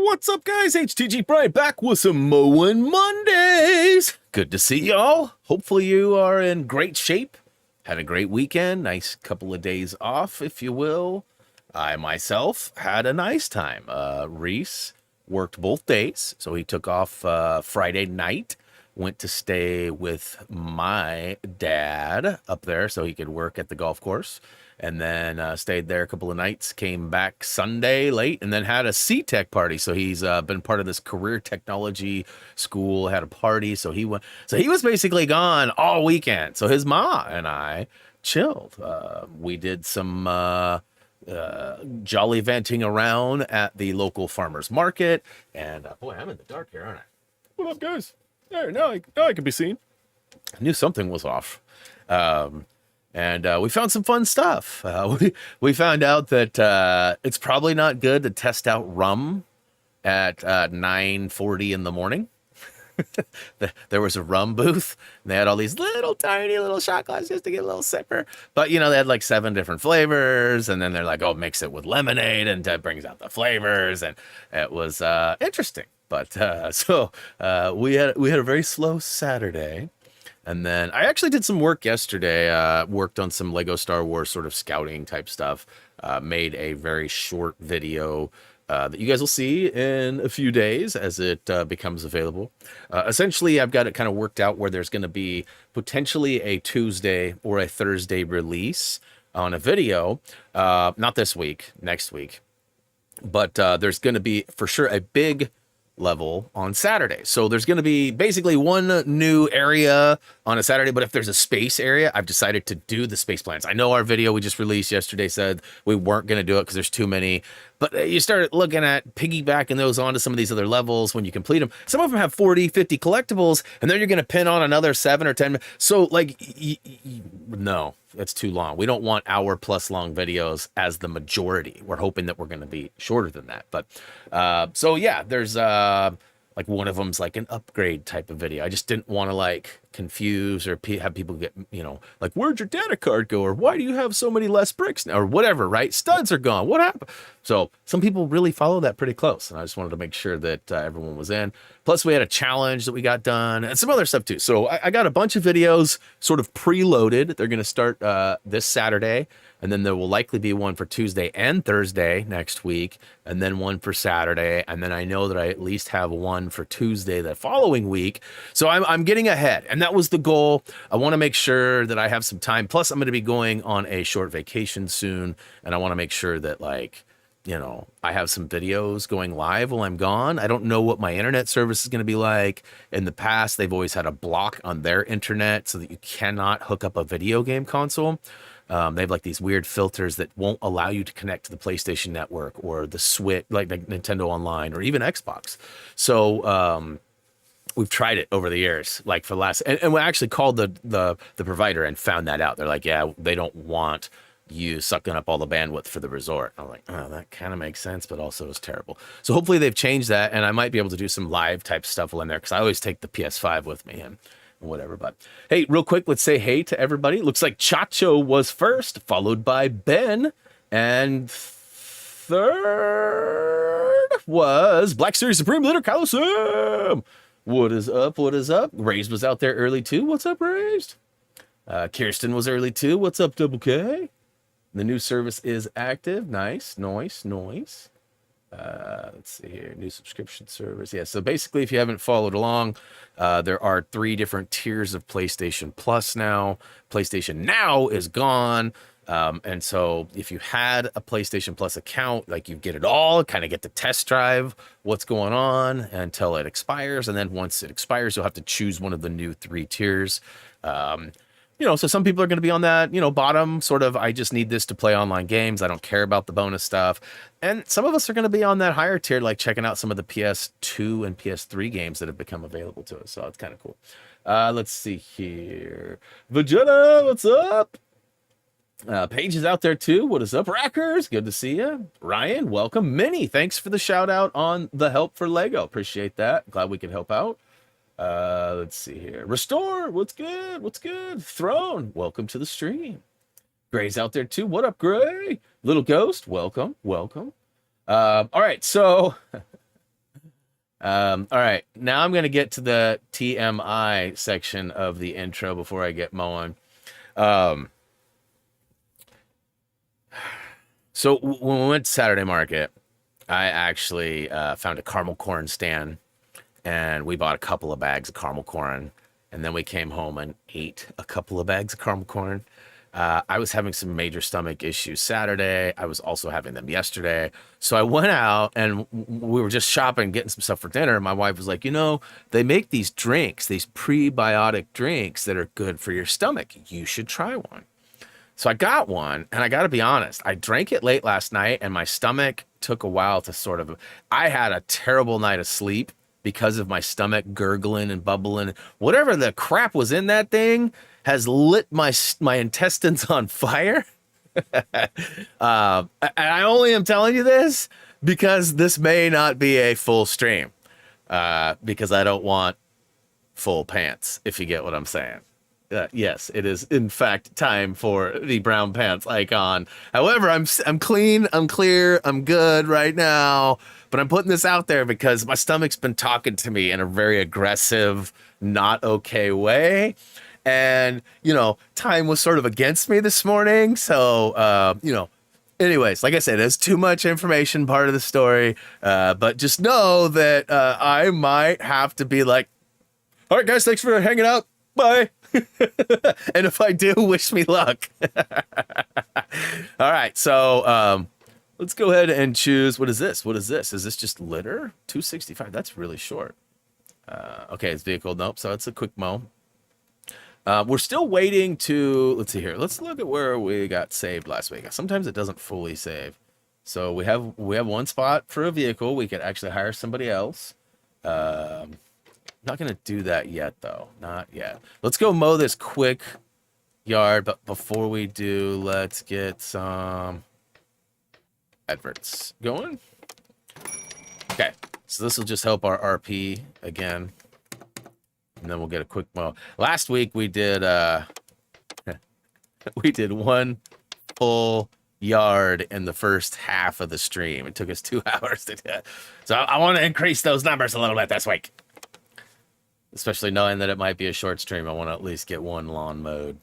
What's up, guys? HTG Brian back with some Mowin Mondays. Good to see y'all. Hopefully you are in great shape. Had a great weekend. Nice couple of days off, if you will. I myself had a nice time. Reese worked both days, so he took off Friday night. Went to stay with my dad up there so he could work at the golf course. And then stayed there a couple of nights, came back Sunday late, and then had a C-Tech party. So he's been part of this career technology school, had a party. So he was basically gone all weekend. So his ma and I chilled. We did some jolly venting around at the local farmer's market. And boy, I'm in the dark here, aren't I? What up, guys? There, now I can be seen. I knew something was off. And we found some fun stuff. We found out that it's probably not good to test out rum at 9:40 in the morning. There was a rum booth, and they had all these little tiny little shot glasses just to get a little sipper. But, you know, they had like 7 different flavors, and then they're like, oh, mix it with lemonade, and that brings out the flavors. And it was interesting. But we had a very slow Saturday. And then I actually did some work yesterday, worked on some Lego Star Wars sort of scouting type stuff, made a very short video that you guys will see in a few days as it becomes available. Essentially, I've got it kind of worked out where there's going to be potentially a Tuesday or a Thursday release on a video, not this week, next week. But there's going to be for sure a big level on Saturday. So there's going to be basically one new area on a Saturday, but if there's a space area, I've decided to do the space plans. I know our video we just released yesterday said we weren't going to do it because there's too many, but you start looking at piggybacking those onto some of these other levels when you complete them. Some of them have 40, 50 collectibles, and then you're going to pin on another 7 or 10. So like, no, that's too long. We don't want hour-plus long videos as the majority. We're hoping that we're going to be shorter than that. But so yeah, there's like one of them's like an upgrade type of video. I just didn't want to like confuse or have people get, you know, like, where'd your data card go? Or why do you have so many less bricks now? Or whatever, right? Studs are gone. What happened? So some people really follow that pretty close. And I just wanted to make sure that everyone was in. Plus we had a challenge that we got done and some other stuff too. So I got a bunch of videos sort of preloaded. They're going to start this Saturday. And then there will likely be one for Tuesday and Thursday next week, and then one for Saturday. And then I know that I at least have one for Tuesday the following week. So I'm getting ahead, and that was the goal. I want to make sure that I have some time. Plus, I'm going to be going on a short vacation soon, and I want to make sure that, like, you know, I have some videos going live while I'm gone. I don't know what my internet service is going to be like. In the past, they've always had a block on their internet so that you cannot hook up a video game console. They have like these weird filters that won't allow you to connect to the PlayStation Network or the Switch, like Nintendo Online or even Xbox. So we've tried it over the years, like for the last, and we actually called the provider and found that out. They're like, yeah, they don't want you sucking up all the bandwidth for the resort. I'm like, oh, that kind of makes sense, but also is terrible. So hopefully they've changed that, and I might be able to do some live type stuff in there because I always take the PS5 with me and whatever. But hey, real quick, let's say hey to everybody. Looks like Chacho was first, followed by Ben, and third was Black Series Supreme Leader Coliseum. What is up? What is up? Raised was out there early too. What's up, Raised? Kirsten was early too. What's up, Double K? The new service is active. Nice, noise. Let's see here, new subscription service. Yeah, so basically, if you haven't followed along, there are 3 different tiers of PlayStation Plus now. PlayStation Now is gone. And so if you had a PlayStation Plus account, like, you get it all, kind of get to test drive what's going on until it expires. And then once it expires, you'll have to choose one of the new 3 tiers. You know, so some people are going to be on that, you know, bottom sort of, I just need this to play online games. I don't care about the bonus stuff. And some of us are going to be on that higher tier, like checking out some of the PS2 and PS3 games that have become available to us. So it's kind of cool. Let's see here. Vegeta, what's up? Paige is out there too. What is up, Rackers? Good to see you. Ryan, welcome. Minnie, thanks for the shout out on the help for Lego. Appreciate that. Glad we could help out. Let's see here. Restore, what's good? What's good? Throne, welcome to the stream. Gray's out there too. What up, Gray? Little Ghost, welcome. All right, so All right, now I'm gonna get to the TMI section of the intro before I get mowing. So when we went to Saturday Market, I actually found a caramel corn stand, and we bought a couple of bags of caramel corn, and then we came home and ate a couple of bags of caramel corn. I was having some major stomach issues Saturday. I was also having them yesterday. So I went out and we were just shopping, getting some stuff for dinner. My wife was like, you know, they make these drinks, these prebiotic drinks that are good for your stomach. You should try one. So I got one, and I got to be honest, I drank it late last night, and my stomach took a while to sort of. I had a terrible night of sleep because of my stomach gurgling and bubbling. Whatever the crap was in that thing has lit my intestines on fire. And I only am telling you this because this may not be a full stream, because I don't want full pants, if you get what I'm saying. Yes, it is in fact time for the brown pants icon. However, I'm clean, I'm clear, I'm good right now, but I'm putting this out there because my stomach's been talking to me in a very aggressive, not okay way. And, you know, time was sort of against me this morning. So, you know, anyways, like I said, it's too much information, part of the story. But just know that I might have to be like, all right, guys, thanks for hanging out. Bye. And if I do, wish me luck. All right, so let's go ahead and choose. What is this? What is this? Is this just litter? 265. That's really short. Okay, it's vehicle. Nope. So it's a quick mow. We're still waiting to. Let's see here. Let's look at where we got saved last week. Sometimes it doesn't fully save. So we have one spot for a vehicle. We could actually hire somebody else. Not going to do that yet, though. Not yet. Let's go mow this quick yard. But before we do, let's get some adverts going. Okay. So this will just help our RP again. And then we'll get a quick mow. Last week we did we did one full yard in the first half of the stream. It took us 2 hours to do it. So I want to increase those numbers a little bit this week. Especially knowing that it might be a short stream, I want to at least get one lawn mowed.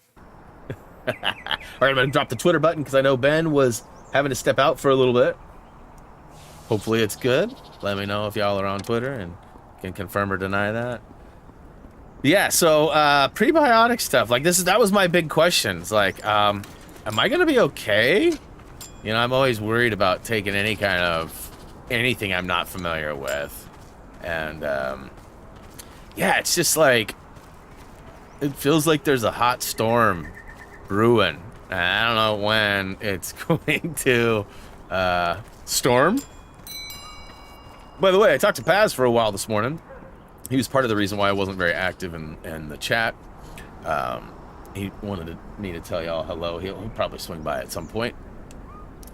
All right, I'm going to drop the Twitter button because I know Ben was having to step out for a little bit. Hopefully it's good. Let me know if y'all are on Twitter and can confirm or deny that. Yeah, so prebiotic stuff. Like that was my big question. It's like, am I going to be okay? You know, I'm always worried about taking any kind of anything I'm not familiar with. And yeah, it's just like, it feels like there's a hot storm brewing. I don't know when it's going to storm. By the way, I talked to Paz for a while this morning. He was part of the reason why I wasn't very active in the chat. He wanted me to tell y'all hello. He'll probably swing by at some point.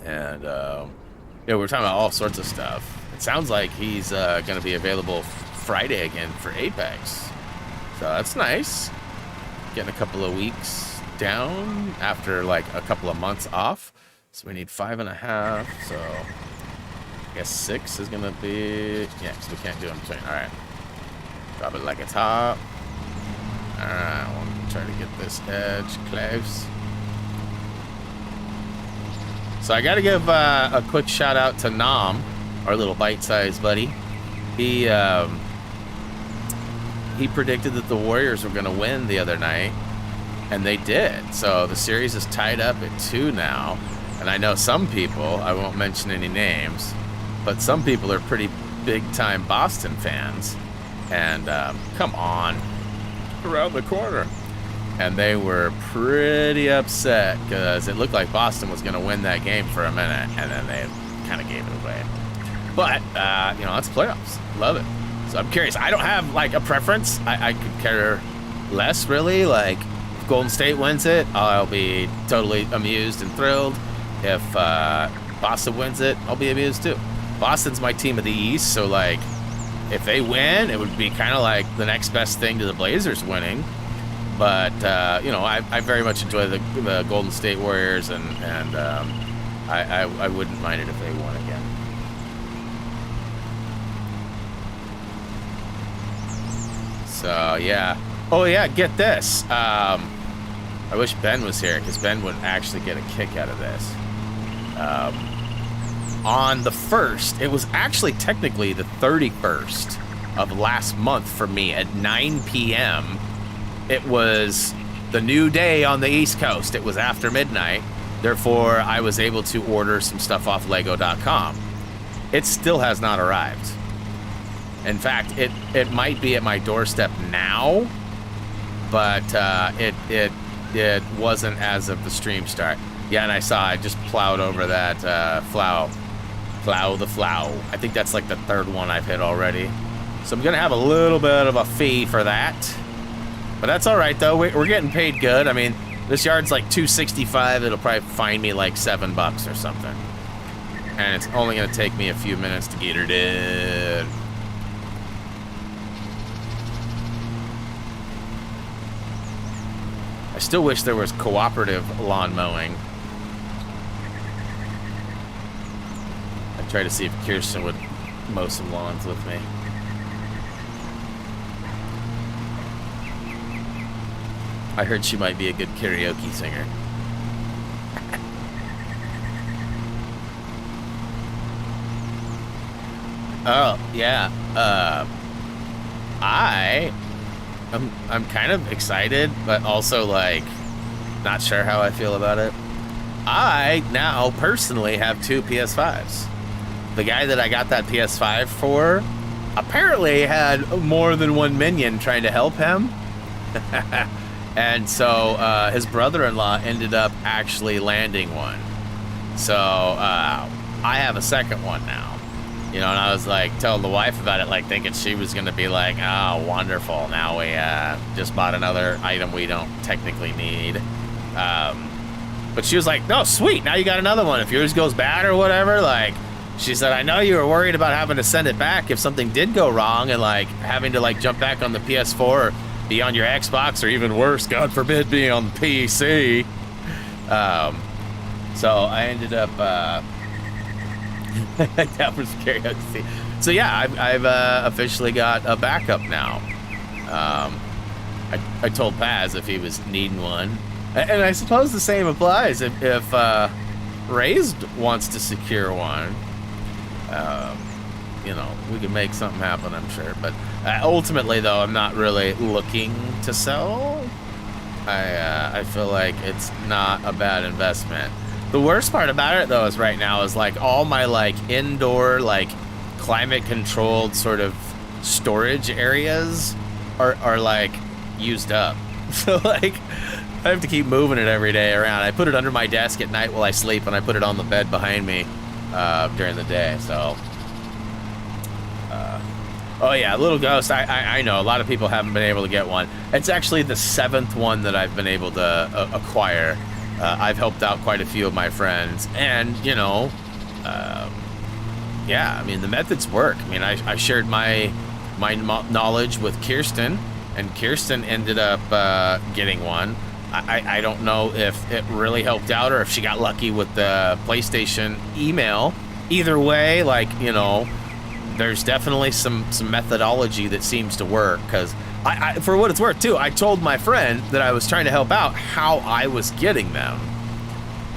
And yeah, we were talking about all sorts of stuff. It sounds like he's going to be available Friday again for Apex, so that's nice. Getting a couple of weeks down after like a couple of months off, so we need 5.5. So I guess 6 is gonna be, yeah, because we can't do it in between. All right, drop it like it's hot. All right, I want to try to get this edge close. So I got to give a quick shout out to Nam, our little bite-sized buddy. He predicted that the Warriors were going to win the other night, and they did. So the series is tied up at 2 now. And I know some people, I won't mention any names, but some people are pretty big-time Boston fans. And come on, around the corner. And they were pretty upset because it looked like Boston was going to win that game for a minute, and then they kind of gave it away. But, you know, it's playoffs. Love it. So I'm curious. I don't have, like, a preference. I could care less, really. Like, if Golden State wins it, I'll be totally amused and thrilled. If Boston wins it, I'll be amused, too. Boston's my team of the East, so, like, if they win, it would be kind of like the next best thing to the Blazers winning. But, you know, I very much enjoy the Golden State Warriors, and I wouldn't mind it if they won again. So, yeah. Oh, yeah, get this. I wish Ben was here, because Ben would actually get a kick out of this. On the 1st, it was actually technically the 31st of last month for me at 9 p.m. It was the new day on the East Coast. It was after midnight. Therefore, I was able to order some stuff off Lego.com. It still has not arrived. In fact, it might be at my doorstep now, but it wasn't as of the stream start. Yeah, and I saw I just plowed over that plow the flow. I think that's like the 3rd one I've hit already. So I'm gonna have a little bit of a fee for that, but that's all right though. We're getting paid good. I mean, this yard's like $265. It'll probably find me like $7 or something, and it's only gonna take me a few minutes to get her done. I still wish there was cooperative lawn mowing. I tried to see if Kirsten would mow some lawns with me. I heard she might be a good karaoke singer. Oh, yeah. I'm kind of excited, but also, like, not sure how I feel about it. I now personally have 2 PS5s. The guy that I got that PS5 for apparently had more than one minion trying to help him. And so his brother-in-law ended up actually landing one. So I have a second one now. You know, and I was like telling the wife about it, like thinking she was going to be like, oh, wonderful. Now we just bought another item we don't technically need. But she was like, no, sweet. Now you got another one. If yours goes bad or whatever, like, she said, I know you were worried about having to send it back if something did go wrong and like having to like jump back on the PS4 or be on your Xbox or even worse, God forbid, being on the PC. So I ended up, that was karaoke. So yeah, I've officially got a backup now. I told Paz if he was needing one. And I suppose the same applies if Raised wants to secure one. You know, we can make something happen, I'm sure. But ultimately, though, I'm not really looking to sell. I feel like it's not a bad investment. The worst part about it, though, is right now is like all my like indoor, like climate-controlled sort of storage areas are like used up. So like I have to keep moving it every day around. I put it under my desk at night while I sleep, and I put it on the bed behind me during the day. So, oh yeah, Little Ghost. I know a lot of people haven't been able to get one. It's actually the 7th one that I've been able to acquire. I've helped out quite a few of my friends, and you know, yeah, I mean the methods work. I mean, I shared my knowledge with Kirsten, and Kirsten ended up getting one. I don't know if it really helped out or if she got lucky with the PlayStation email. Either way, like, you know, there's definitely some methodology that seems to work, because I, for what it's worth too, I told my friend that I was trying to help out how I was getting them,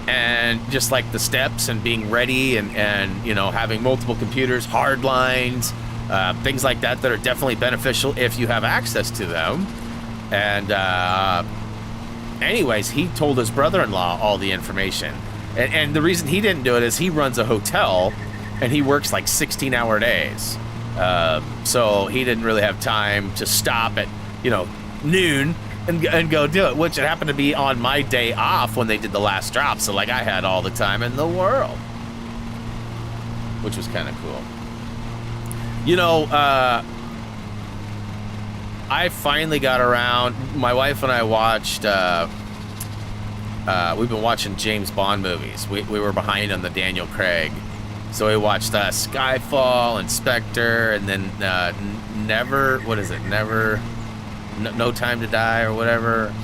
and just like the steps and being ready and you know, having multiple computers, hard lines, things like that are definitely beneficial if you have access to them. And anyways, he told his brother-in-law all the information, and the reason he didn't do it is he runs a hotel and he works like 16-hour days. So he didn't really have time to stop at, you know, noon and go do it, which it happened to be on my day off when they did the last drop. So like I had all the time in the world, which was kind of cool. You know, I finally got around. My wife and I watched, we've been watching James Bond movies. We were behind on the Daniel Craig. So we watched Skyfall and Spectre, and then No Time to Die or whatever.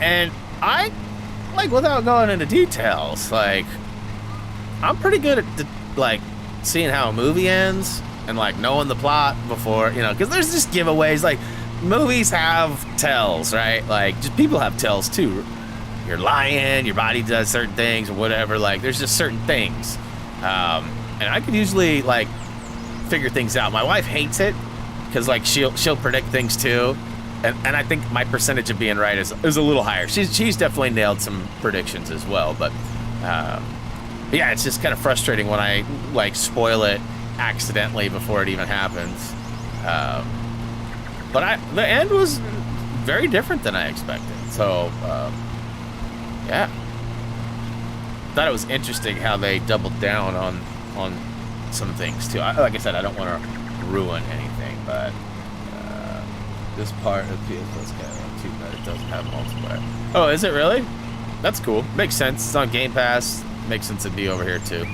And I, like, without going into details, like, I'm pretty good at like seeing how a movie ends. and like knowing the plot before, you know, because there's just giveaways. Like movies have tells, right? Like just people have tells too. You're lying, your body does certain things or whatever. Like there's just certain things, and I could usually like figure things out. My wife hates it because like she'll predict things too, and I think my percentage of being right is a little higher. She's definitely nailed some predictions as well, but yeah, it's just kind of frustrating when I like spoil it accidentally before it even happens. But the end was very different than I expected. So yeah, thought it was interesting how they doubled down on some things too. Like I said, I don't want to ruin anything, but this part of PS Plus too bad it doesn't have multiplayer. Oh, is it really? That's cool. Makes sense. It's on Game Pass. Makes sense to be over here too.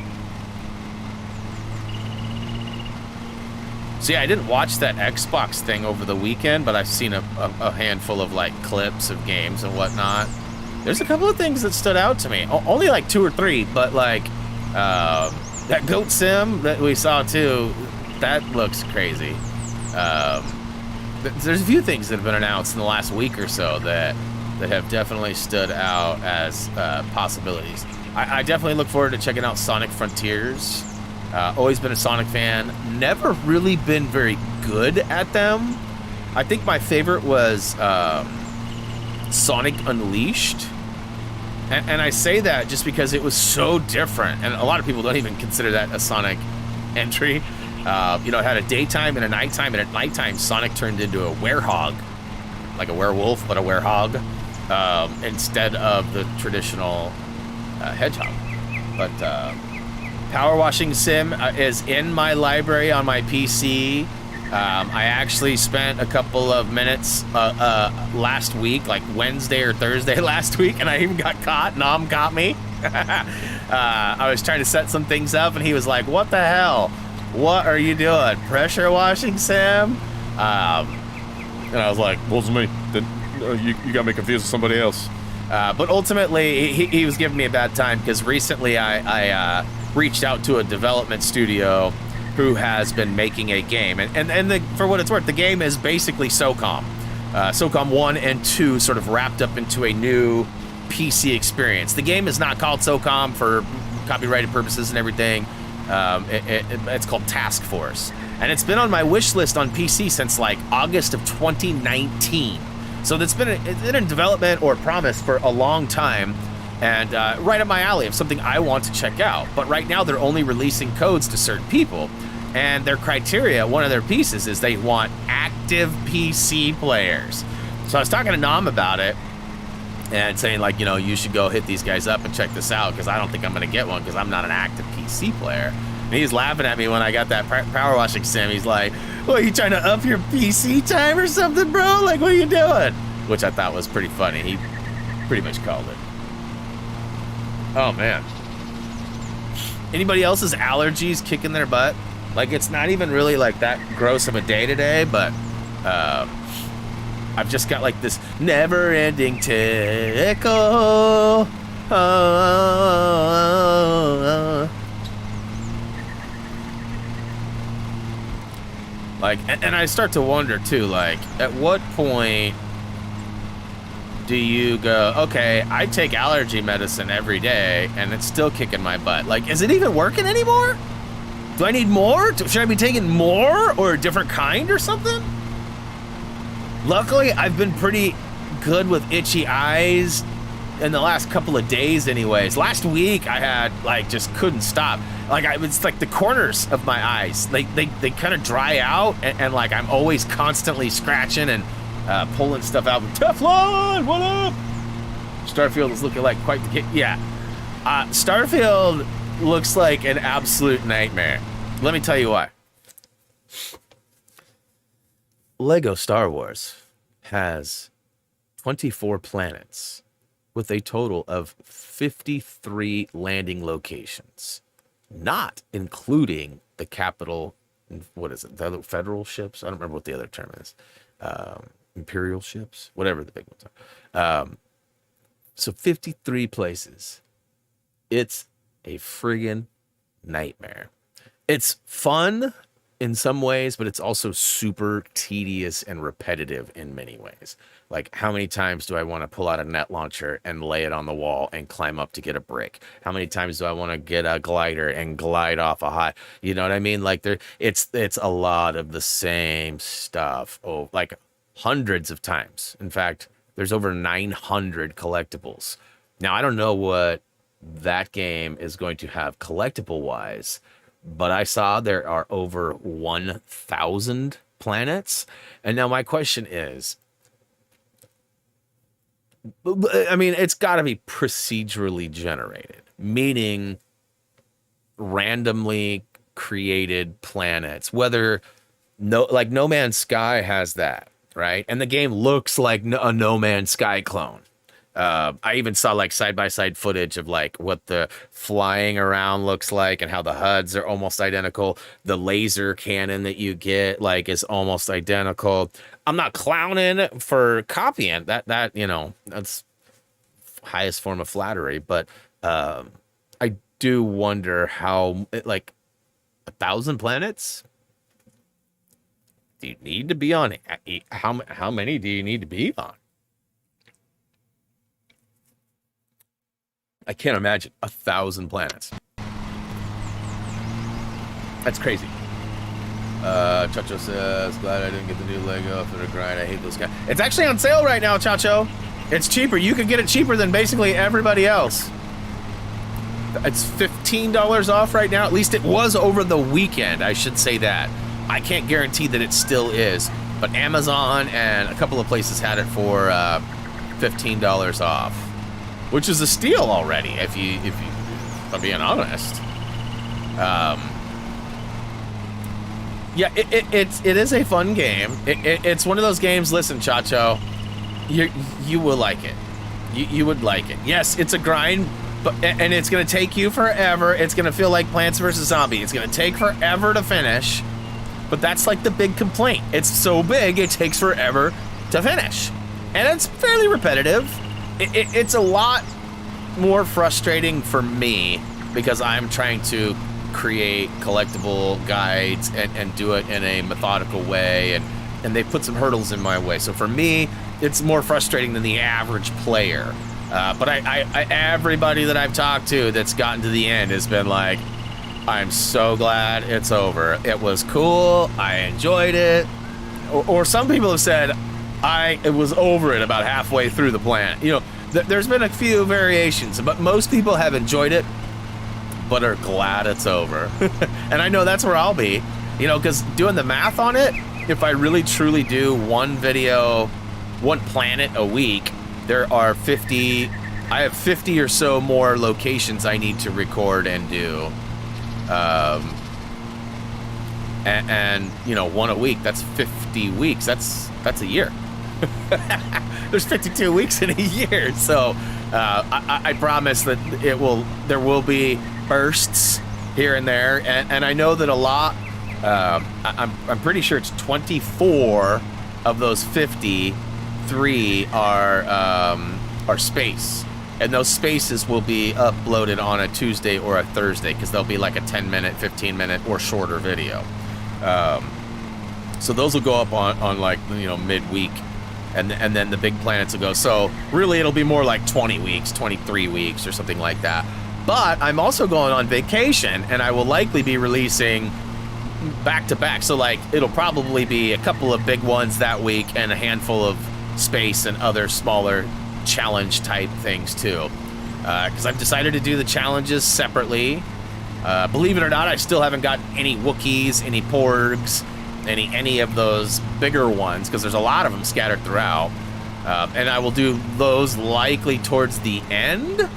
So yeah, I didn't watch that Xbox thing over the weekend, but I've seen a handful of like clips of games and whatnot. There's a couple of things that stood out to me. Only like 2 or 3, but like that goat sim that we saw too, that looks crazy. There's a few things that have been announced in the last week or so that have definitely stood out as possibilities. I definitely look forward to checking out Sonic Frontiers. Always been a Sonic fan. Never really been very good at them. I think my favorite was Sonic Unleashed. And I say that just because it was so different. And a lot of people don't even consider that a Sonic entry. You know, it had a daytime and a nighttime. And at nighttime, Sonic turned into a werehog. Like a werewolf, but a werehog. Instead of the traditional hedgehog. But Power Washing Sim is in my library on my PC. I actually spent a couple of minutes last week, like Wednesday or Thursday last week, and I even got caught. Nom got me. I was trying to set some things up, and he was like, "What the hell? What are you doing? Pressure washing sim?" And I was like, "Wasn't me. You got me confused with somebody else." But ultimately, he was giving me a bad time because recently I reached out to a development studio who has been making a game. And for what it's worth, the game is basically SOCOM. SOCOM 1 and 2 sort of wrapped up into a new PC experience. The game is not called SOCOM for copyrighted purposes and everything. It's called Task Force. And it's been on my wish list on PC since like August of 2019. So it's been in development or promise for a long time, and right up my alley of something I want to check out. But right now they're only releasing codes to certain people, and their criteria, one of their pieces is they want active PC players. So I was talking to Nam about it and saying like, you know, you should go hit these guys up and check this out because I don't think I'm going to get one because I'm not an active PC player. And he's laughing at me when I got that power washing sim. He's like, "Well, you trying to up your PC time or something, bro? Like, what are you doing?" Which I thought was pretty funny. He pretty much called it. Oh, man. Anybody else's allergies kicking their butt? Like, it's not even really like that gross of a day today, but I've just got like this never-ending tickle. Like, and I start to wonder too, like, at what point do you go, okay, I take allergy medicine every day and it's still kicking my butt? Like, is it even working anymore? Do I need more? Should I be taking more or a different kind or something? Luckily, I've been pretty good with itchy eyes in the last couple of days anyways. Last week, I had, like, just couldn't stop. Like, it's like the corners of my eyes. They kind of dry out, and like, I'm always constantly scratching and pulling stuff out. Teflon, what up? Starfield is looking like quite the kid. Yeah. Starfield looks like an absolute nightmare. Let me tell you why. Lego Star Wars has 24 planets with a total of 53 landing locations, not including the capital, what is it, the other federal ships? I don't remember what the other term is. Imperial ships, whatever the big ones are. So 53 places. It's a friggin' nightmare. It's fun in some ways, but it's also super tedious and repetitive in many ways. Like, how many times do I want to pull out a net launcher and lay it on the wall and climb up to get a brick? How many times do I want to get a glider and glide off a high? You know what I mean? Like, it's a lot of the same stuff. Oh, like hundreds of times. In fact, there's over 900 collectibles. Now, I don't know what that game is going to have collectible wise, but I saw there are over 1,000 planets. And now my question is, I mean, it's got to be procedurally generated, meaning randomly created planets, whether like No Man's Sky has that, right? And the game looks like a No Man's Sky clone. I even saw like side-by-side footage of like what the flying around looks like and how the HUDs are almost identical. The laser cannon that you get like is almost identical. I'm not clowning for copying that, you know, that's highest form of flattery, but I do wonder how, like, 1,000 planets? Do you need to be on? How many do you need to be on? I can't imagine 1,000 planets. That's crazy. Chacho says, glad I didn't get the new Lego for the grind. I hate those guys. It's actually on sale right now, Chacho. It's cheaper. You can get it cheaper than basically everybody else. It's $15 off right now. At least it was over the weekend. I should say that. I can't guarantee that it still is, but Amazon and a couple of places had it for $15 off, which is a steal already. If I'm being honest. Yeah, it is a fun game. It's one of those games. Listen, Chacho, you will like it. You would like it. Yes, it's a grind, and it's gonna take you forever. It's gonna feel like Plants vs. Zombie. It's gonna take forever to finish. But that's like the big complaint. It's so big, it takes forever to finish, and it's fairly repetitive. It's a lot more frustrating for me because I'm trying to create collectible guides and do it in a methodical way, and they put some hurdles in my way. So for me, it's more frustrating than the average player. But everybody that I've talked to that's gotten to the end has been like, I'm so glad it's over. It was cool. I enjoyed it. Or some people have said, it was over it about halfway through the planet. You know, there's been a few variations, but most people have enjoyed it, but are glad it's over. And I know that's where I'll be, you know, because doing the math on it, if I really truly do one video, one planet a week, there are 50, I have 50 or so more locations I need to record and do. And you know, one a week, that's 50 weeks. That's a year. There's 52 weeks in a year. So I promise that there will be bursts here and there. And I know that a lot, I'm pretty sure it's 24 of those 53 are space. And those spaces will be uploaded on a Tuesday or a Thursday because they'll be like a 10-minute, 15-minute, or shorter video. So those will go up on like, you know, midweek, and then the big planets will go. So really, it'll be more like 20 weeks, 23 weeks, or something like that. But I'm also going on vacation, and I will likely be releasing back to back. So like, it'll probably be a couple of big ones that week and a handful of space and other smaller challenge type things too, because I've decided to do the challenges separately. Believe it or not, I still haven't got any Wookiees, any Porgs, any of those bigger ones, because there's a lot of them scattered throughout, and I will do those likely towards the end.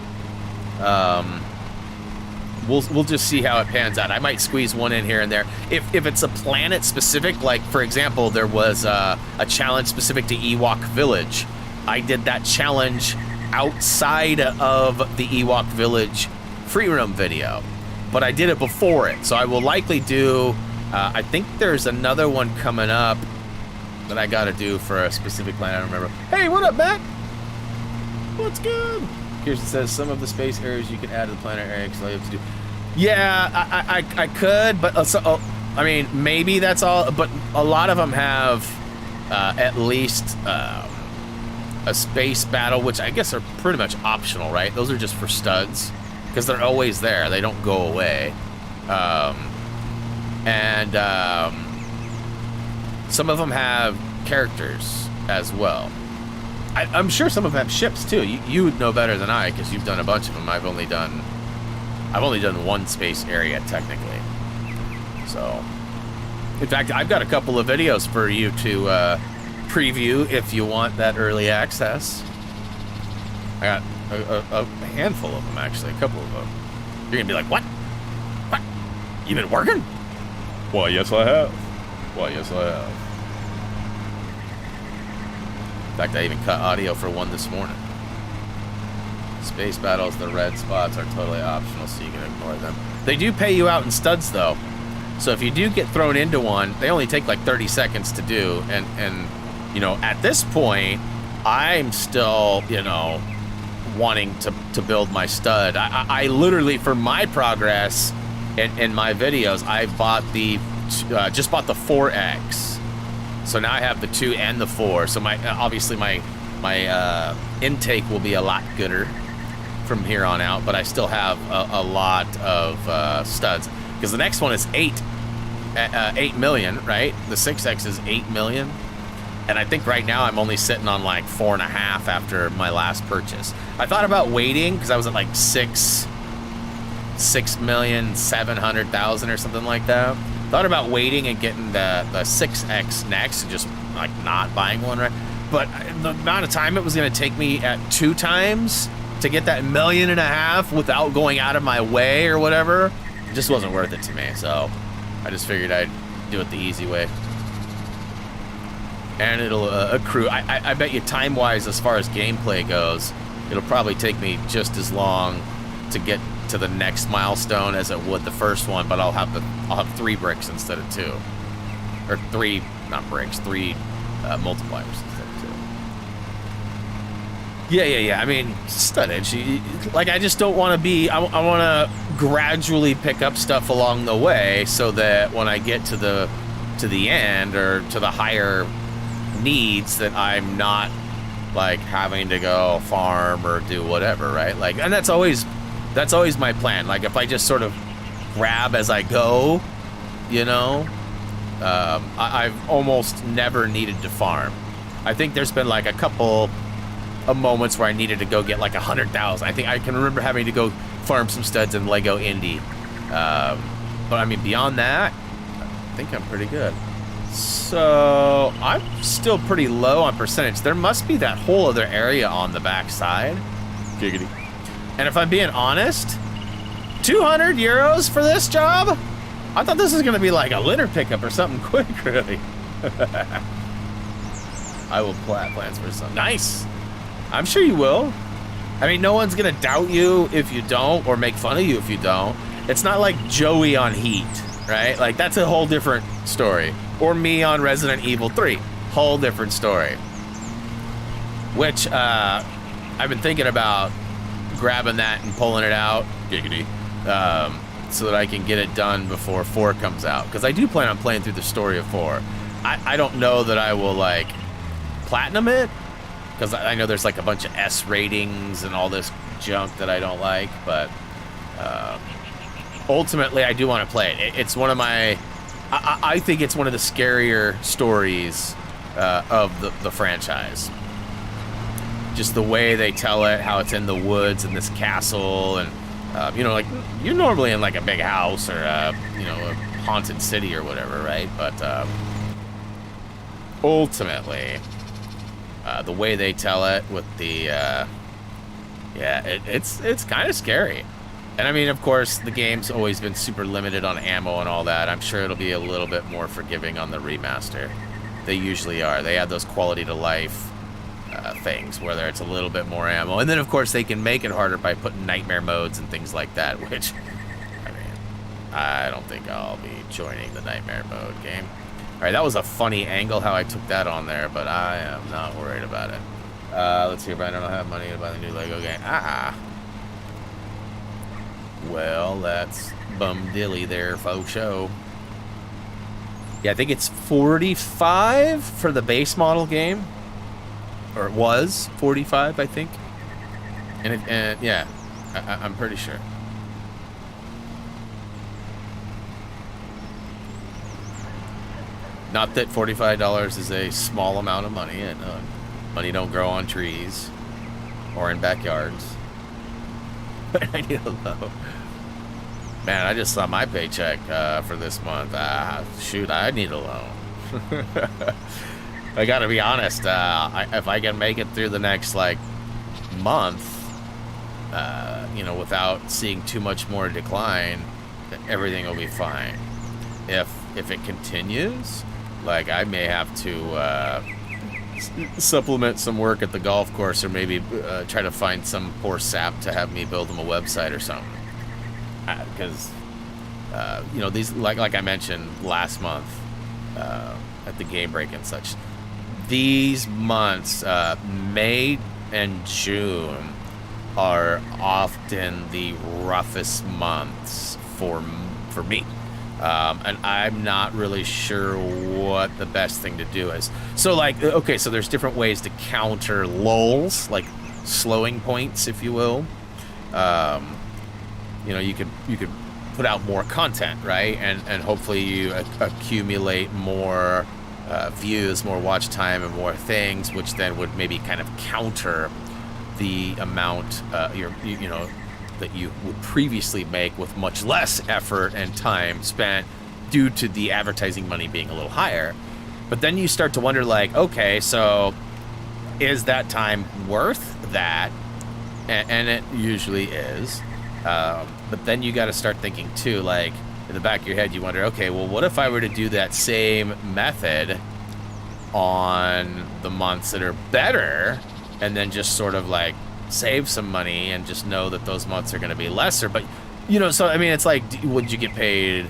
We'll just see how it pans out. I might squeeze one in here and there. If it's a planet specific, like for example, there was a challenge specific to Ewok Village. I did that challenge outside of the Ewok Village free roam video, but I did it before it. So I will likely do, I think there's another one coming up that I gotta do for a specific planet. I don't remember. Hey, what up, Matt? What's good? Kirsten says some of the space areas you can add to the planet area because all you have to do. Yeah, I could, but I mean, maybe that's all, but a lot of them have at least a space battle, which I guess are pretty much optional, right? Those are just for studs, because they're always there. They don't go away. Some of them have characters as well. I'm sure some of them have ships too. You would know better than I, because you've done a bunch of them. I've only done one space area technically. So, in fact, I've got a couple of videos for you to preview if you want that early access. I got a handful of them, actually, a couple of them. You're gonna be like, what? What? You been working? Well, yes, I have. Well, yes, I have. In fact, I even cut audio for one this morning. Space battles, the red spots are totally optional, so you can ignore them. They do pay you out in studs, though. So if you do get thrown into one, they only take like 30 seconds to do. And you know, at this point, I'm still, you know, wanting to build my stud. I literally, for my progress in my videos, I bought just bought the 4X. So now I have the 2 and the 4. So obviously my intake will be a lot gooder from here on out, but I still have a lot of studs, because the next one is 8 million, right? The 6X is 8 million. And I think right now I'm only sitting on like 4.5 after my last purchase. I thought about waiting, because I was at like 6,700,000 or something like that. Thought about waiting and getting the 6X next and just like not buying one, right? But the amount of time it was going to take me at 2 times to get that 1.5 million without going out of my way or whatever, it just wasn't worth it to me. So I just figured I'd do it the easy way. And it'll accrue. I bet you time-wise, as far as gameplay goes, it'll probably take me just as long to get to the next milestone as it would the first one, but I'll have 3 bricks instead of 2, or 3, not bricks, 3 multipliers instead of 2. Yeah. I mean, studdage. Like, I just don't want to be. I want to gradually pick up stuff along the way, so that when I get to the end or to the higher needs, that I'm not like having to go farm or do whatever, right? Like, and that's always my plan. Like, if I just sort of grab as I go, you know, I've almost never needed to farm. I think there's been like a couple of moments where I needed to go get like 100,000. I think I can remember having to go farm some studs in Lego Indy. But I mean, beyond that, I think I'm pretty good. So I'm still pretty low on percentage. There must be that whole other area on the back side. Giggity. And if I'm being honest, 200 euros for this job? I thought this was going to be like a litter pickup or something quick, really. I will plant plans for some. Nice. I'm sure you will. I mean, no one's going to doubt you if you don't, or make fun of you if you don't. It's not like Joey on Heat, right? Like, that's a whole different story. Or me on Resident Evil 3. Whole different story. Which, I've been thinking about grabbing that and pulling it out, giggity, so that I can get it done before 4 comes out. Because I do plan on playing through the story of 4. I don't know that I will, like, platinum it, because I know there's, like, a bunch of S ratings and all this junk that I don't like, but ultimately I do want to play it. It's one of my... I think it's one of the scarier stories of the franchise. Just the way they tell it, how it's in the woods and this castle, and you know, like, you're normally in like a big house or you know, a haunted city or whatever, right? But ultimately, the way they tell it with the it's kind of scary. And I mean, of course, the game's always been super limited on ammo and all that. I'm sure it'll be a little bit more forgiving on the remaster. They usually are. They add those quality to life things, where it's a little bit more ammo. And then, of course, they can make it harder by putting nightmare modes and things like that, which, I mean, I don't think I'll be joining the nightmare mode game. All right, that was a funny angle how I took that on there, but I am not worried about it. Let's see if I don't have money to buy the new Lego game. Well, that's bum dilly there, faux show. Yeah, I think it's 45 for the base model game, or it was 45, I think. And yeah, I'm pretty sure. Not that $45 is a small amount of money, and money don't grow on trees or in backyards. But I need a loan. Man, I just saw my paycheck for this month. Shoot, I need a loan. I gotta be honest. If I can make it through the next like month, you know, without seeing too much more decline, everything will be fine. If it continues, like I may have to supplement some work at the golf course, or maybe try to find some poor sap to have me build them a website or something. Because you know, these, like I mentioned last month at the game break and such, these months, May and June, are often the roughest months for me. And I'm not really sure what the best thing to do is. So like, okay, so there's different ways to counter lulls, like slowing points, if you will. You know, you could put out more content, right? And hopefully you accumulate more views, more watch time, and more things, which then would maybe kind of counter the amount you know, that you would previously make with much less effort and time spent due to the advertising money being a little higher. But then you start to wonder, like, okay, so is that time worth that? And it usually is. But then you got to start thinking too, like in the back of your head, you wonder, okay, well, what if I were to do that same method on the months that are better, and then just sort of like save some money and just know that those months are going to be lesser? But, you know, so I mean, it's like, would you get paid?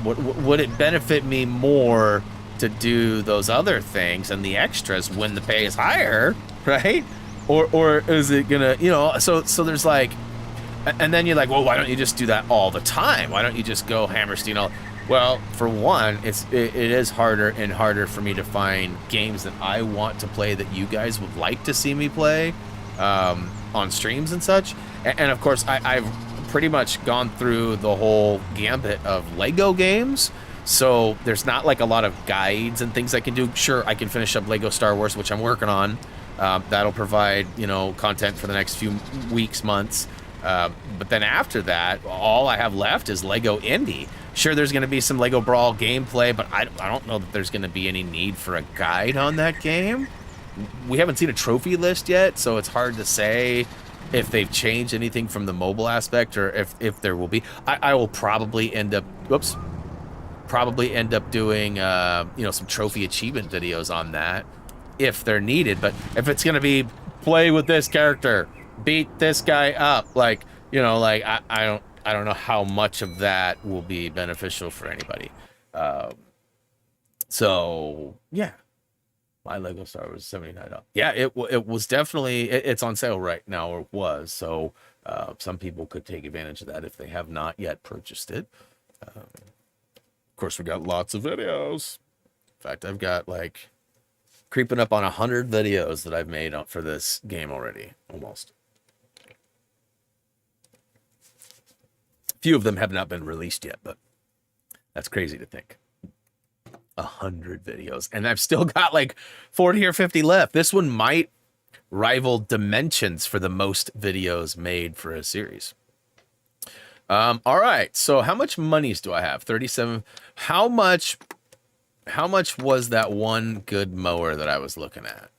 Would it benefit me more to do those other things and the extras when the pay is higher, right? Or is it gonna, you know? So there's like. And then you're like, well, why don't you just do that all the time? Why don't you just go Hammerstein all? Well, for one, it is harder and harder for me to find games that I want to play that you guys would like to see me play on streams and such. And of course, I've pretty much gone through the whole gambit of Lego games. So there's not like a lot of guides and things I can do. Sure, I can finish up Lego Star Wars, which I'm working on. That'll provide, you know, content for the next few weeks, months. But then after that, all I have left is Lego Indie. Sure, there's going to be some Lego Brawl gameplay, but I don't know that there's going to be any need for a guide on that game. We haven't seen a trophy list yet, so it's hard to say if they've changed anything from the mobile aspect, or if there will be. I will probably end up, doing, you know, some trophy achievement videos on that if they're needed. But if it's going to be play with this character, beat this guy up, like, you know, like I don't know how much of that will be beneficial for anybody. So yeah, my Lego Star was $79. Yeah, it was definitely, it's on sale right now, or it was. So some people could take advantage of that if they have not yet purchased it. Of course, we got lots of videos. In fact, I've got like creeping up on 100 videos that I've made for this game already, almost. Few of them have not been released yet, but that's crazy to think. 100 videos, and I've still got like 40 or 50 left. This one might rival Dimensions for the most videos made for a series. All right, so how much monies do I have? 37. How much was that one good mower that I was looking at?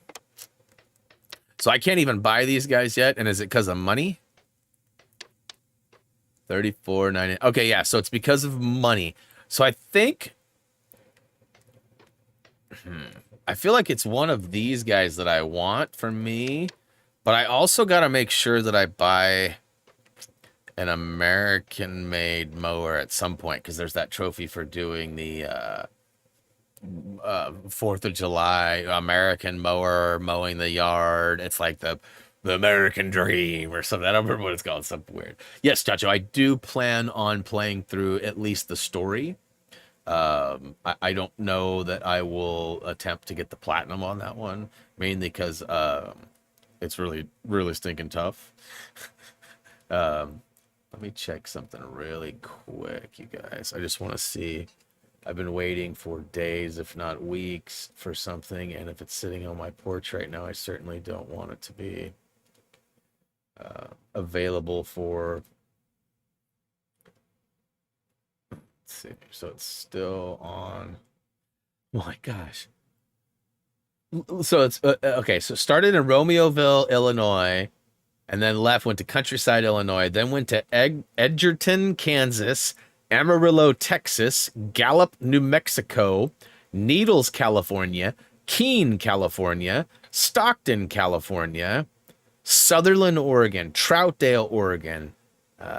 So I can't even buy these guys yet, and is it because of money? $34.90. Okay, yeah, so it's because of money. So I think, I feel like it's one of these guys that I want for me, but I also got to make sure that I buy an American-made mower at some point, because there's that trophy for doing the 4th of July American mower, mowing the yard. It's like the American Dream or something. I don't remember what it's called. Something weird. Yes, Chacho, I do plan on playing through at least the story I don't know that I will attempt to get the platinum on that one, mainly because it's really, really stinking tough. Let me check something really quick, you guys. I just want to see. I've been waiting for days, if not weeks, for something, and if it's sitting on my porch right now, I certainly don't want it to be available for. Let's see. So it's still on. Oh my gosh. So it's okay. So started in Romeoville, Illinois, and then left, went to Countryside, Illinois, then went to Edgerton, Kansas, Amarillo, Texas, Gallup, New Mexico, Needles, California, Keene, California, Stockton, California, Sutherland, Oregon, Troutdale, Oregon,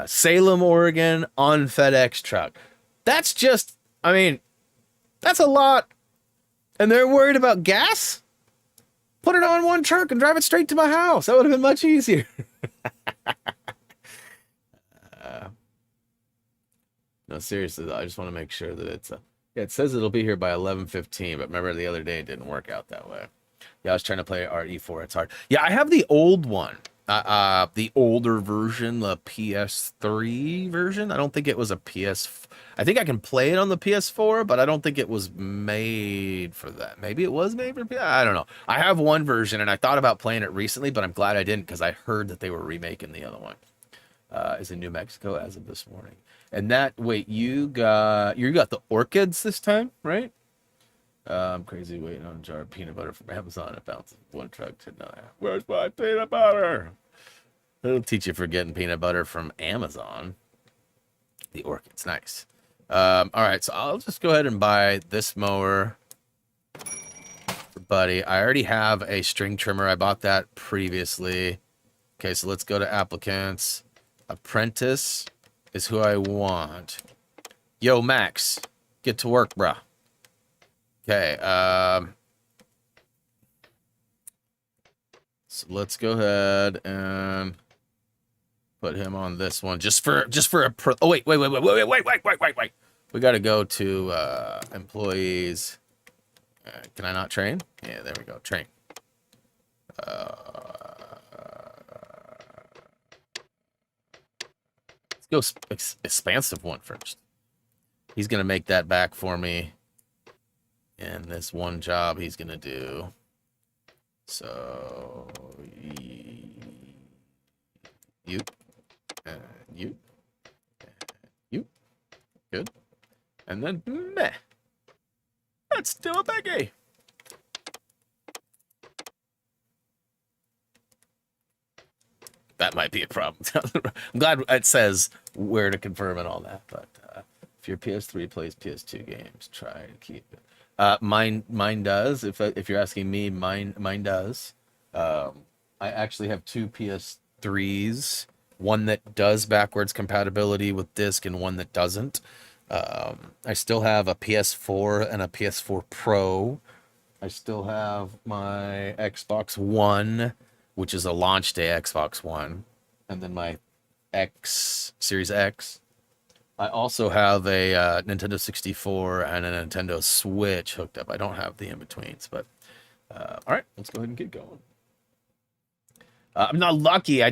Salem, Oregon, on FedEx truck. That's just, I mean, that's a lot. And they're worried about gas? Put it on one truck and drive it straight to my house. That would have been much easier. No, seriously, though, I just want to make sure that it's... yeah, it says it'll be here by 11:15, but remember the other day it didn't work out that way. Yeah, I was trying to play RE4. It's hard. Yeah, I have the old one. The older version, the PS3 version. I don't think it was a PS... I think I can play it on the PS4, but I don't think it was made for that. Maybe it was made for PS... I don't know. I have one version, and I thought about playing it recently, but I'm glad I didn't, because I heard that they were remaking the other one. Is in New Mexico as of this morning. And that, wait, you got the orchids this time, right? I'm crazy waiting on a jar of peanut butter from Amazon. It bounces one truck to nine. Where's my peanut butter? It'll teach you for getting peanut butter from Amazon. The orchids, nice. All right, so I'll just go ahead and buy this mower for Buddy. I already have a string trimmer. I bought that previously. Okay, so let's go to applicants. Apprentice is who I want. Yo, Max, get to work, bruh. Okay, so let's go ahead and put him on this one just for a oh wait. We got to go to employees. Can I not train? Yeah, there we go. Train. Let's go expansive one first. He's gonna make that back for me. And this one job he's gonna do. So you and you and you. Good. And then meh. Let's do a biggie. That might be a problem. I'm glad it says where to confirm and all that, but if your PS3 plays PS2 games, try to keep it. Mine does. If you're asking me, mine does. I actually have two PS3s, one that does backwards compatibility with disc and one that doesn't. I still have a PS4 and a PS4 Pro. I still have my Xbox One, which is a launch day Xbox One, and then my Series X. I also have a Nintendo 64 and a Nintendo Switch hooked up. I don't have the in-betweens, but all right, let's go ahead and get going. I'm not lucky. I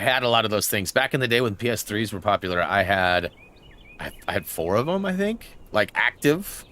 had a lot of those things. Back in the day when PS3s were popular, I had 4 of them, I think, like active.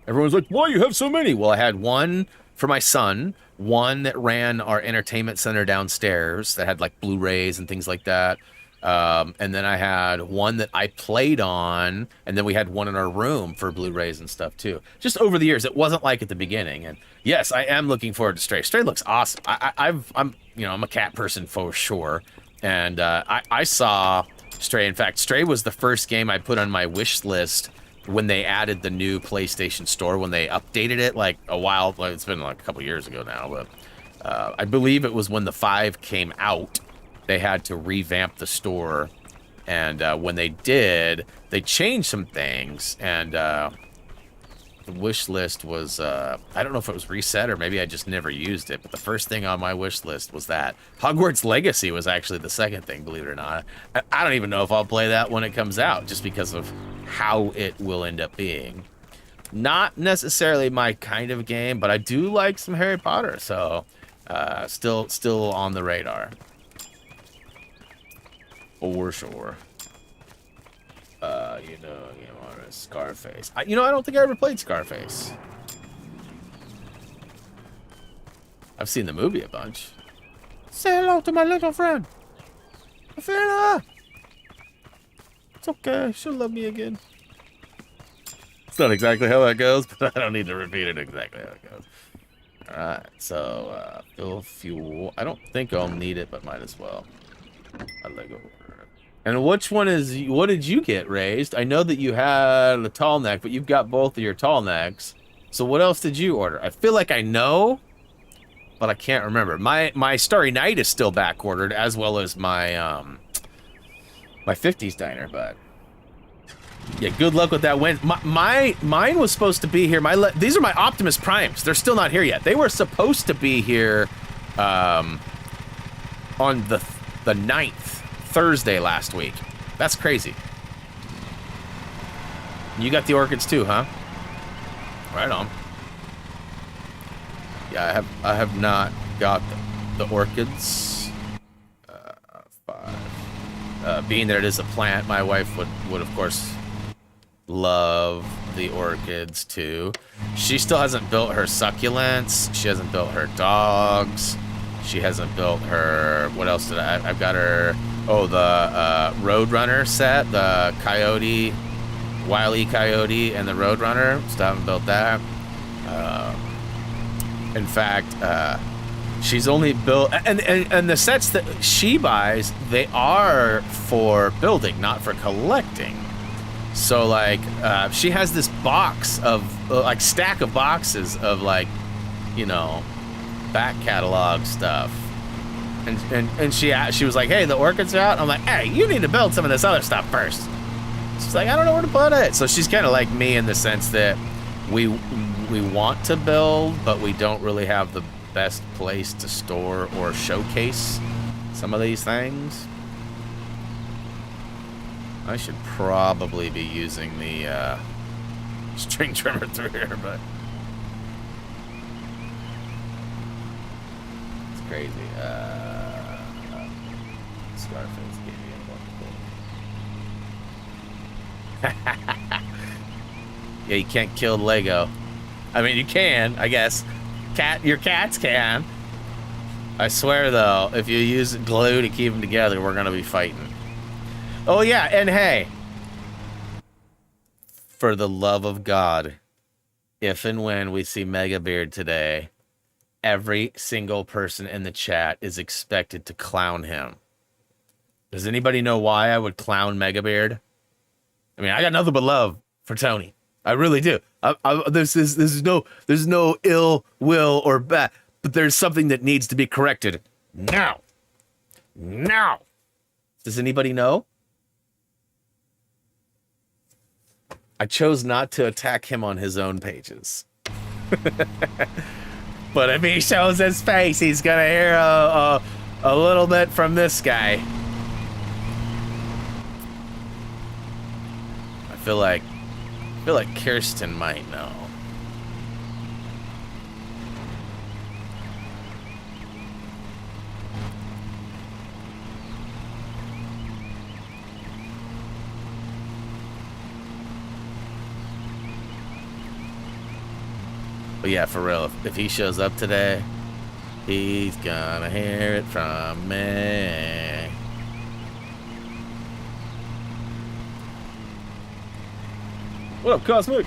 Everyone's like, why you have so many? Well, I had one for my son, one that ran our entertainment center downstairs that had like Blu-rays and things like that. And then I had one that I played on, and then we had one in our room for Blu-rays and stuff too. Just over the years, it wasn't like at the beginning. And yes, I am looking forward to Stray. Stray looks awesome. I'm a cat person for sure, and I saw Stray. In fact, Stray was the first game I put on my wish list when they added the new PlayStation Store, when they updated it like a while. Well, it's been like a couple years ago now, but I believe it was when the 5 came out. They had to revamp the store, and when they did, they changed some things, and the wish list was, I don't know if it was reset or maybe I just never used it, but the first thing on my wish list was that. Hogwarts Legacy was actually the second thing, believe it or not. I don't even know if I'll play that when it comes out, just because of how it will end up being. Not necessarily my kind of game, but I do like some Harry Potter, so still on the radar. For sure. You know, Scarface. I don't think I ever played Scarface. I've seen the movie a bunch. Say hello to my little friend. Athena! It's okay. She'll love me again. It's not exactly how that goes, but I don't need to repeat it exactly how it goes. Alright, so, fill fuel. I don't think I'll need it, but might as well. A Lego. And which one is, what did you get, Raised? I know that you had the tall neck, but you've got both of your tall necks. So what else did you order? I feel like I know, but I can't remember. My Starry Night is still back ordered, as well as my my 50s diner, but yeah, good luck with that win. Mine was supposed to be here. These are my Optimus Primes. They're still not here yet. They were supposed to be here on the 9th. Thursday last week. That's crazy. You got the orchids too, huh? Right on. Yeah, I have not got the orchids. 5. Being that it is a plant, my wife would of course love the orchids too. She still hasn't built her succulents. She hasn't built her dogs. She hasn't built her. What else did I've got her. Oh, the Roadrunner set, the Coyote, Wile E. Coyote, and the Roadrunner. Still haven't built that. In fact, she's only built, and the sets that she buys, they are for building, not for collecting. So like, she has this box of like stack of boxes of like, back catalog stuff. And she was like, hey, the orchids are out. I'm like, hey, you need to build some of this other stuff first. She's like, I don't know where to put it. So she's kind of like me in the sense that we want to build, but we don't really have the best place to store or showcase some of these things. I should probably be using the string trimmer through here, but it's crazy. Scarface gave me a Yeah, you can't kill Lego. I mean, you can, I guess. Your cats can. I swear, though, if you use glue to keep them together, we're gonna be fighting. Oh yeah, and hey, for the love of God, if and when we see Mega Beard today, every single person in the chat is expected to clown him. Does anybody know why I would clown Mega Beard? I mean, I got nothing but love for Tony. I really do. There's no ill will or bad, but there's something that needs to be corrected now. Now. Does anybody know? I chose not to attack him on his own pages. But if he shows his face, he's gonna hear a little bit from this guy. I feel like Kirsten might know. But yeah, for real, if he shows up today, he's gonna hear it from me. What up, Cosmic?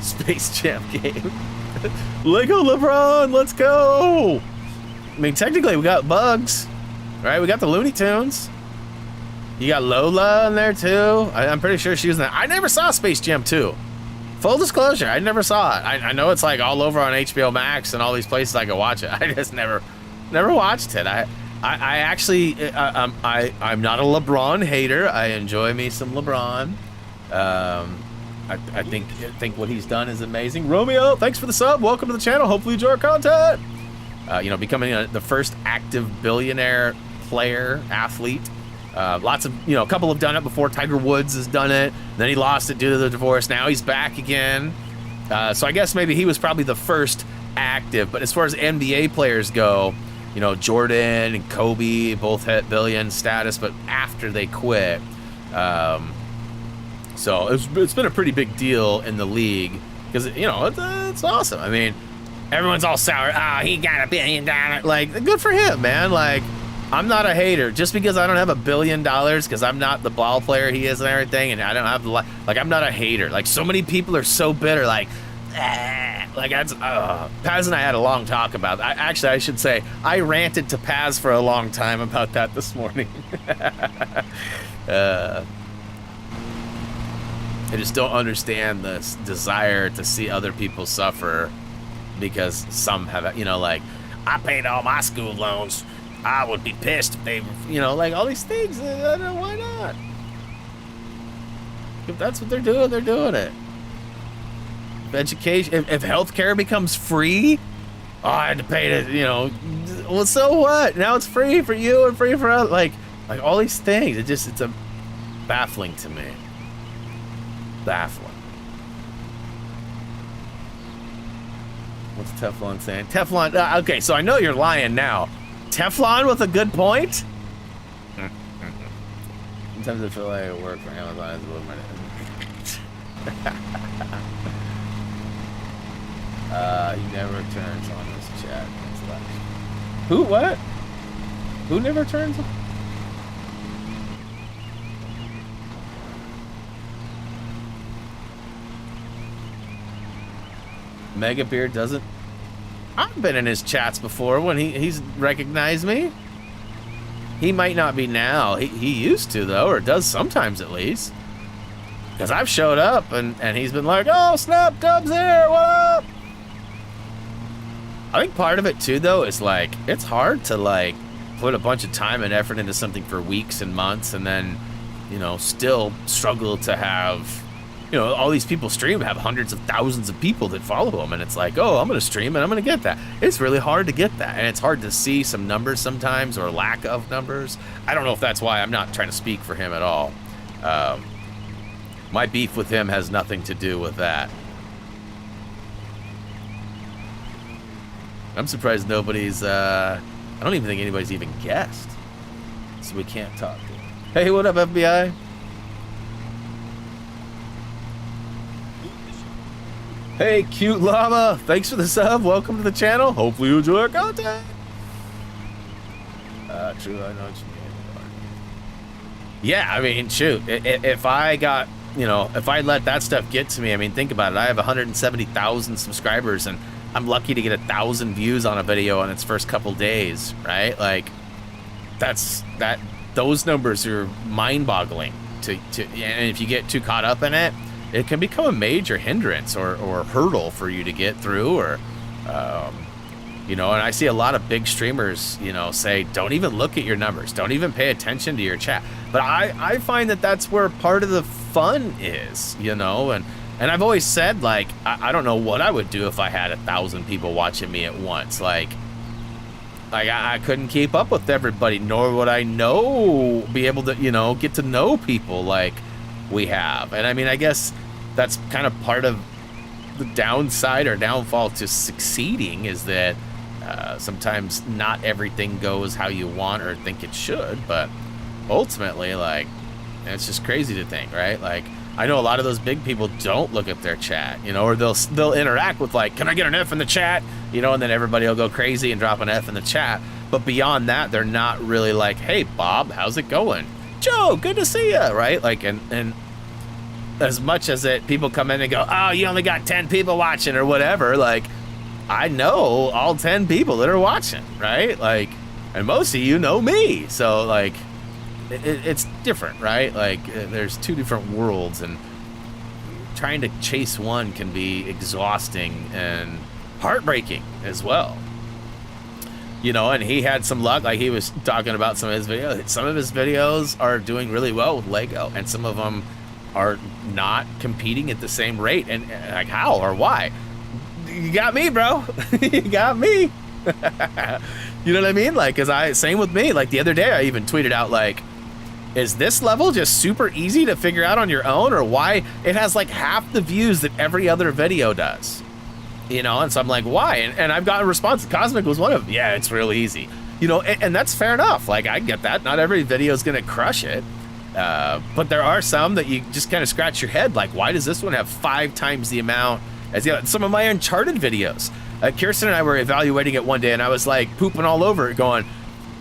Space Jam game. Lego LeBron, let's go! I mean, technically, we got Bugs, right? We got the Looney Tunes. You got Lola in there, too. I'm pretty sure she was in that. I never saw Space Jam 2. Full disclosure, I never saw it. I know it's like all over on HBO Max and all these places I can watch it. I just never watched it. I actually, I'm not a LeBron hater. I enjoy me some LeBron. I think what he's done is amazing. Romeo, thanks for the sub. Welcome to the channel. Hopefully you enjoy our content. You know, becoming the first active billionaire player, athlete. Lots of, you know, a couple have done it before. Tiger Woods has done it. Then he lost it due to the divorce. Now he's back again. So I guess maybe he was probably the first active. But as far as NBA players go, you know, Jordan and Kobe both hit billion status, but after they quit. So it's been a pretty big deal in the league because, you know, it's awesome. I mean, everyone's all sour. Oh, he got $1 billion. Like, good for him, man. Like, I'm not a hater. Just because I don't have $1 billion because I'm not the ball player he is and everything, and I don't have the, like, I'm not a hater. Like, so many people are so bitter, like, like, that's, Paz and I had a long talk about that. Actually, I should say, I ranted to Paz for a long time about that this morning. I just don't understand this desire to see other people suffer because some have, you know, like, I paid all my school loans. I would be pissed if they, you know, like all these things. I don't know, why not? If that's what they're doing it. If education, if healthcare becomes free, oh, I had to pay it, you know, well, so what? Now it's free for you and free for others. Like all these things. It's a baffling to me. Baffling. What's Teflon saying? Teflon, okay, so I know you're lying now. Teflon with a good point? Sometimes I feel like I work for Amazon as a little money. He never turns on this chat. Who, what? Who never turns on? Mega Beard doesn't. I've been in his chats before when he's recognized me. He might not be now. He used to, though, or does sometimes at least. Because I've showed up and he's been like, oh, snap, Dub's here, what up? I think part of it, too, though, is like, it's hard to, like, put a bunch of time and effort into something for weeks and months and then, you know, still struggle to have, you know, all these people stream, have hundreds of thousands of people that follow them, and it's like, oh, I'm going to stream and I'm going to get that. It's really hard to get that, and it's hard to see some numbers sometimes, or lack of numbers. I don't know if that's why. I'm not trying to speak for him at all. My beef with him has nothing to do with that. I'm surprised nobody's, I don't even think anybody's even guessed. So we can't talk to him. Hey, what up, FBI? Hey, cute llama. Thanks for the sub. Welcome to the channel. Hopefully you enjoy our content. True, I know what you mean. Yeah, I mean, shoot. If I got, you know, if I let that stuff get to me, I mean, think about it. I have 170,000 subscribers, and I'm lucky to get 1,000 views on a video on its first couple days, right? Like, those numbers are mind-boggling. And if you get too caught up in it, it can become a major hindrance or hurdle for you to get through, or, you know, and I see a lot of big streamers, you know, say, don't even look at your numbers. Don't even pay attention to your chat. But I find that that's where part of the fun is, you know, and I've always said, like, I don't know what I would do if I had 1,000 people watching me at once. Like I couldn't keep up with everybody, nor would I be able to, you know, get to know people like we have. And I mean, I guess that's kind of part of the downside or downfall to succeeding, is that sometimes not everything goes how you want or think it should, but ultimately, like, it's just crazy to think, right? Like, I know a lot of those big people don't look at their chat, you know, or they'll interact with, like, can I get an F in the chat? You know, and then everybody will go crazy and drop an F in the chat. But beyond that, they're not really like, hey, Bob, how's it going? Joe, good to see you, right? Like, and as much as people come in and go, oh, you only got 10 people watching or whatever, like, I know all 10 people that are watching, right? Like, and most of you know me. So, like, it's different, right? Like, there's two different worlds, and trying to chase one can be exhausting and heartbreaking as well. You know, and he had some luck, like he was talking about some of his videos. Some of his videos are doing really well with Lego, and some of them are not competing at the same rate. And like, how or why? You got me, bro. You got me. You know what I mean? Like, same with me. Like the other day, I even tweeted out like, is this level just super easy to figure out on your own, or why it has like half the views that every other video does? You know, and so I'm like, why? And I've gotten a response. Cosmic was one of them. Yeah, it's real easy. You know, and that's fair enough. Like, I get that. Not every video is going to crush it. But there are some that you just kind of scratch your head. Like, why does this one have 5 times the amount as the other? Some of my Uncharted videos. Kirsten and I were evaluating it one day, and I was like pooping all over it going,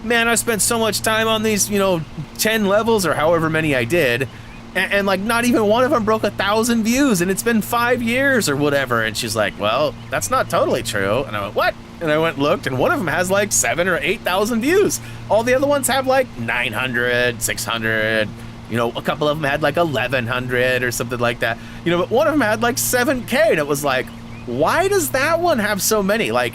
man, I spent so much time on these, you know, 10 levels or however many I did. And like not even one of them broke 1,000 views, and it's been 5 years or whatever. And she's like, well, that's not totally true. And I went, what? And I went and looked, and one of them has like 7,000 or 8,000 views. All the other ones have like 900, 600. You know, a couple of them had like 1,100 or something like that. You know, but one of them had like 7K, and it was like, why does that one have so many? Like,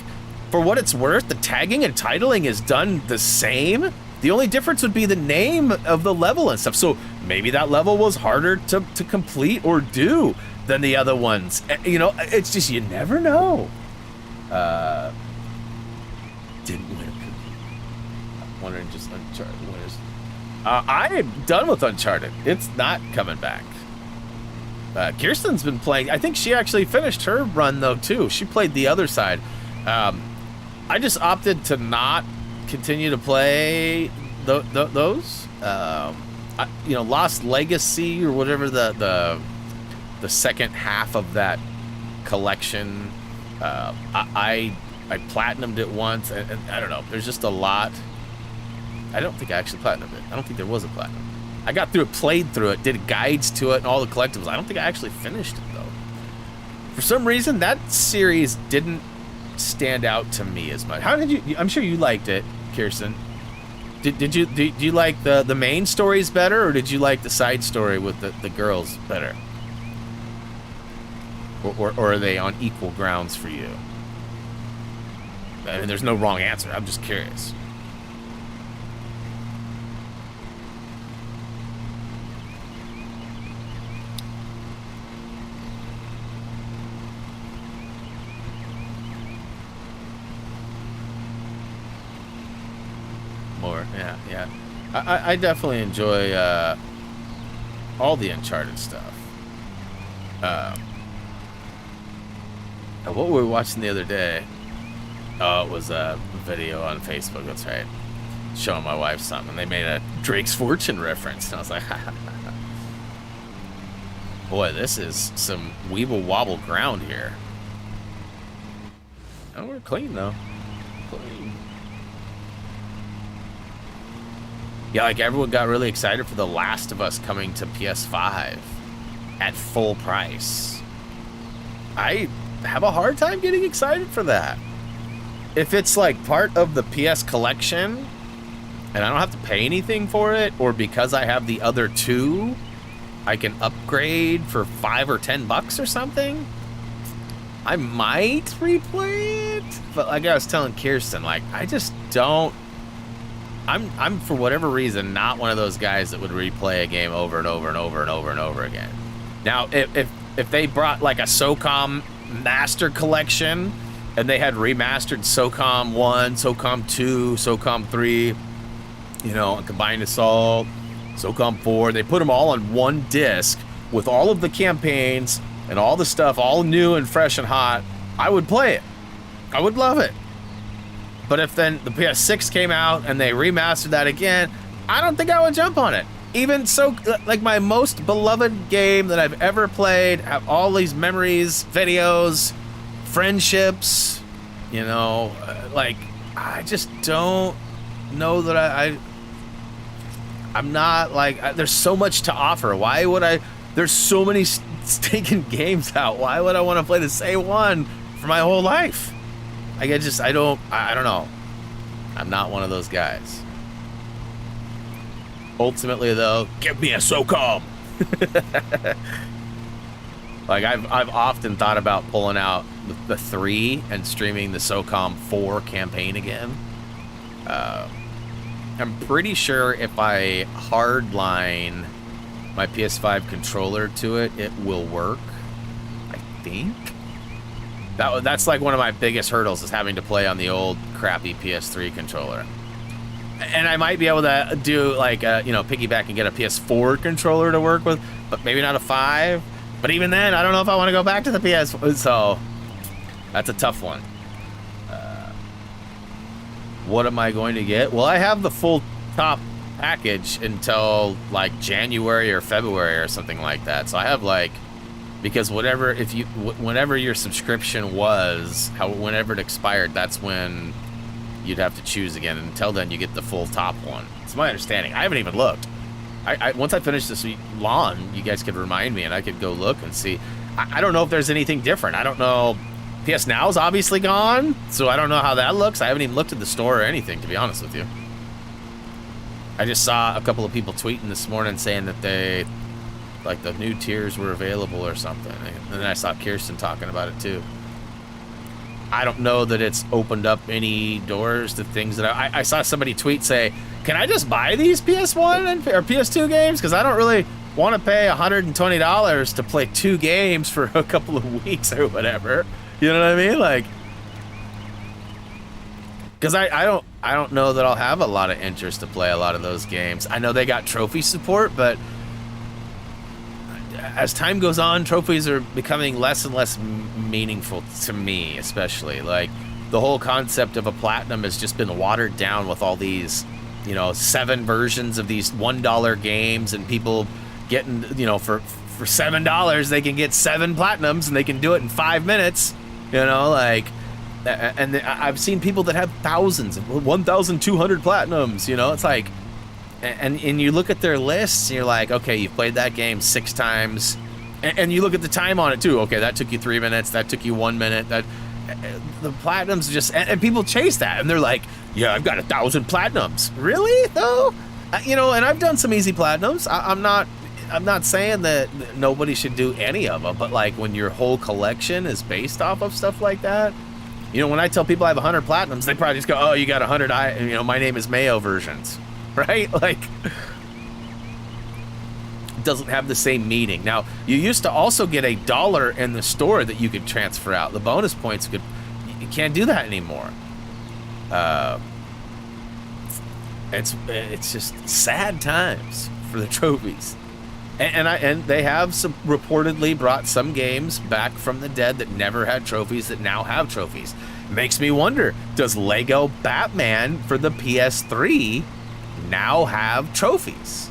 for what it's worth, the tagging and titling is done the same. The only difference would be the name of the level and stuff. So maybe that level was harder to complete or do than the other ones. You know, it's just, you never know. Didn't win a cookie. I'm wondering just Uncharted winners. I'm done with Uncharted. It's not coming back. Kirsten's been playing. I think she actually finished her run though too. She played the other side. I just opted to not continue to play those. You know, Lost Legacy or whatever the second half of that collection. I platinumed it once, and I don't know. There's just a lot. I don't think I actually platinumed it. I don't think there was a platinum. I got through it, played through it, did guides to it, and all the collectibles. I don't think I actually finished it though. For some reason, that series didn't stand out to me as much. How did you? I'm sure you liked it, Kirsten. Did you like the main stories better, or did you like the side story with the girls better? Or are they on equal grounds for you? I mean, there's no wrong answer. I'm just curious. More, yeah. I definitely enjoy all the Uncharted stuff. What were we watching the other day? Oh, it was a video on Facebook, that's right. Showing my wife something. They made a Drake's Fortune reference, and I was like, boy, this is some weeble wobble ground here. Oh, we're clean though. Clean. Yeah, like everyone got really excited for The Last of Us coming to PS5 at full price. I have a hard time getting excited for that. If it's like part of the PS collection and I don't have to pay anything for it, or because I have the other two, I can upgrade for $5 or $10 or something, I might replay it. But like I was telling Kirsten, like I just don't. I'm for whatever reason not one of those guys that would replay a game over and over and over and over and over again. Now, if they brought like a SOCOM Master Collection and they had remastered SOCOM 1, SOCOM 2, SOCOM 3, you know, Combined Assault, SOCOM 4, they put them all on one disc with all of the campaigns and all the stuff, all new and fresh and hot, I would play it. I would love it. But if then the PS6 came out and they remastered that again, I don't think I would jump on it. Even so, like my most beloved game that I've ever played, have all these memories, videos, friendships, you know, like I just don't know that I'm not like, there's so much to offer. Why would there's so many stinking games out. Why would I want to play the same one for my whole life? I don't know. I'm not one of those guys. Ultimately, though, give me a SOCOM. Like I've often thought about pulling out the 3 and streaming the SOCOM 4 campaign again. I'm pretty sure if I hardline my PS5 controller to it, it will work. I think. That's like one of my biggest hurdles is having to play on the old crappy PS3 controller. And I might be able to do like piggyback and get a PS4 controller to work with, but maybe not a 5. But even then, I don't know if I want to go back to the PS. So that's a tough one. What am I going to get? Well, I have the full top package until like January or February or something like that. So I have like, because whenever your subscription was, whenever it expired, that's when you'd have to choose again. And until then, you get the full top one. It's my understanding. I haven't even looked. Once I finish this lawn, you guys could remind me and I could go look and see. I don't know if there's anything different. I don't know. PS Now's obviously gone, so I don't know how that looks. I haven't even looked at the store or anything, to be honest with you. I just saw a couple of people tweeting this morning saying that they, like, the new tiers were available or something. And then I saw Kirsten talking about it too. I don't know that it's opened up any doors to things that I saw somebody tweet say, can I just buy these PS1 or PS2 games? Because I don't really want to pay $120 to play 2 games for a couple of weeks or whatever. You know what I mean? Like, because I don't know that I'll have a lot of interest to play a lot of those games. I know they got trophy support, but as time goes on, trophies are becoming less and less meaningful to me, especially. Like, the whole concept of a platinum has just been watered down with all these, 7 versions of these $1 games, and people getting, for $7 they can get 7 platinums and they can do it in 5 minutes. And I've seen people that have thousands, 1,200 platinums. It's like, and you look at their lists and you're like, okay, you've played that game 6 times, and you look at the time on it too. Okay, that took you 3 minutes, that took you 1 minute. That the platinums just, and people chase that, and they're like, yeah, I've got 1,000 platinums. Really though? And I've done some easy platinums. I'm not saying that nobody should do any of them, but like when your whole collection is based off of stuff like that, when I tell people I have 100 platinums, they probably just go, oh, you got 100, my name is Mayo versions, right? Like, it doesn't have the same meaning. Now, you used to also get $1 in the store that you could transfer out. The bonus points you can't do that anymore. It's just sad times for the trophies. And they have reportedly brought some games back from the dead that never had trophies that now have trophies. Makes me wonder, does Lego Batman for the PS3 now have trophies?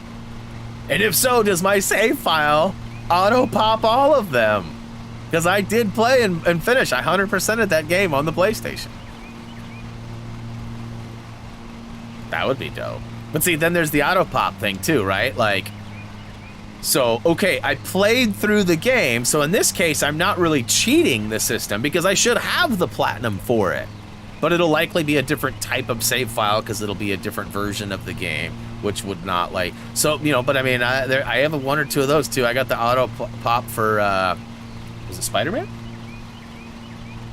And if so, does my save file auto-pop all of them? Because I did play and finish. I 100%ed that game on the PlayStation. That would be dope. But see, then there's the auto-pop thing too, right? Like, so, okay, I played through the game, so in this case, I'm not really cheating the system because I should have the platinum for it. But it'll likely be a different type of save file because it'll be a different version of the game, which would not like... So, but I mean, I have 1 or 2 of those too. I got the auto pop for, was it Spider-Man?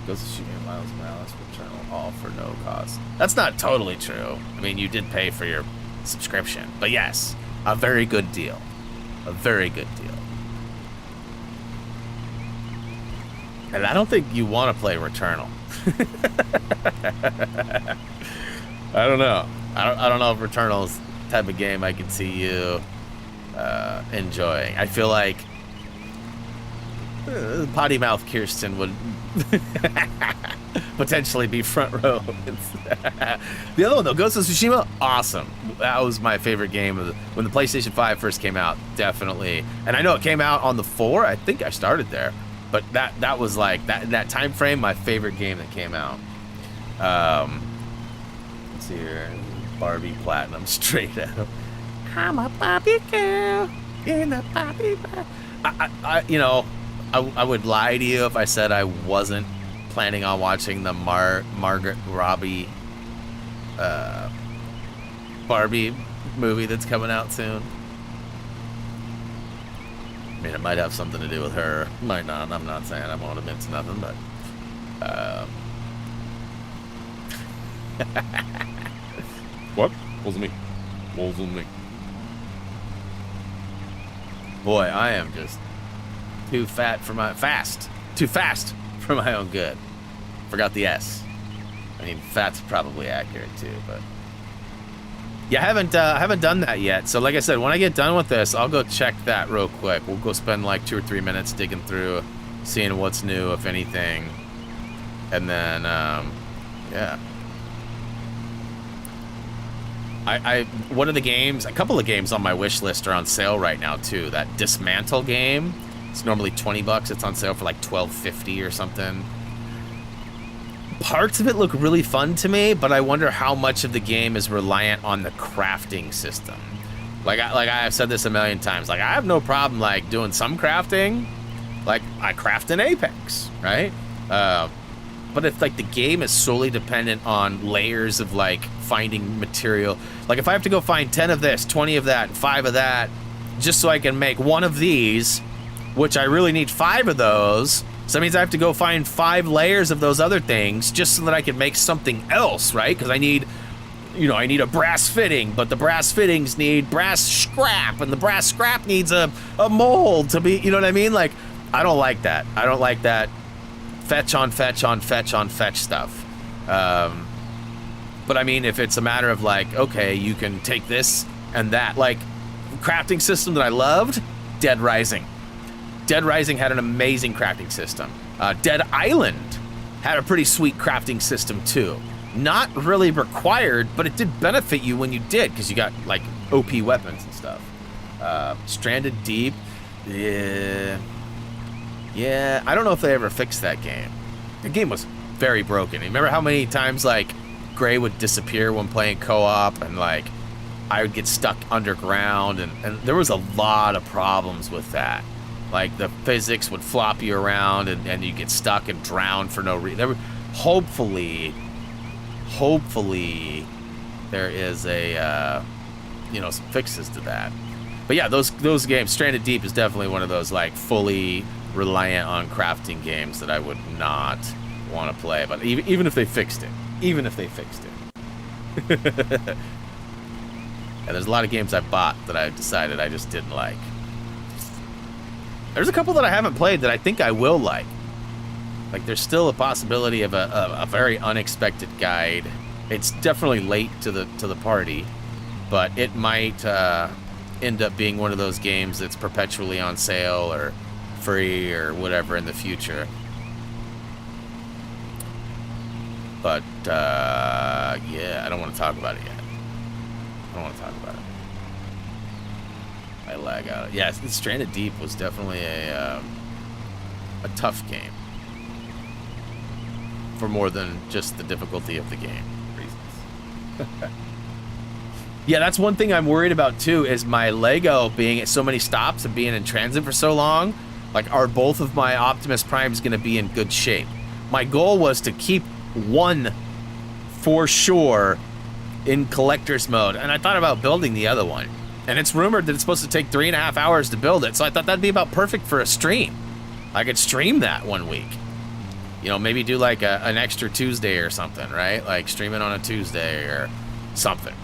Goes to shoot me Miles Morales Returnal, all for no cost. That's not totally true. I mean, you did pay for your subscription. But yes, a very good deal. A very good deal. And I don't think you want to play Returnal. I don't know. I don't know if Returnal is the type of game I can see you enjoying. I feel like potty mouth Kirsten would potentially be front row. The other one though, Ghost of Tsushima, awesome. That was my favorite game when the PlayStation 5 first came out, definitely. And I know it came out on the 4. I think I started there, but that was like that time frame, my favorite game that came out. Let's see here, Barbie Platinum straight out. I'm a Barbie girl in a Barbie. I would lie to you if I said I wasn't planning on watching the Margaret Robbie Barbie movie that's coming out soon. I mean, it might have something to do with her. Might not. I'm not saying I won't admit to nothing, but what? Wasn't me. Boy, I am just too fat for my too fast for my own good. Forgot the S. I mean, fat's probably accurate too, but yeah, I haven't done that yet. So like I said, when I get done with this, I'll go check that real quick. We'll go spend like 2 or 3 minutes digging through, seeing what's new, if anything, and then yeah. One of the games, a couple of games on my wish list are on sale right now too. That Dismantle game, it's normally $20. It's on sale for like $12.50 or something. Parts of it look really fun to me, but I wonder how much of the game is reliant on the crafting system. Like I've said this a million times. Like I have no problem like doing some crafting. Like I craft in Apex, right? But if like the game is solely dependent on layers of like finding material, like if I have to go find 10 of this, 20 of that, 5 of that, just so I can make 1 of these, which I really need 5 of those. So that means I have to go find 5 layers of those other things just so that I can make something else, right? Because I need, you know, I need a brass fitting, but the brass fittings need brass scrap, and the brass scrap needs a mold to be, you know what I mean? Like, I don't like that. I don't like that fetch on fetch on fetch on fetch stuff. But I mean, if it's a matter of like, okay, you can take this and that, like, crafting system that I loved, Dead Rising. Dead Rising had an amazing crafting system. Dead Island had a pretty sweet crafting system too. Not really required, but it did benefit you when you did, because you got like OP weapons and stuff. Stranded Deep, yeah, I don't know if they ever fixed that game. The game was very broken. Remember how many times like Gray would disappear when playing co-op, and like I would get stuck underground, and there was a lot of problems with that. Like the physics would flop you around, and you get stuck and drown for no reason. Hopefully there is a you know, some fixes to that. But yeah, those games, Stranded Deep is definitely one of those like fully reliant on crafting games that I would not want to play. But even if they fixed it, yeah, there's a lot of games I bought that I decided I just didn't like. There's a couple that I haven't played that I think I will like. Like, there's still a possibility of a very unexpected guide. It's definitely late to the party, but it might end up being one of those games that's perpetually on sale or free or whatever in the future. But yeah, I don't want to talk about it yet. I lag out. Yeah, Stranded Deep was definitely a tough game for more than just the difficulty of the game reasons. Yeah, that's one thing I'm worried about too, is my Lego being at so many stops and being in transit for so long. Like, are both of my Optimus Primes going to be in good shape? My goal was to keep one for sure in collector's mode, and I thought about building the other one. And it's rumored that it's supposed to take 3.5 hours to build it, so I thought that'd be about perfect for a stream. I could stream that one week. You know, maybe do like an extra Tuesday or something, right? Like stream it on a Tuesday or something.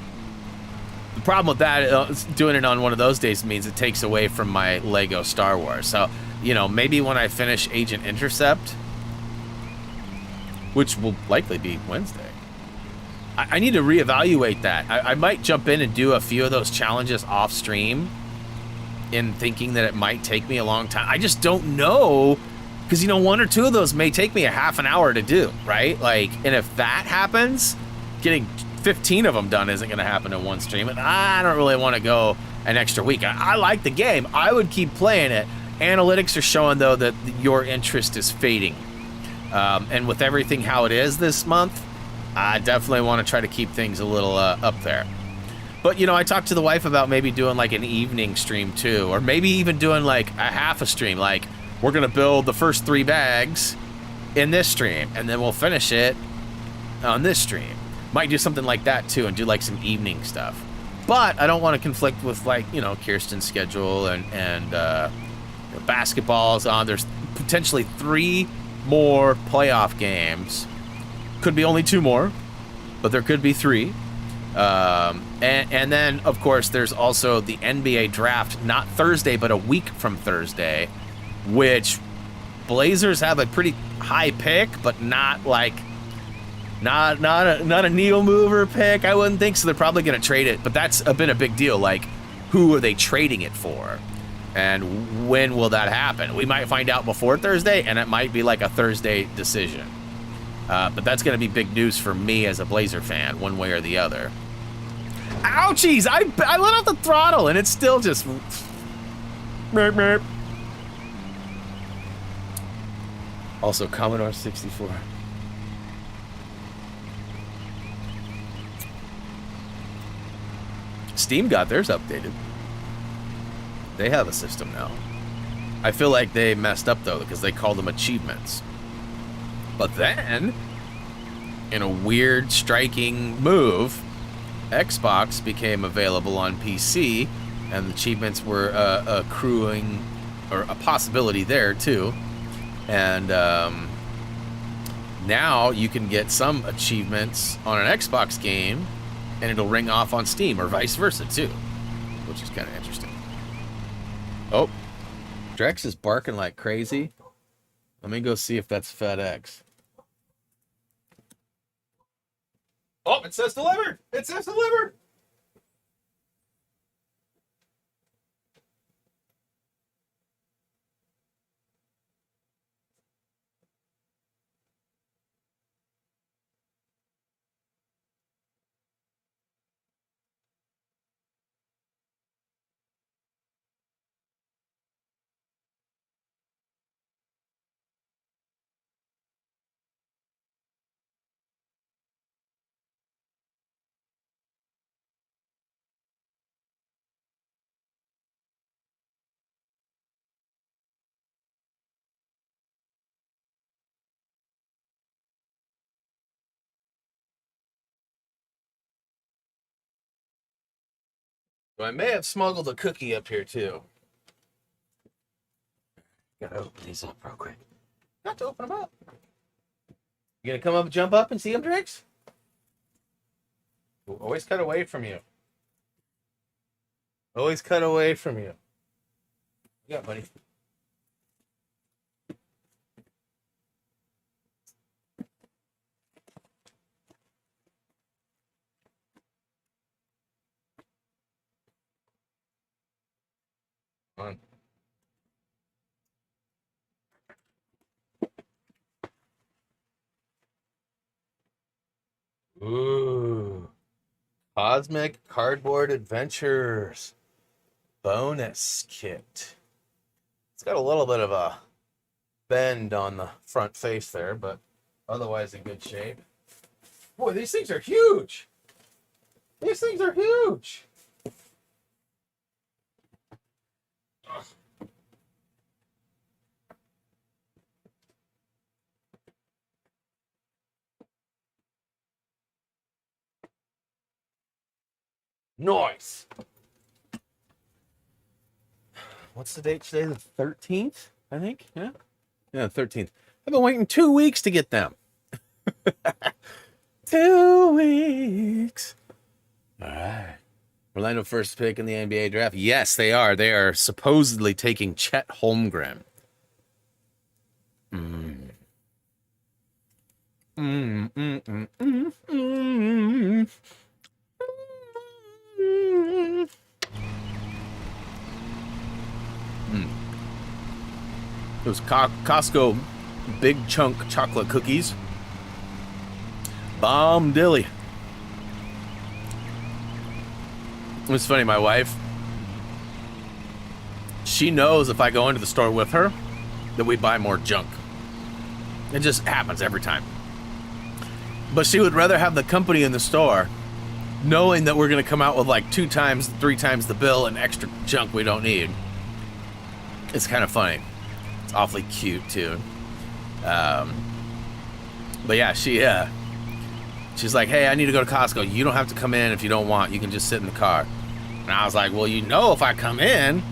The problem with that, doing it on one of those days means it takes away from my Lego Star Wars. So, you know, maybe when I finish Agent Intercept, which will likely be Wednesday, I need to reevaluate that. I might jump in and do a few of those challenges off stream in thinking that it might take me a long time. I just don't know, because, you know, 1 or 2 of those may take me a half an hour to do, right? Like, and if that happens, getting 15 of them done isn't going to happen in one stream. And I don't really want to go an extra week. I like the game. I would keep playing it. Analytics are showing, though, that your interest is fading. And with everything how it is this month, I definitely want to try to keep things a little up there. But, you know, I talked to the wife about maybe doing like an evening stream too, or maybe even doing like a half a stream. Like, we're going to build the first 3 bags in this stream, and then we'll finish it on this stream. Might do something like that too, and do like some evening stuff. But I don't want to conflict with, like, you know, Kirsten's schedule and you know, basketball's on. There's potentially 3 more playoff games. Could be only 2 more, but there could be 3. And then, of course, there's also the NBA draft, not Thursday, but a week from Thursday, which Blazers have a pretty high pick, but not like not a needle mover pick. I wouldn't think so. They're probably going to trade it, but that's been a big deal. Like, who are they trading it for? And when will that happen? We might find out before Thursday, and it might be like a Thursday decision. But that's going to be big news for me as a Blazer fan, one way or the other. Ouchies! I let off the throttle, and it's still just... Merp, merp. Also, Commodore 64. Steam got theirs updated. They have a system now. I feel like they messed up, though, because they called them achievements. But then, in a weird, striking move, Xbox became available on PC, and the achievements were accruing, or a possibility there, too. And now you can get some achievements on an Xbox game, and it'll ring off on Steam, or vice versa, too. Which is kind of interesting. Oh, Drex is barking like crazy. Let me go see if that's FedEx. Oh, it says delivered. It says delivered. Well, I may have smuggled a cookie up here, too. Gotta open these up real quick. Got to open them up. You gonna come up, jump up, and see them, Drix? We'll always cut away from you. Always cut away from you. Yeah, buddy. On. Ooh. Cosmic Cardboard Adventures bonus kit. It's got a little bit of a bend on the front face there, but otherwise in good shape. Boy, these things are huge. These things are huge. Ugh. Nice. What's the date today? The 13th, I think. Yeah, 13th. I've been waiting 2 weeks to get them. 2 weeks. All right. Orlando first pick in the NBA draft. Yes, they are. They are supposedly taking Chet Holmgren. Those Costco big chunk chocolate cookies. Bomb dilly. It's funny, my wife, she knows if I go into the store with her that we buy more junk. It just happens every time. But she would rather have the company in the store knowing that we're going to come out with like 2 times, 3 times the bill and extra junk we don't need. It's kind of funny. It's awfully cute too. But yeah, she's like, hey, I need to go to Costco. You don't have to come in if you don't want. You can just sit in the car. And I was like, well, you know, if I come in,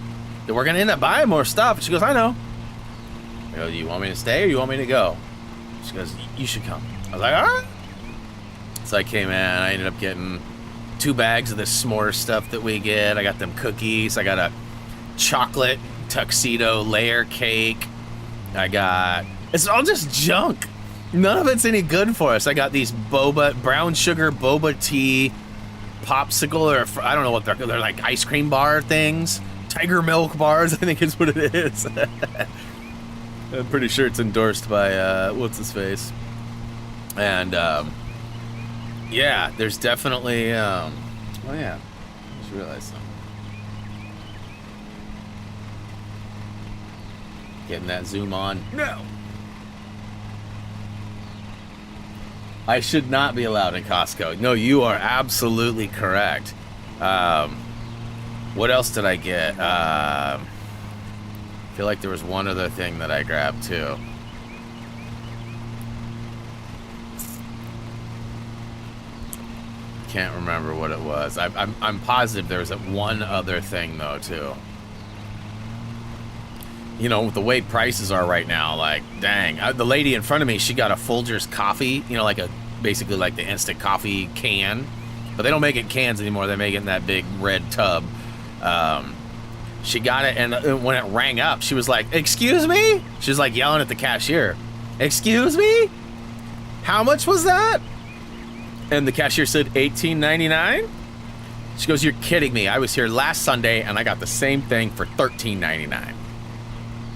then we're going to end up buying more stuff. And she goes, I know. I go, you want me to stay or you want me to go? She goes, you should come. I was like, all right. So I came in. I ended up getting 2 bags of this s'more stuff that we get. I got them cookies. I got a chocolate tuxedo layer cake. It's all just junk. None of it's any good for us. I got these brown sugar boba tea popsicle, or I don't know what they're like, ice cream bar things. Tiger milk bars, I think is what it is. I'm pretty sure it's endorsed by what's his face. And yeah, there's definitely oh yeah, I just realized something. Getting that zoom on. No, I should not be allowed in Costco. No, you are absolutely correct. What else did I get? I feel like there was one other thing that I grabbed too. Can't remember what it was. I'm positive there was one other thing though too. You know, with the way prices are right now, like, dang. The lady in front of me, she got a Folgers coffee, you know, like basically like the instant coffee can. But they don't make it in cans anymore. They make it in that big red tub. She got it, and when it rang up, she was like, "Excuse me?" She was like yelling at the cashier. "Excuse me? How much was that?" And the cashier said $18.99. She goes, "You're kidding me. I was here last Sunday, and I got the same thing for $13.99.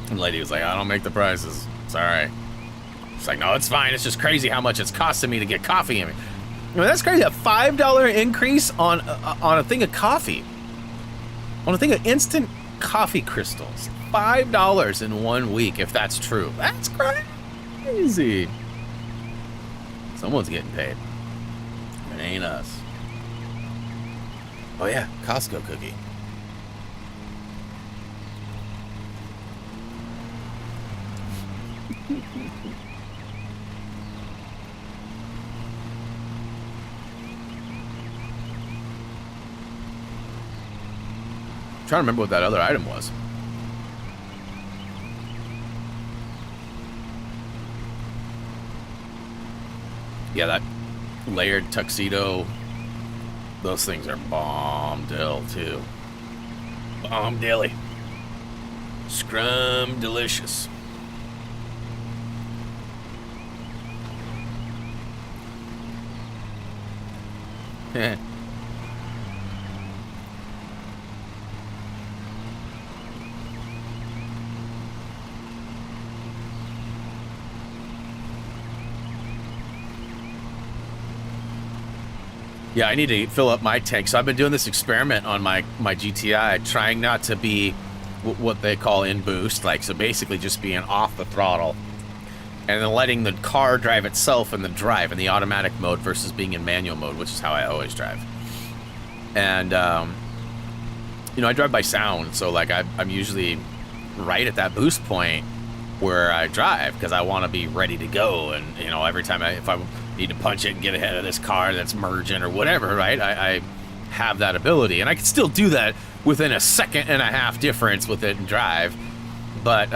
And the lady was like, "I don't make the prices. Sorry." It's like, "No, it's fine. It's just crazy how much it's costing me to get coffee in me." I mean, that's crazy. A $5 increase on a thing of coffee. On a thing of instant coffee crystals. $5 in 1 week, if that's true. That's crazy. Someone's getting paid. It ain't us. Oh yeah, Costco cookie. I'm trying to remember what that other item was. Yeah, that layered tuxedo. Those things are bomb dill too. Bomb dilly. Scrum delicious. Heh. Yeah, I need to fill up my tank. So I've been doing this experiment on my GTI, trying not to be what they call in boost, like, so basically just being off the throttle and then letting the car drive itself in the automatic mode versus being in manual mode, which is how I always drive. And you know, I drive by sound, so like I'm usually right at that boost point where I drive because I want to be ready to go. And you know, every time if I need to punch it and get ahead of this car that's merging or whatever, right? I have that ability, and I can still do that within a second and a half difference with it and drive. But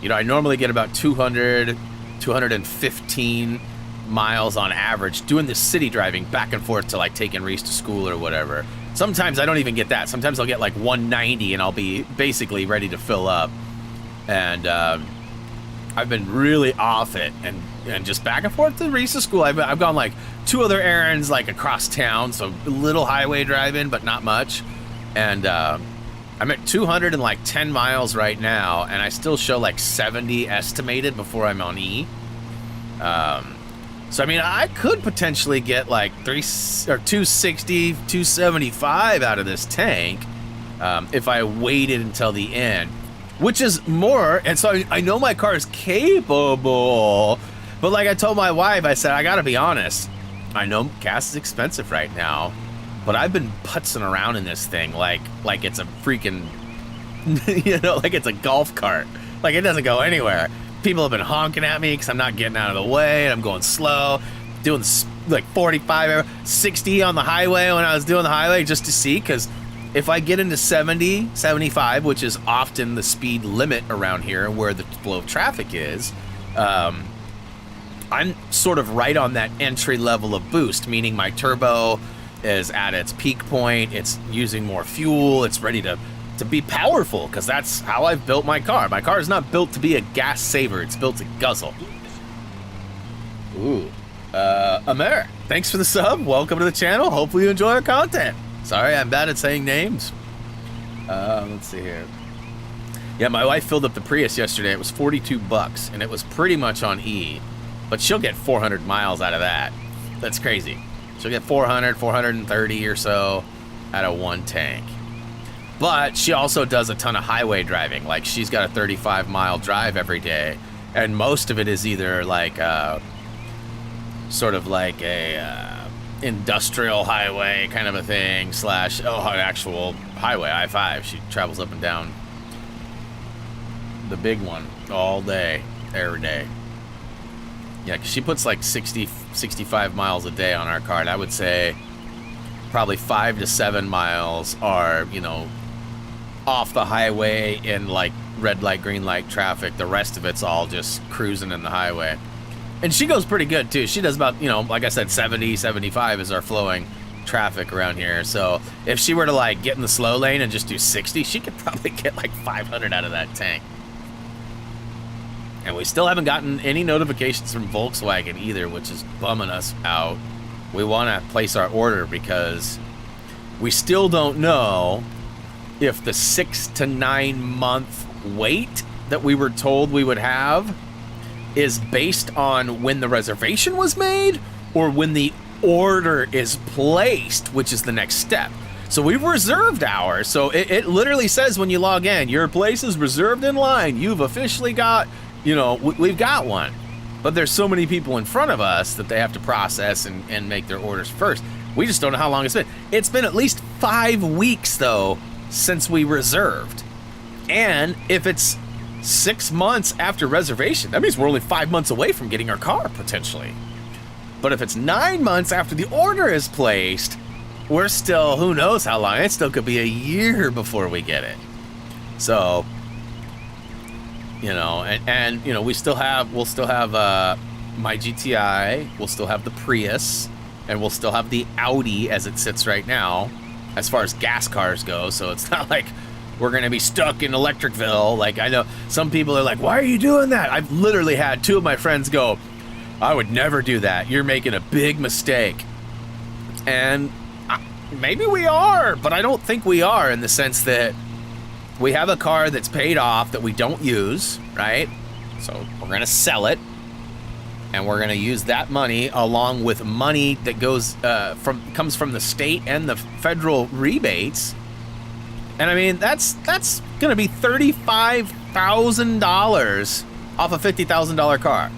you know, I normally get about 215 miles on average doing this city driving back and forth to like taking Reese to school or whatever. Sometimes I don't even get that. Sometimes I'll get like 190 and I'll be basically ready to fill up. And I've been really off it and just back and forth to Reese's school. I've gone like 2 other errands like across town, so a little highway driving, but not much. And I'm at 210 miles right now, and I still show like 70 estimated before I'm on E. So I mean, I could potentially get like 260, 275 out of this tank if I waited until the end. Which is more, and so I know my car is capable, but like I told my wife, I said, I gotta be honest, I know gas is expensive right now, but I've been putzing around in this thing like it's a freaking, you know, like it's a golf cart. Like it doesn't go anywhere. People have been honking at me because I'm not getting out of the way, and I'm going slow, doing like 45, 60 on the highway when I was doing the highway just to see, because if I get into 70, 75, which is often the speed limit around here where the flow of traffic is, I'm sort of right on that entry level of boost, meaning my turbo is at its peak point. It's using more fuel. It's ready to be powerful, because that's how I've built my car. My car is not built to be a gas saver. It's built to guzzle. Ooh. Amer, thanks for the sub. Welcome to the channel. Hopefully you enjoy our content. Sorry, I'm bad at saying names. Let's see here. Yeah, my wife filled up the Prius yesterday. It was $42, and it was pretty much on E. But she'll get 400 miles out of that. That's crazy. She'll get 400, 430 or so out of one tank. But she also does a ton of highway driving. Like, she's got a 35-mile drive every day, and most of it is either like sort of like a industrial highway kind of a thing, slash actual highway, I-5. She travels up and down the big one all day, every day. Yeah, 'cause she puts like 60, 65 miles a day on our car. And I would say probably 5 to 7 miles are, you know, off the highway in like red light, green light traffic. The rest of it's all just cruising in the highway. And she goes pretty good too. She does about, you know, like I said, 70, 75 is our flowing traffic around here. So if she were to like get in the slow lane and just do 60, she could probably get like 500 out of that tank. And we still haven't gotten any notifications from Volkswagen either, which is bumming us out. We want to place our order because we still don't know if the 6 to 9 month wait that we were told we would have is based on when the reservation was made or when the order is placed, which is the next step. So we've reserved ours. So it literally says when you log in, your place is reserved in line. You've officially got, you know, we've got one. But there's so many people in front of us that they have to process and make their orders first. We just don't know how long it's been. It's been at least 5 weeks, though, since we reserved. And if it's 6 months after reservation, that means we're only 5 months away from getting our car, potentially. But if it's 9 months after the order is placed, we're still, who knows how long. It still could be a year before we get it. So, you know, and you know, we'll still have my GTI, we'll still have the Prius, and we'll still have the Audi as it sits right now, as far as gas cars go. So it's not like we're gonna be stuck in Electricville. Like, I know some people are like, why are you doing that? I've literally had 2 of my friends go, I would never do that. You're making a big mistake. And maybe we are, but I don't think we are, in the sense that we have a car that's paid off that we don't use, right? So we're gonna sell it, and we're gonna use that money along with money that goes comes from the state and the federal rebates. And I mean, that's gonna be $35,000 off a $50,000 car.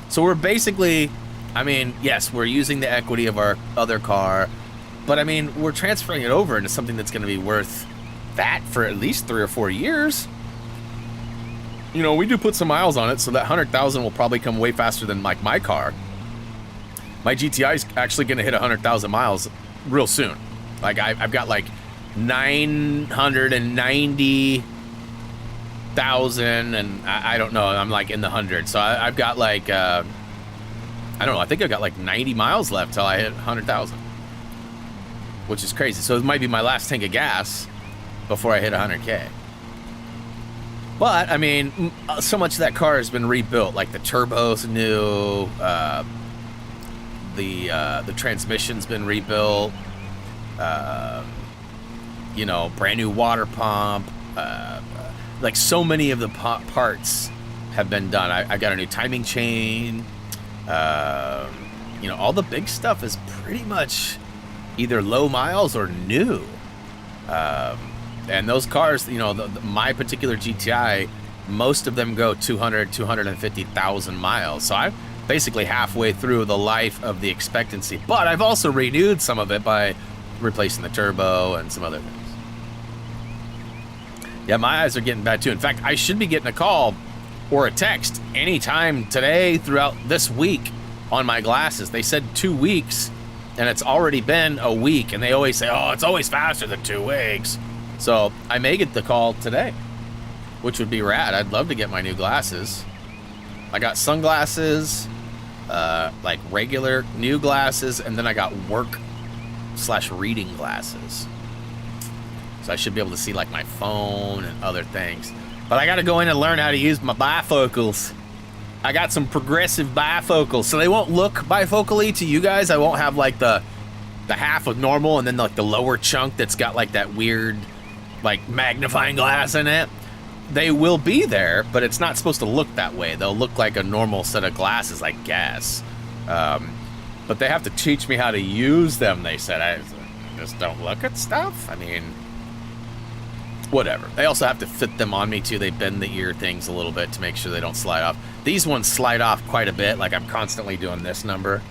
So we're basically, I mean, yes, we're using the equity of our other car, but I mean, we're transferring it over into something that's gonna be worth that for at least 3 or 4 years. You know, we do put some miles on it, so that 100,000 will probably come way faster than like my car. My GTI is actually gonna hit 100,000 miles real soon. Like I've got like 990,000, and I don't know, I'm like in the hundreds. So I've got like, I don't know, I think I've got like 90 miles left till I hit 100,000, which is crazy. So it might be my last tank of gas before I hit 100K. But I mean, so much of that car has been rebuilt. Like the turbo's new, the transmission's been rebuilt. You know, brand new water pump. Like so many of the parts have been done. I got a new timing chain. You know, all the big stuff is pretty much either low miles or new. And those cars, you know, my particular GTI, most of them go 250,000 miles. So I'm basically halfway through the life of the expectancy. But I've also renewed some of it by replacing the turbo and some other things. Yeah, my eyes are getting bad too. In fact, I should be getting a call or a text anytime today throughout this week on my glasses. They said 2 weeks, and it's already been a week, and they always say, oh, it's always faster than 2 weeks. So I may get the call today, which would be rad. I'd love to get my new glasses. I got sunglasses, like regular new glasses, and then I got work slash reading glasses. So I should be able to see like my phone and other things. But I got to go in and learn how to use my bifocals. I got some progressive bifocals, so they won't look bifocally to you guys. I won't have like the half of normal and then like the lower chunk that's got like that weird like magnifying glass in it. They will be there, but it's not supposed to look that way. They'll look like a normal set of glasses, I guess. But they have to teach me how to use them, they said. I just don't look at stuff. I mean, whatever. They also have to fit them on me too. They bend the ear things a little bit to make sure they don't slide off. These ones slide off quite a bit. Like I'm constantly doing this number.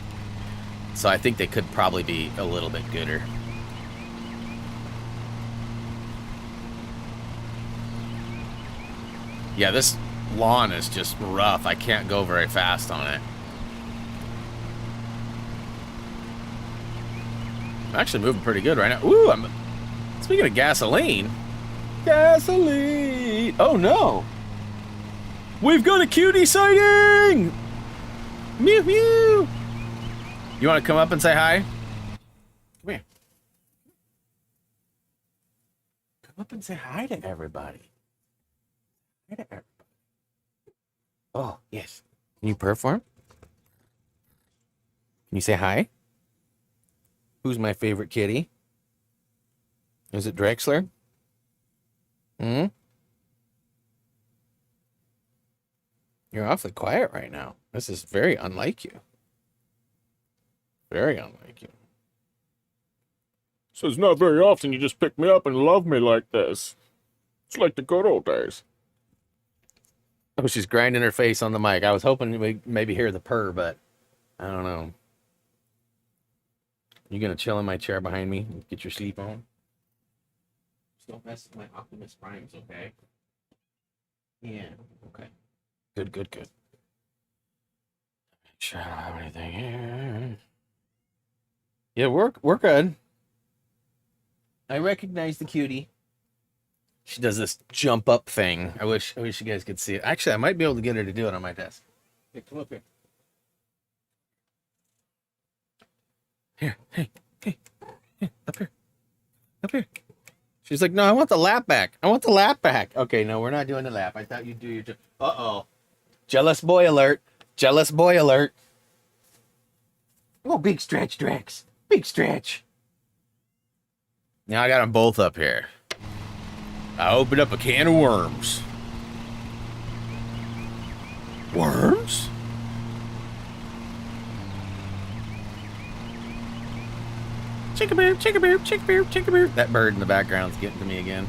So I think they could probably be a little bit gooder. Yeah, this lawn is just rough. I can't go very fast on it. I'm actually moving pretty good right now. Ooh, speaking of gasoline. Gasoline! Oh no! We've got a cutie sighting! Mew mew! You want to come up and say hi? Come here. Come up and say hi to everybody. Hi to everybody. Oh, yes. Can you purr for him? Can you say hi? Who's my favorite kitty? Is it Drexler? Hmm? You're awfully quiet right now. This is very unlike you. Very unlike you. So it's not very often you just pick me up and love me like this. It's like the good old days. Oh, she's grinding her face on the mic. I was hoping we'd maybe hear the purr, but I don't know. You gonna chill in my chair behind me and get your sleep on? Just don't mess with my Optimus Primes, okay? Yeah, okay. Good, good, good. Make sure I don't have anything here. Yeah, we're good. I recognize the cutie. She does this jump up thing. I wish you guys could see it. Actually, I might be able to get her to do it on my desk. Hey, come up here. Here, hey, up here. Up here. She's like, no, I want the lap back. I want the lap back. Okay, no, we're not doing the lap. I thought you'd do your uh-oh. Jealous boy alert. Jealous boy alert. Oh, big stretch, Drex. Big stretch. Now I got them both up here. I opened up a can of worms. Worms? Chickaboo, chickaboo, chickaboo, chickaboo. That bird in the background's getting to me again.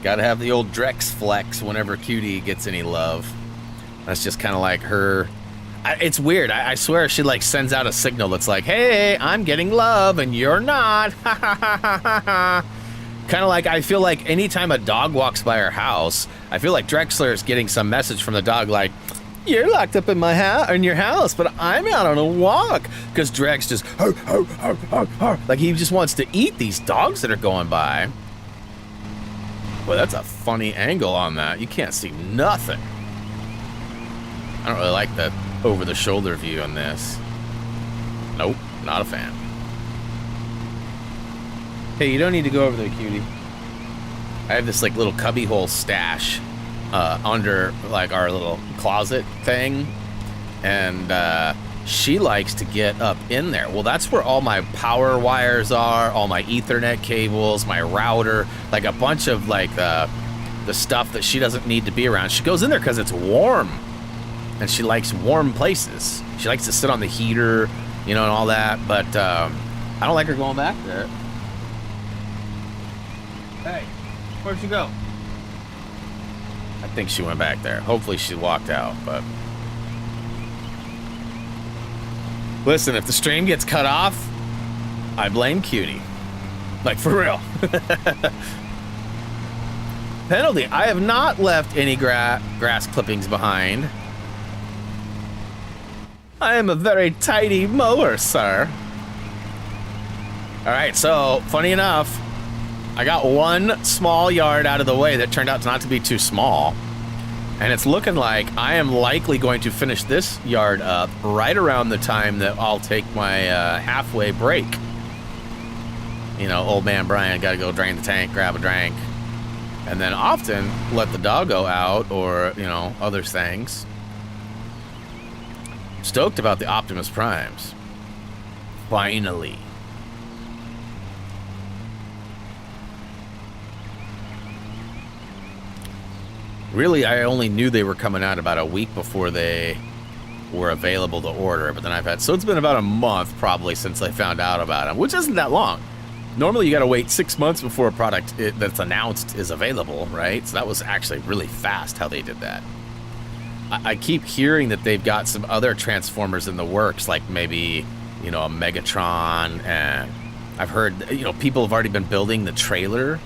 Gotta have the old Drex flex whenever Cutie gets any love. That's just kind of like her. It's weird. I swear she like sends out a signal that's like, hey, I'm getting love and you're not. Kind of like I feel like anytime a dog walks by her house, I feel like Drexler is getting some message from the dog like, you're locked up in my house, in your house, but I'm out on a walk. Because Drex just, like he just wants to eat these dogs that are going by. Boy, that's a funny angle on that. You can't see nothing. I don't really like the over-the-shoulder view on this. Nope, not a fan. Hey, you don't need to go over there, Cutie. I have this like little cubby hole stash under like our little closet thing, and she likes to get up in there. Well, that's where all my power wires are, all my Ethernet cables, my router, like a bunch of like the stuff that she doesn't need to be around. She goes in there because it's warm, and she likes warm places. She likes to sit on the heater, you know, and all that. But I don't like her going back there. Hey, where'd she go? I think she went back there. Hopefully she walked out, but... Listen, if the stream gets cut off, I blame Cutie. Like, for real. Penalty. I have not left any grass clippings behind. I am a very tidy mower, sir. All right, so, funny enough, I got one small yard out of the way that turned out not to be too small. And it's looking like I am likely going to finish this yard up right around the time that I'll take my halfway break. You know, old man Brian got to go drain the tank, grab a drink, and then often let the doggo out or, you know, other things. Stoked about the Optimus Primes. Finally. Really, I only knew they were coming out about a week before they were available to order, but then so it's been about a month probably since I found out about them, which isn't that long. Normally you gotta wait 6 months before a product that's announced is available, right? So that was actually really fast how they did that. I keep hearing that they've got some other Transformers in the works, like maybe, you know, a Megatron, and I've heard, you know, people have already been building the trailer.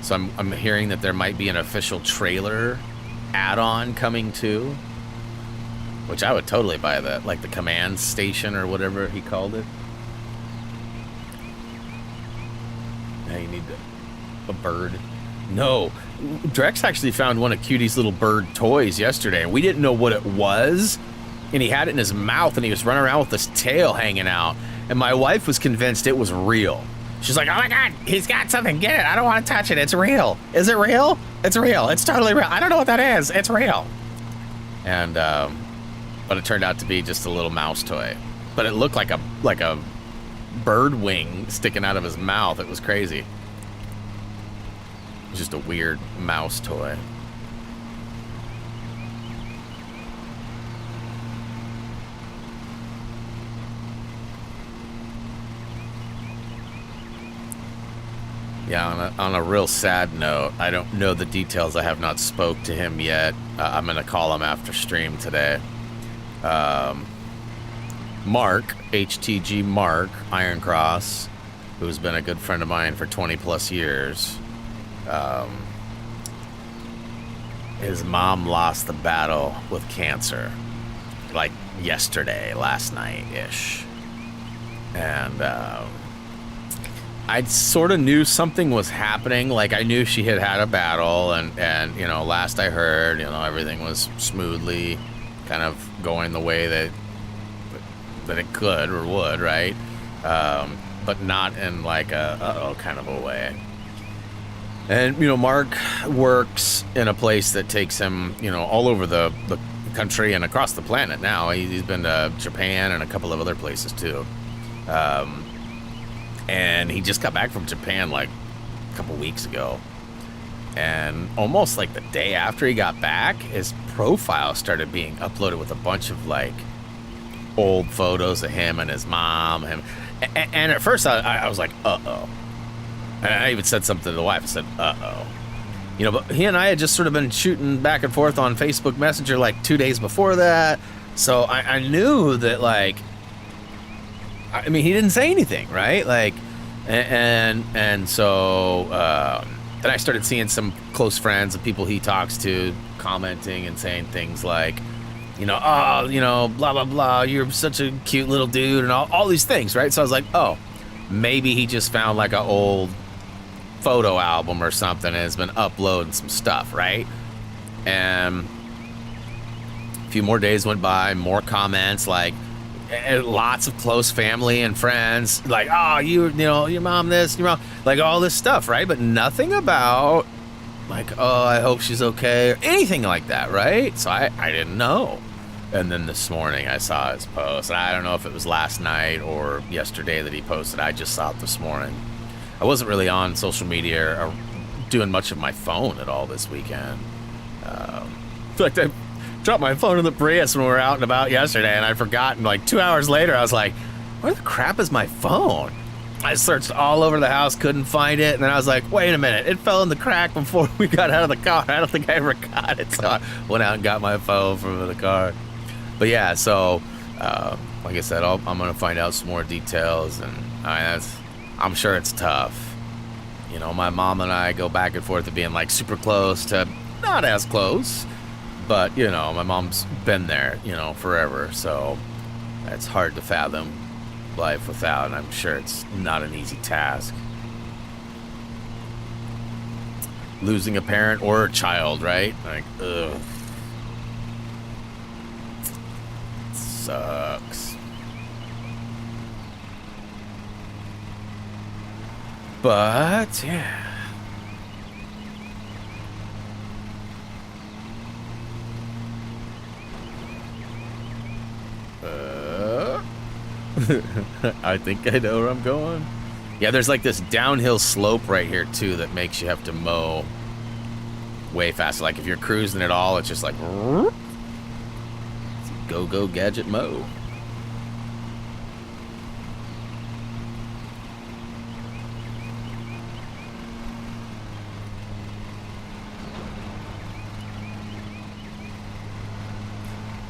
So I'm hearing that there might be an official trailer add-on coming too, which I would totally buy that, like the command station or whatever he called it. Now you need a bird. No, Drex actually found one of Cutie's little bird toys yesterday, and we didn't know what it was, and he had it in his mouth, and he was running around with this tail hanging out, and my wife was convinced it was real. She's like, oh my God, he's got something, get it, I don't want to touch it, it's real. Is it real? It's real, it's totally real. I don't know what that is, it's real. And, but it turned out to be just a little mouse toy. But it looked like a bird wing sticking out of his mouth, it was crazy. It was just a weird mouse toy. Yeah, on a real sad note, I don't know the details. I have not spoke to him yet. I'm going to call him after stream today. Mark, HTG Mark, Iron Cross, who's been a good friend of mine for 20 plus years. His mom lost the battle with cancer, like yesterday, last night-ish. And, I sort of knew something was happening. Like, I knew she had had a battle, and you know, last I heard, you know, everything was smoothly kind of going the way that it could or would, right? But not in like a uh-oh kind of a way. And, you know, Mark works in a place that takes him, you know, all over the country and across the planet now. He's been to Japan and a couple of other places too. And he just got back from Japan like a couple weeks ago. And almost like the day after he got back, his profile started being uploaded with a bunch of like old photos of him and his mom. And at first I was like, uh-oh. And I even said something to the wife. I said, uh-oh. You know, but he and I had just sort of been shooting back and forth on Facebook Messenger like 2 days before that. So I knew that, like, I mean, he didn't say anything, right? Like, and so then I started seeing some close friends and people he talks to commenting and saying things like, you know, oh, you know, blah, blah, blah, you're such a cute little dude and all these things, right? So I was like, oh, maybe he just found like an old photo album or something and has been uploading some stuff, right? And a few more days went by, more comments, like, lots of close family and friends, like, oh, you know, your mom this, your mom, like all this stuff, right? But nothing about, like, oh, I hope she's okay, or anything like that, right? So I didn't know. And then this morning I saw his post. I don't know if it was last night or yesterday that he posted. I just saw it this morning. I wasn't really on social media or doing much of my phone at all this weekend. In fact, I dropped my phone in the Prius when we were out and about yesterday, and I forgot. And like 2 hours later, I was like, where the crap is my phone? I searched all over the house, couldn't find it. And then I was like, wait a minute, it fell in the crack before we got out of the car. I don't think I ever got it. So I went out and got my phone from the car. But yeah, so like I said, I'm going to find out some more details. And I'm sure it's tough. You know, my mom and I go back and forth to being like super close to not as close. But, you know, my mom's been there, you know, forever. So it's hard to fathom life without, and I'm sure it's not an easy task. Losing a parent or a child, right? Like, ugh. sucks. But, yeah. I think I know where I'm going. Yeah, there's like this downhill slope right here, too, that makes you have to mow way faster. Like, if you're cruising at all, it's just like... Go, gadget mow.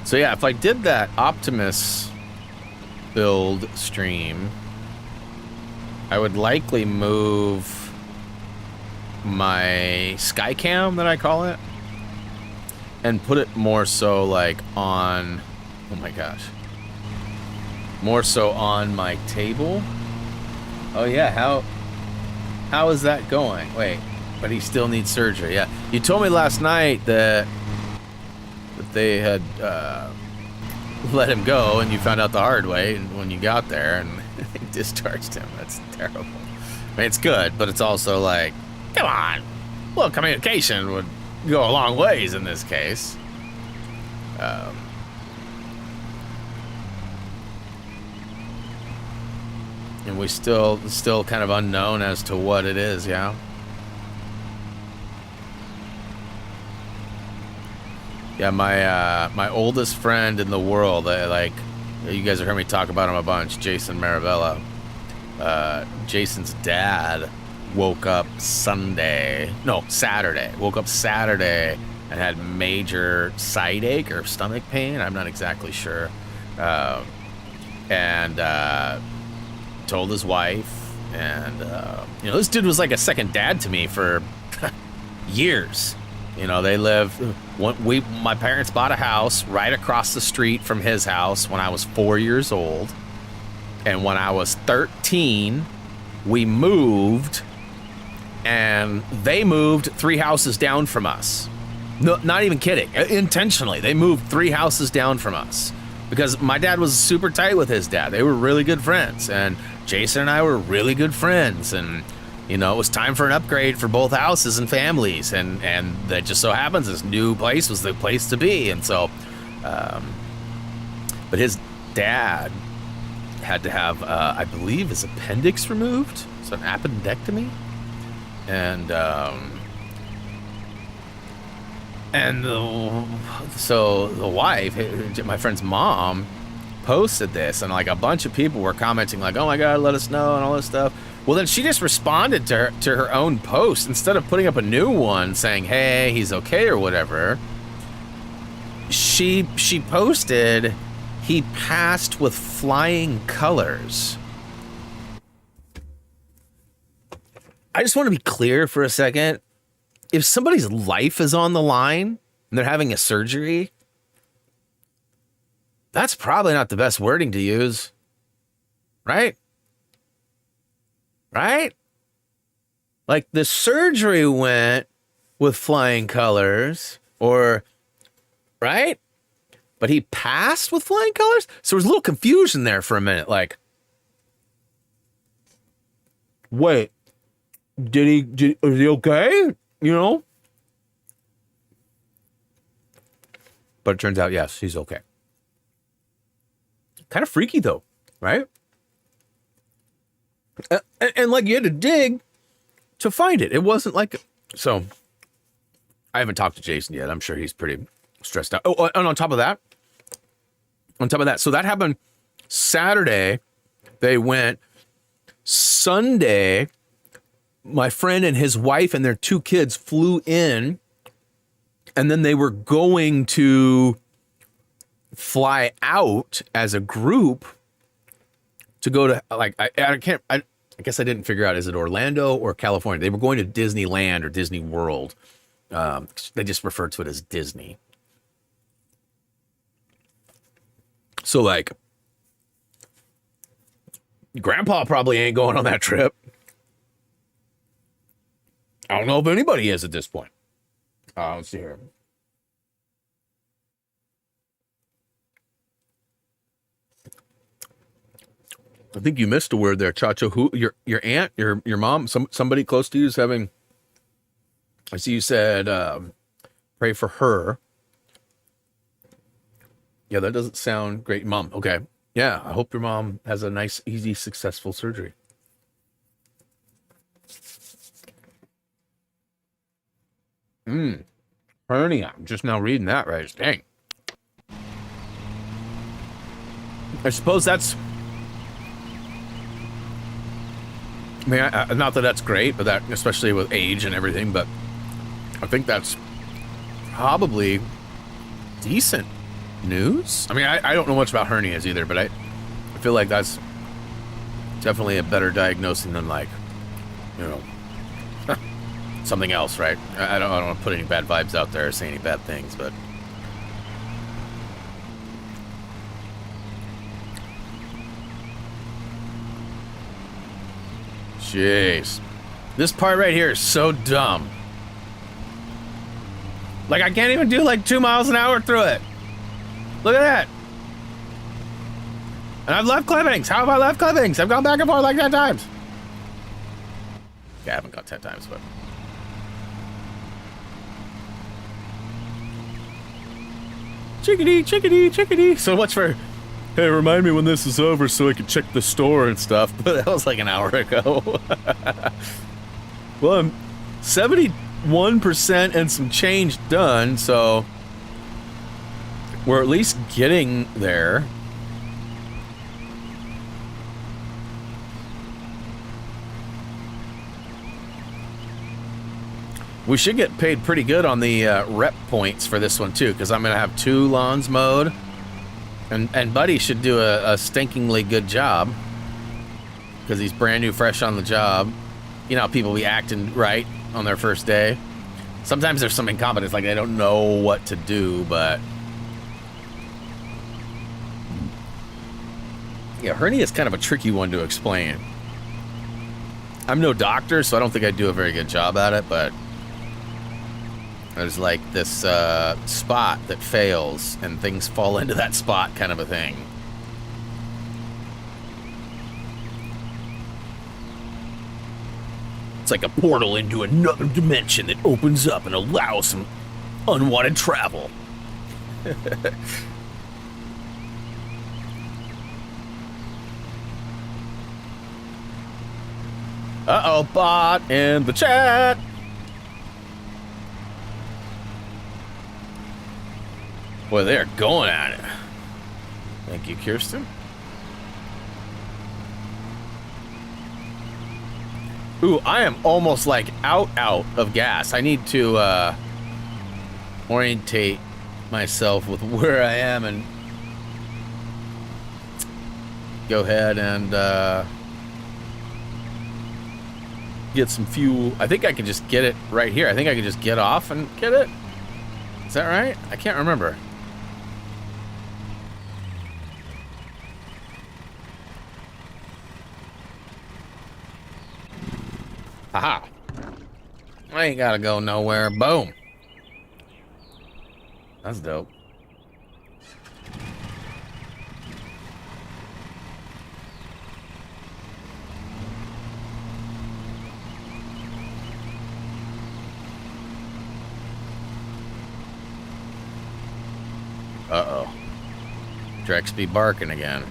So yeah, if I did that Optimus build stream, I would likely move my Skycam, that I call it, and put it more so like on, oh my gosh, more so on my table. Oh yeah, how is that going? Wait, but he still needs surgery. Yeah, you told me last night that they had let him go, and you found out the hard way when you got there, and they discharged him. That's terrible. I mean, it's good, but it's also like, come on. Well, communication would go a long ways in this case. And we still kind of unknown as to what it is, yeah? Yeah, my oldest friend in the world, like, you guys have heard me talk about him a bunch, Jason Marabella. Jason's dad woke up Saturday, woke up Saturday and had major side ache or stomach pain. I'm not exactly sure. And told his wife, and, you know, this dude was like a second dad to me for years. You know, they live, my parents bought a house right across the street from his house when I was 4 years old. And when I was 13, we moved, and they moved 3 houses down from us. No, not even kidding. Intentionally, they moved 3 houses down from us because my dad was super tight with his dad. They were really good friends, and Jason and I were really good friends, and you know, it was time for an upgrade for both houses and families, and that just so happens this new place was the place to be. And so, but his dad had to have, I believe, his appendix removed, so an appendectomy, and so the wife, my friend's mom, posted this, and like a bunch of people were commenting like, oh my god, let us know, and all this stuff. Well, then she just responded to her own post instead of putting up a new one saying, hey, he's okay or whatever. She posted, he passed with flying colors. I just want to be clear for a second. If somebody's life is on the line and they're having a surgery, that's probably not the best wording to use, right? Right? Like the surgery went with flying colors, or, right? But he passed with flying colors? So there was a little confusion there for a minute. Like, wait, is he okay? You know? But it turns out, yes, he's okay. Kind of freaky though, right? And like you had to dig to find it. It wasn't like, so I haven't talked to Jason yet. I'm sure he's pretty stressed out. Oh, and on top of that, so that happened Saturday. They went Sunday. My friend and his wife and their 2 kids flew in, and then they were going to fly out as a group to go to, like, I guess I didn't figure out, is it Orlando or California? They were going to Disneyland or Disney World. They just refer to it as Disney. So, like, Grandpa probably ain't going on that trip. I don't know if anybody is at this point. Let's see here. I think you missed a word there, Chacho. Who your aunt, your mom, somebody close to you is having. I see you said pray for her. Yeah, that doesn't sound great, Mom. Okay, yeah, I hope your mom has a nice, easy, successful surgery. Hernia. I'm just now reading that right. Dang. I suppose that's. I mean, not that that's great, but that, especially with age and everything, but I think that's probably decent news. I mean, I don't know much about hernias either, but I feel like that's definitely a better diagnosing than, like, you know, something else, right? I don't want to put any bad vibes out there or say any bad things, but jeez. This part right here is so dumb. Like, I can't even do like 2 miles an hour through it. Look at that. And I've left clippings. How have I left clippings? I've gone back and forth like 10 times. Yeah, I haven't gone 10 times, but. Chickadee, chickadee, chickadee. So much for, hey, remind me when this is over so I can check the store and stuff. But that was like an hour ago. Well, I'm 71% and some change done, so we're at least getting there. We should get paid pretty good on the rep points for this one too, because I'm gonna have 2 lawns mowed, and Buddy should do a stinkingly good job because he's brand new, fresh on the job. You know how people be acting right on their first day. Sometimes there's some incompetence, like they don't know what to do, but yeah, hernia is kind of a tricky one to explain. I'm no doctor, so I don't think I do a very good job at it, but there's like this spot that fails and things fall into that spot kind of a thing. It's like a portal into another dimension that opens up and allows some unwanted travel. Uh-oh, bot in the chat. Boy, they're going at it. Thank you, Kirsten. Ooh, I am almost like out of gas. I need to orientate myself with where I am and go ahead and get some fuel. I think I can just get it right here. I think I can just get off and get it. Is that right? I can't remember. Aha. I ain't gotta go nowhere. Boom. That's dope. Uh-oh. Drex be barking again.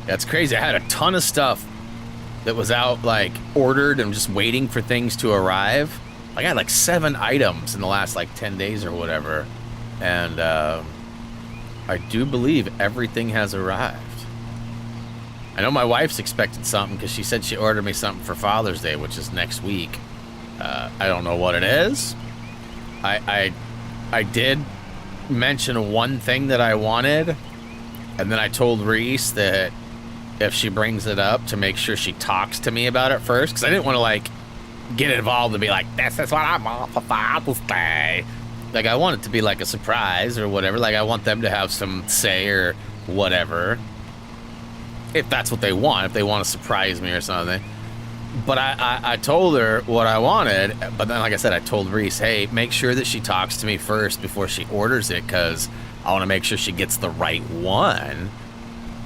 That's crazy. I had a ton of stuff that was out, like, ordered and just waiting for things to arrive. I got like 7 items in the last like 10 days or whatever. And I do believe everything has arrived. I know my wife's expected something because she said she ordered me something for Father's Day, which is next week. I don't know what it is. I did mention one thing that I wanted, and then I told Reese that if she brings it up to make sure she talks to me about it first, because I didn't want to like get involved and be like, this is what I want for Father's Day. Like, I want it to be like a surprise or whatever. Like, I want them to have some say or whatever, if that's what they want, if they want to surprise me or something. But I told her what I wanted, but then, like I said, I told Reese, hey, make sure that she talks to me first before she orders it, because I want to make sure she gets the right one.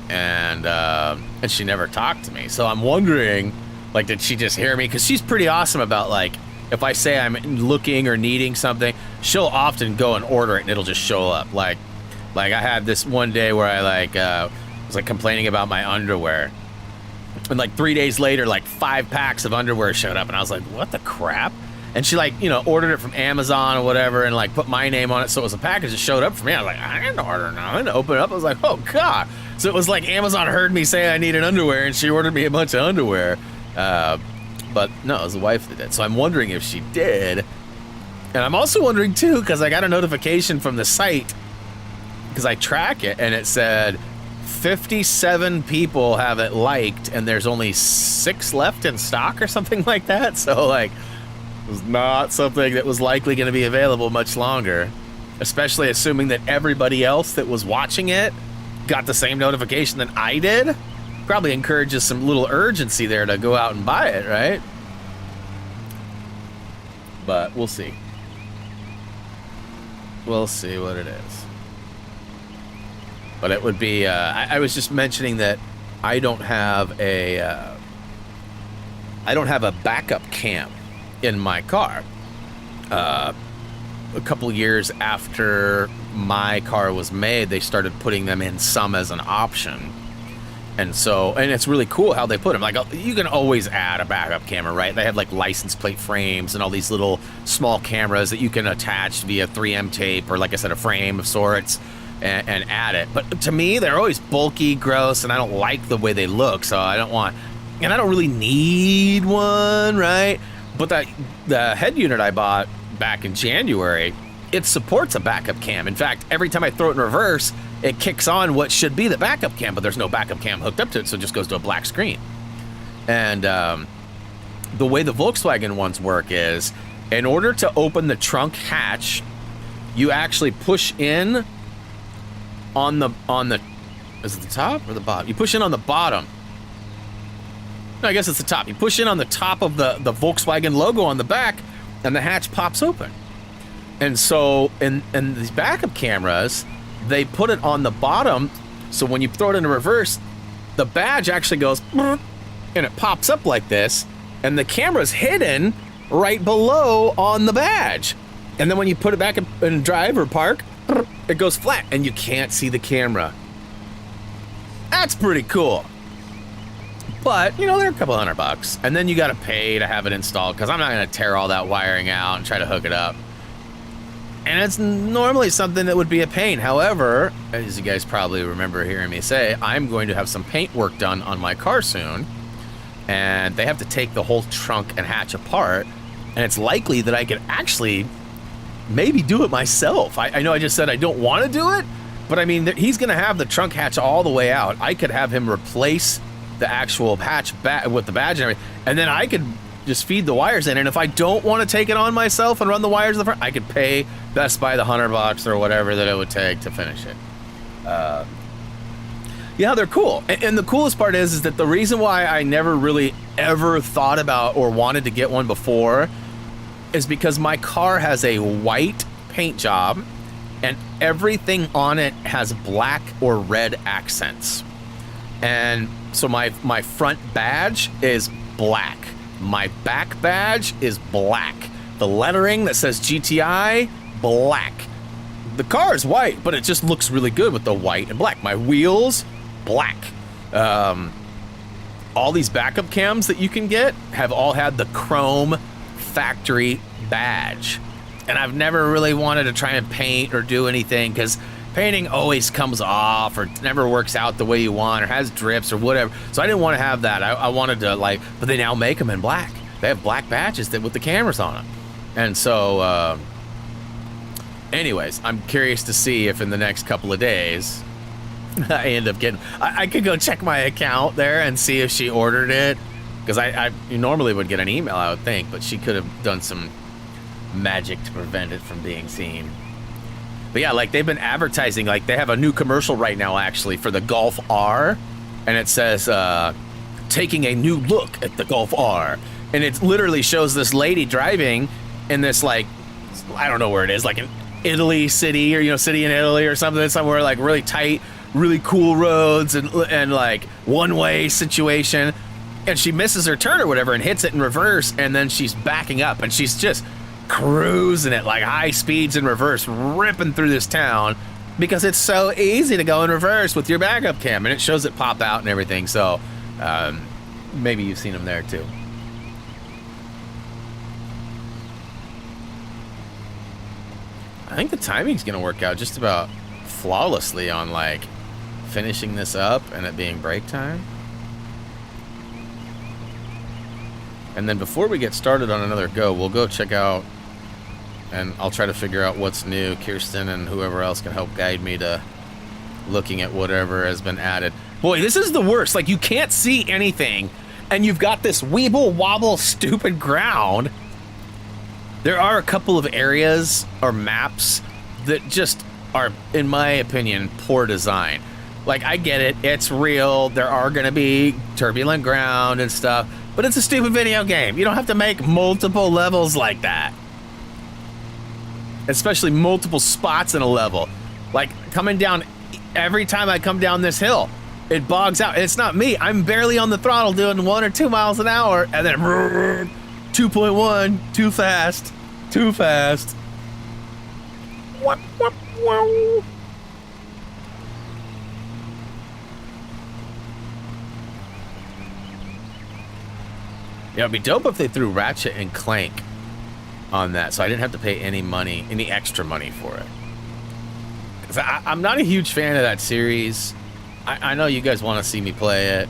and she never talked to me. So I'm wondering, like, did she just hear me? Because she's pretty awesome about, like, if I say I'm looking or needing something, she'll often go and order it and it'll just show up. Like I had this one day where I was like complaining about my underwear, and like 3 days later, like 5 packs of underwear showed up, and I was like, what the crap? And she, like, you know, ordered it from Amazon or whatever, and like put my name on it, so it was a package that showed up for me. I was like, I didn't order nothing. To open it up, I was like, oh god. So it was like Amazon heard me say I needed underwear, and she ordered me a bunch of underwear. But no, it was the wife that did. So I'm wondering if she did. And I'm also wondering too, because I got a notification from the site, because I track it, and it said 57 people have it liked, and there's only 6 left in stock or something like that. So like, it was not something that was likely going to be available much longer, especially assuming that everybody else that was watching it got the same notification that I did. Probably encourages some little urgency there to go out and buy it, right? But we'll see. We'll see what it is. But it would be, I was just mentioning that I don't have a backup cam in my car. A couple years after my car was made, they started putting them in some as an option. And so, and it's really cool how they put them. Like, you can always add a backup camera, right? They have like license plate frames and all these little small cameras that you can attach via 3M tape or, like I said, a frame of sorts, and add it. But to me, they're always bulky, gross, and I don't like the way they look. So I don't want, and I don't really need one, right? But the head unit I bought back in January, it supports a backup cam. In fact, every time I throw it in reverse, it kicks on what should be the backup cam, but there's no backup cam hooked up to it, so it just goes to a black screen. And the way the Volkswagen ones work is, in order to open the trunk hatch, you actually push in on the is it the top or the bottom? You push in on the bottom. No, I guess it's the top. You push in on the top of the Volkswagen logo on the back, and the hatch pops open. And so in these backup cameras, they put it on the bottom, so when you throw it in reverse, the badge actually goes, and it pops up like this, and the camera's hidden right below on the badge. And then when you put it back in drive or park, it goes flat, and you can't see the camera. That's pretty cool. But, you know, they're a couple $100, and then you gotta pay to have it installed, because I'm not gonna tear all that wiring out and try to hook it up. And it's normally something that would be a pain. However, as you guys probably remember hearing me say, I'm going to have some paint work done on my car soon, and they have to take the whole trunk and hatch apart, and it's likely that I could actually maybe do it myself. I know I just said I don't want to do it, but I mean, he's going to have the trunk hatch all the way out. I could have him replace the actual hatch with the badge and everything, and then I could just feed the wires in, and if I don't want to take it on myself and run the wires in the front, I could pay Best Buy the $100 or whatever that it would take to finish it. Yeah, they're cool. And the coolest part is that the reason why I never really ever thought about or wanted to get one before is because my car has a white paint job and everything on it has black or red accents. And so my front badge is black. My back badge is black. The lettering that says GTI, black. The car is white, but it just looks really good with the white and black. My wheels, black. All these backup cams that you can get have all had the chrome factory badge. And I've never really wanted to try and paint or do anything because painting always comes off or never works out the way you want or has drips or whatever. So I didn't want to have that. I wanted to but they now make them in black. They have black badges with the cameras on them. And so, anyways, I'm curious to see if in the next couple of days I end up getting, I could go check my account there and see if she ordered it. Because I normally would get an email, I would think, but she could have done some magic to prevent it from being seen. But yeah, like they've been advertising, like they have a new commercial right now actually for the Golf R, and it says, taking a new look at the Golf R. And it literally shows this lady driving in this, like, I don't know where it is, like Italy city, or city in Italy or something, somewhere like really tight, really cool roads and like one-way situation, and she misses her turn or whatever and hits it in reverse, and then she's backing up and she's just cruising it like high speeds in reverse, ripping through this town because it's so easy to go in reverse with your backup cam, and it shows it pop out and everything. So maybe you've seen them there too. I think the timing's gonna work out just about flawlessly on like finishing this up and it being break time. And then before we get started on another go, we'll go check out, and I'll try to figure out what's new. Kirsten and whoever else can help guide me to looking at whatever has been added. Boy, this is the worst. Like, you can't see anything, and you've got this weeble wobble stupid ground. There are a couple of areas or maps that just are, in my opinion, poor design. Like, I get it, it's real, there are gonna be turbulent ground and stuff, but it's a stupid video game. You don't have to make multiple levels like that. Especially multiple spots in a level. Like, coming down, every time I come down this hill, it bogs out. It's not me, I'm barely on the throttle doing 1 or 2 miles an hour, and then 2.1, too fast, too fast. Whoop, whoop, whoop. Yeah, it'd be dope if they threw Ratchet and Clank on that, so I didn't have to pay any money, any extra money for it. 'Cause I'm not a huge fan of that series. I know you guys want to see me play it.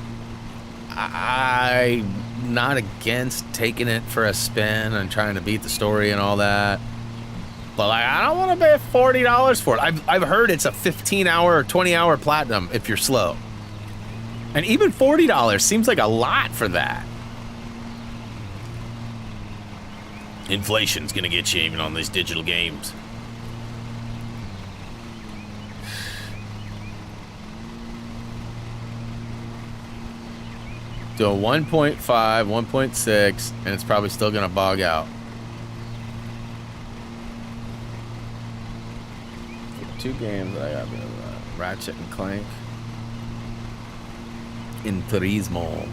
I'm not against taking it for a spin and trying to beat the story and all that, but like, I don't want to pay $40 for it. I've heard it's a 15-hour or 20-hour platinum if you're slow, and even $40 seems like a lot for that. Inflation's gonna get you even on these digital games. Do a 1.5, 1.6, and it's probably still gonna bog out. 2 games I got, Ratchet and Clank in Turismo.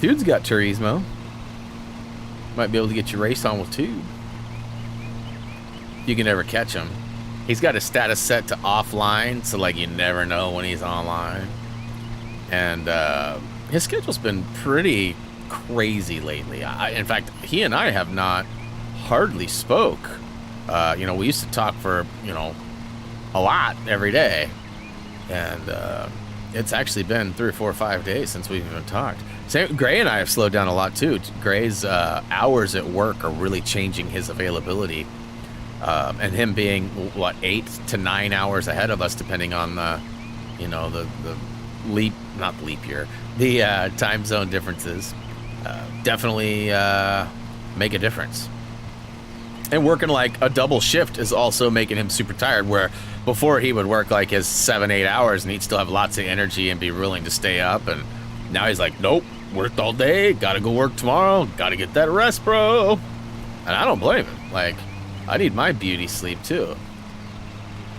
Dude's got Turismo. Might be able to get your race on with 2. You can never catch him. He's got his status set to offline, so like you never know when he's online. And his schedule's been pretty crazy lately. In fact, he and I have not hardly spoke. We used to talk for, a lot every day. And it's actually been 3 or 4 or 5 days since we've even talked. Gray and I have slowed down a lot too. Gray's hours at work are really changing his availability, and him being what 8 to 9 hours ahead of us, depending on the time zone differences. Definitely make a difference. And working like a double shift is also making him super tired, where before he would work like his 7-8 hours and he'd still have lots of energy and be willing to stay up, and now he's like, nope, worked all day, gotta go work tomorrow, gotta get that rest, bro. And I don't blame him. Like, I need my beauty sleep too.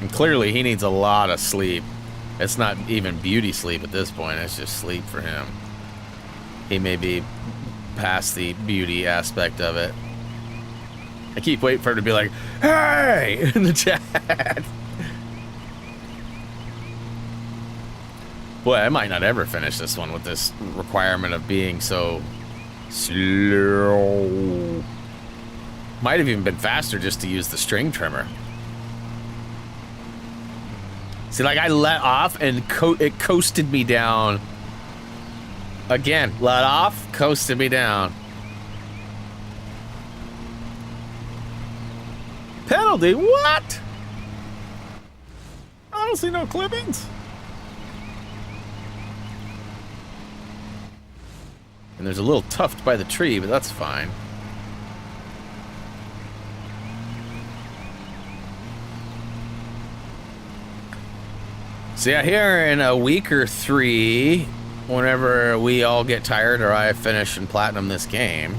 And clearly he needs a lot of sleep. It's not even beauty sleep at this point, it's just sleep for him. He may be past the beauty aspect of it. I keep waiting for him to be like, hey, in the chat. Boy, I might not ever finish this one with this requirement of being so slow. Might have even been faster just to use the string trimmer. See, like, I let off and it coasted me down. Again, let off, coasted me down. Penalty, what? I don't see no clippings. And there's a little tuft by the tree, but that's fine. So yeah, here in a week or 3, whenever we all get tired or I finish and platinum this game,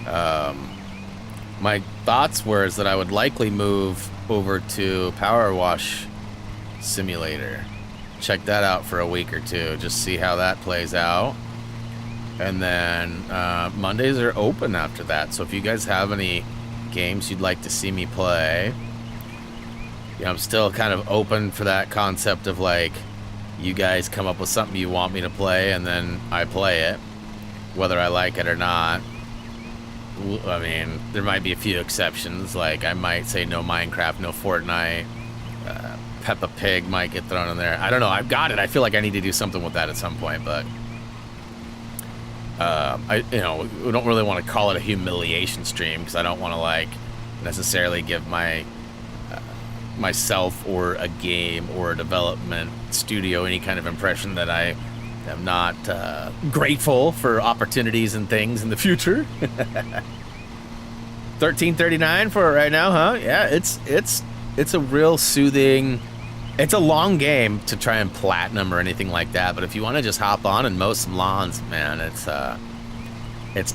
my thoughts were is that I would likely move over to Power Wash Simulator. Check that out for a week or two. Just see how that plays out. And then Mondays are open after that. So if you guys have any games you'd like to see me play, you know, I'm still kind of open for that concept of like, you guys come up with something you want me to play and then I play it, whether I like it or not. I mean, there might be a few exceptions, like I might say no Minecraft, no Fortnite, Peppa Pig might get thrown in there. I don't know, I've got it. I feel like I need to do something with that at some point, but we don't really want to call it a humiliation stream because I don't want to like necessarily give myself or a game or a development studio any kind of impression that I am not grateful for opportunities and things in the future. $13.39 for it right now, huh? Yeah, it's a real soothing. It's a long game to try and platinum or anything like that, but if you want to just hop on and mow some lawns, man, it's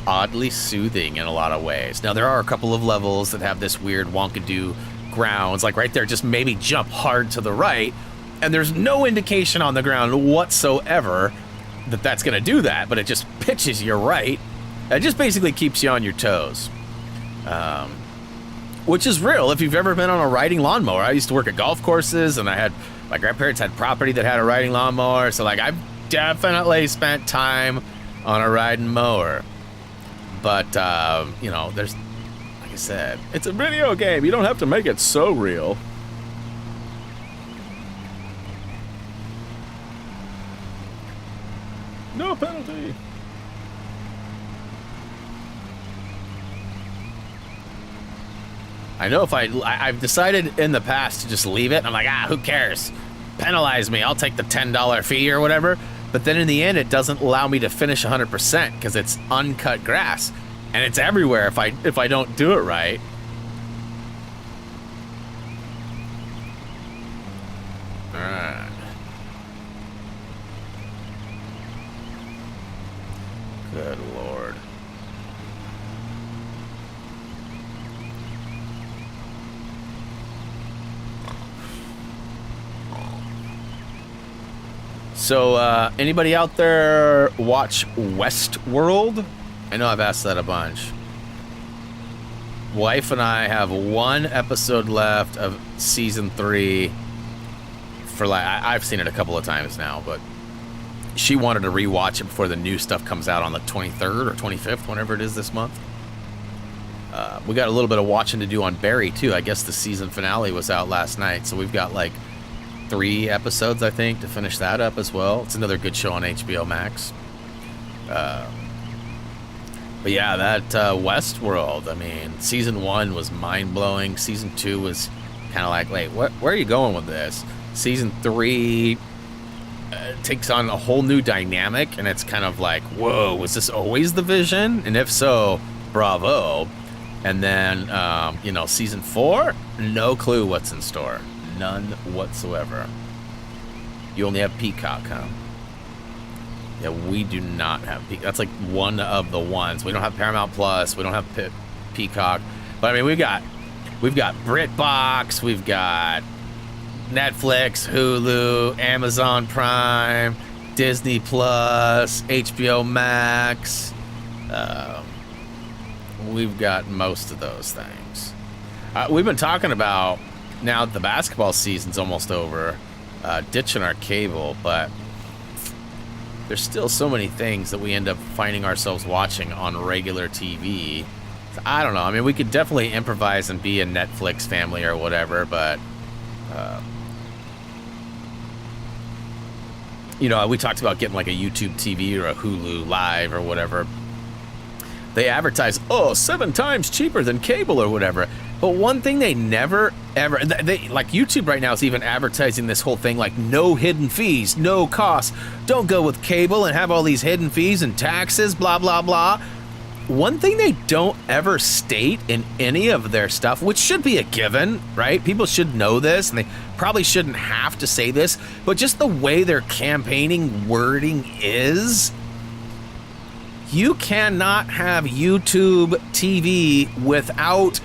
oddly soothing in a lot of ways. Now there are a couple of levels that have this weird wonkadoo grounds, like right there, just maybe jump hard to the right, and there's no indication on the ground whatsoever that that's going to do that, but it just pitches you right. It just basically keeps you on your toes, which is real if you've ever been on a riding lawnmower. I used to work at golf courses, and my grandparents had property that had a riding lawnmower, so like I've definitely spent time on a riding mower. But you know, there's, like I said, it's a video game. You don't have to make it so real. No penalty. I know if I've decided in the past to just leave it. And I'm like, who cares? Penalize me. I'll take the $10 fee or whatever. But then in the end, it doesn't allow me to finish 100% because it's uncut grass. And it's everywhere if I don't do it right. All right. Good Lord. So, anybody out there watch Westworld? I know I've asked that a bunch. Wife and I have one episode left of season 3. For like, I've seen it a couple of times now, but she wanted to rewatch it before the new stuff comes out on the 23rd or 25th, whenever it is this month. We got a little bit of watching to do on Barry too. I guess the season finale was out last night, so we've got like 3 episodes, I think, to finish that up as well. It's another good show on HBO Max. But yeah, that Westworld, I mean, season 1 was mind-blowing. Season 2 was kind of like, wait, where are you going with this? Season 3 takes on a whole new dynamic, and it's kind of like, whoa, was this always the vision? And if so, bravo. And then, season 4, no clue what's in store. None whatsoever. You only have Peacock, huh? Yeah, we do not have Peacock. That's like one of the ones. We don't have Paramount Plus. We don't have Peacock. But I mean, we've got BritBox. We've got Netflix, Hulu, Amazon Prime, Disney Plus, HBO Max. We've got most of those things. We've been talking about, now that the basketball season's almost over, ditching our cable, but there's still so many things that we end up finding ourselves watching on regular TV. So I don't know. I mean, we could definitely improvise and be a Netflix family or whatever, but we talked about getting like a YouTube TV or a Hulu Live or whatever. They advertise, 7 times cheaper than cable or whatever. But one thing they never, ever, like YouTube right now is even advertising this whole thing like no hidden fees, no costs. Don't go with cable and have all these hidden fees and taxes, blah, blah, blah. One thing they don't ever state in any of their stuff, which should be a given, right? People should know this, and they probably shouldn't have to say this, but just the way their campaigning wording is, you cannot have YouTube TV without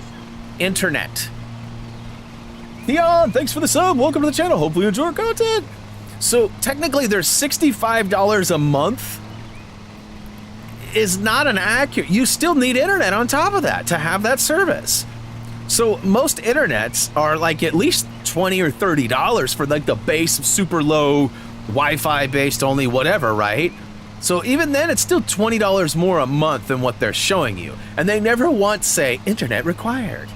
internet. Theon, thanks for the sub. Welcome to the channel. Hopefully you enjoy our content. So technically there's $65 a month is not an accurate. You still need internet on top of that to have that service. So most internets are like at least $20 or $30 for like the base super low Wi-Fi based only whatever, right? So even then it's still $20 more a month than what they're showing you. And they never once say internet required.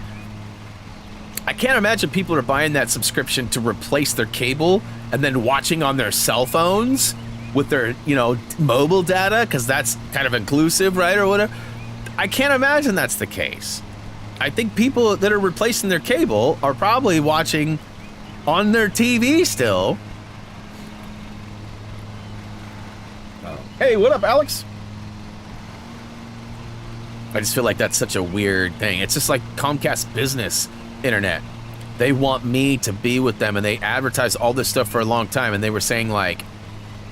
I can't imagine people are buying that subscription to replace their cable and then watching on their cell phones with their, you know, mobile data, because that's kind of inclusive, right, or whatever. I can't imagine that's the case. I think people that are replacing their cable are probably watching on their TV still. Hey, what up, Alex? I just feel like that's such a weird thing. It's just like Comcast Business Internet. They want me to be with them, and they advertise all this stuff for a long time, and they were saying like,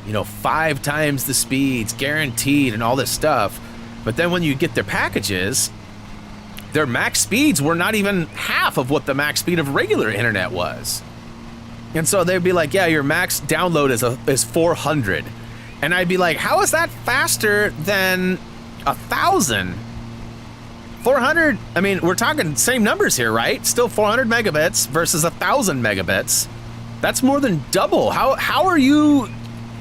you know, 5 times the speeds guaranteed and all this stuff. But then when you get their packages, their max speeds were not even half of what the max speed of regular internet was. And so they'd be like, yeah, your max download is 400. And I'd be like, how is that faster than 1,000? 400, I mean, we're talking same numbers here, right? Still 400 megabits versus 1,000 megabits. That's more than double. How are you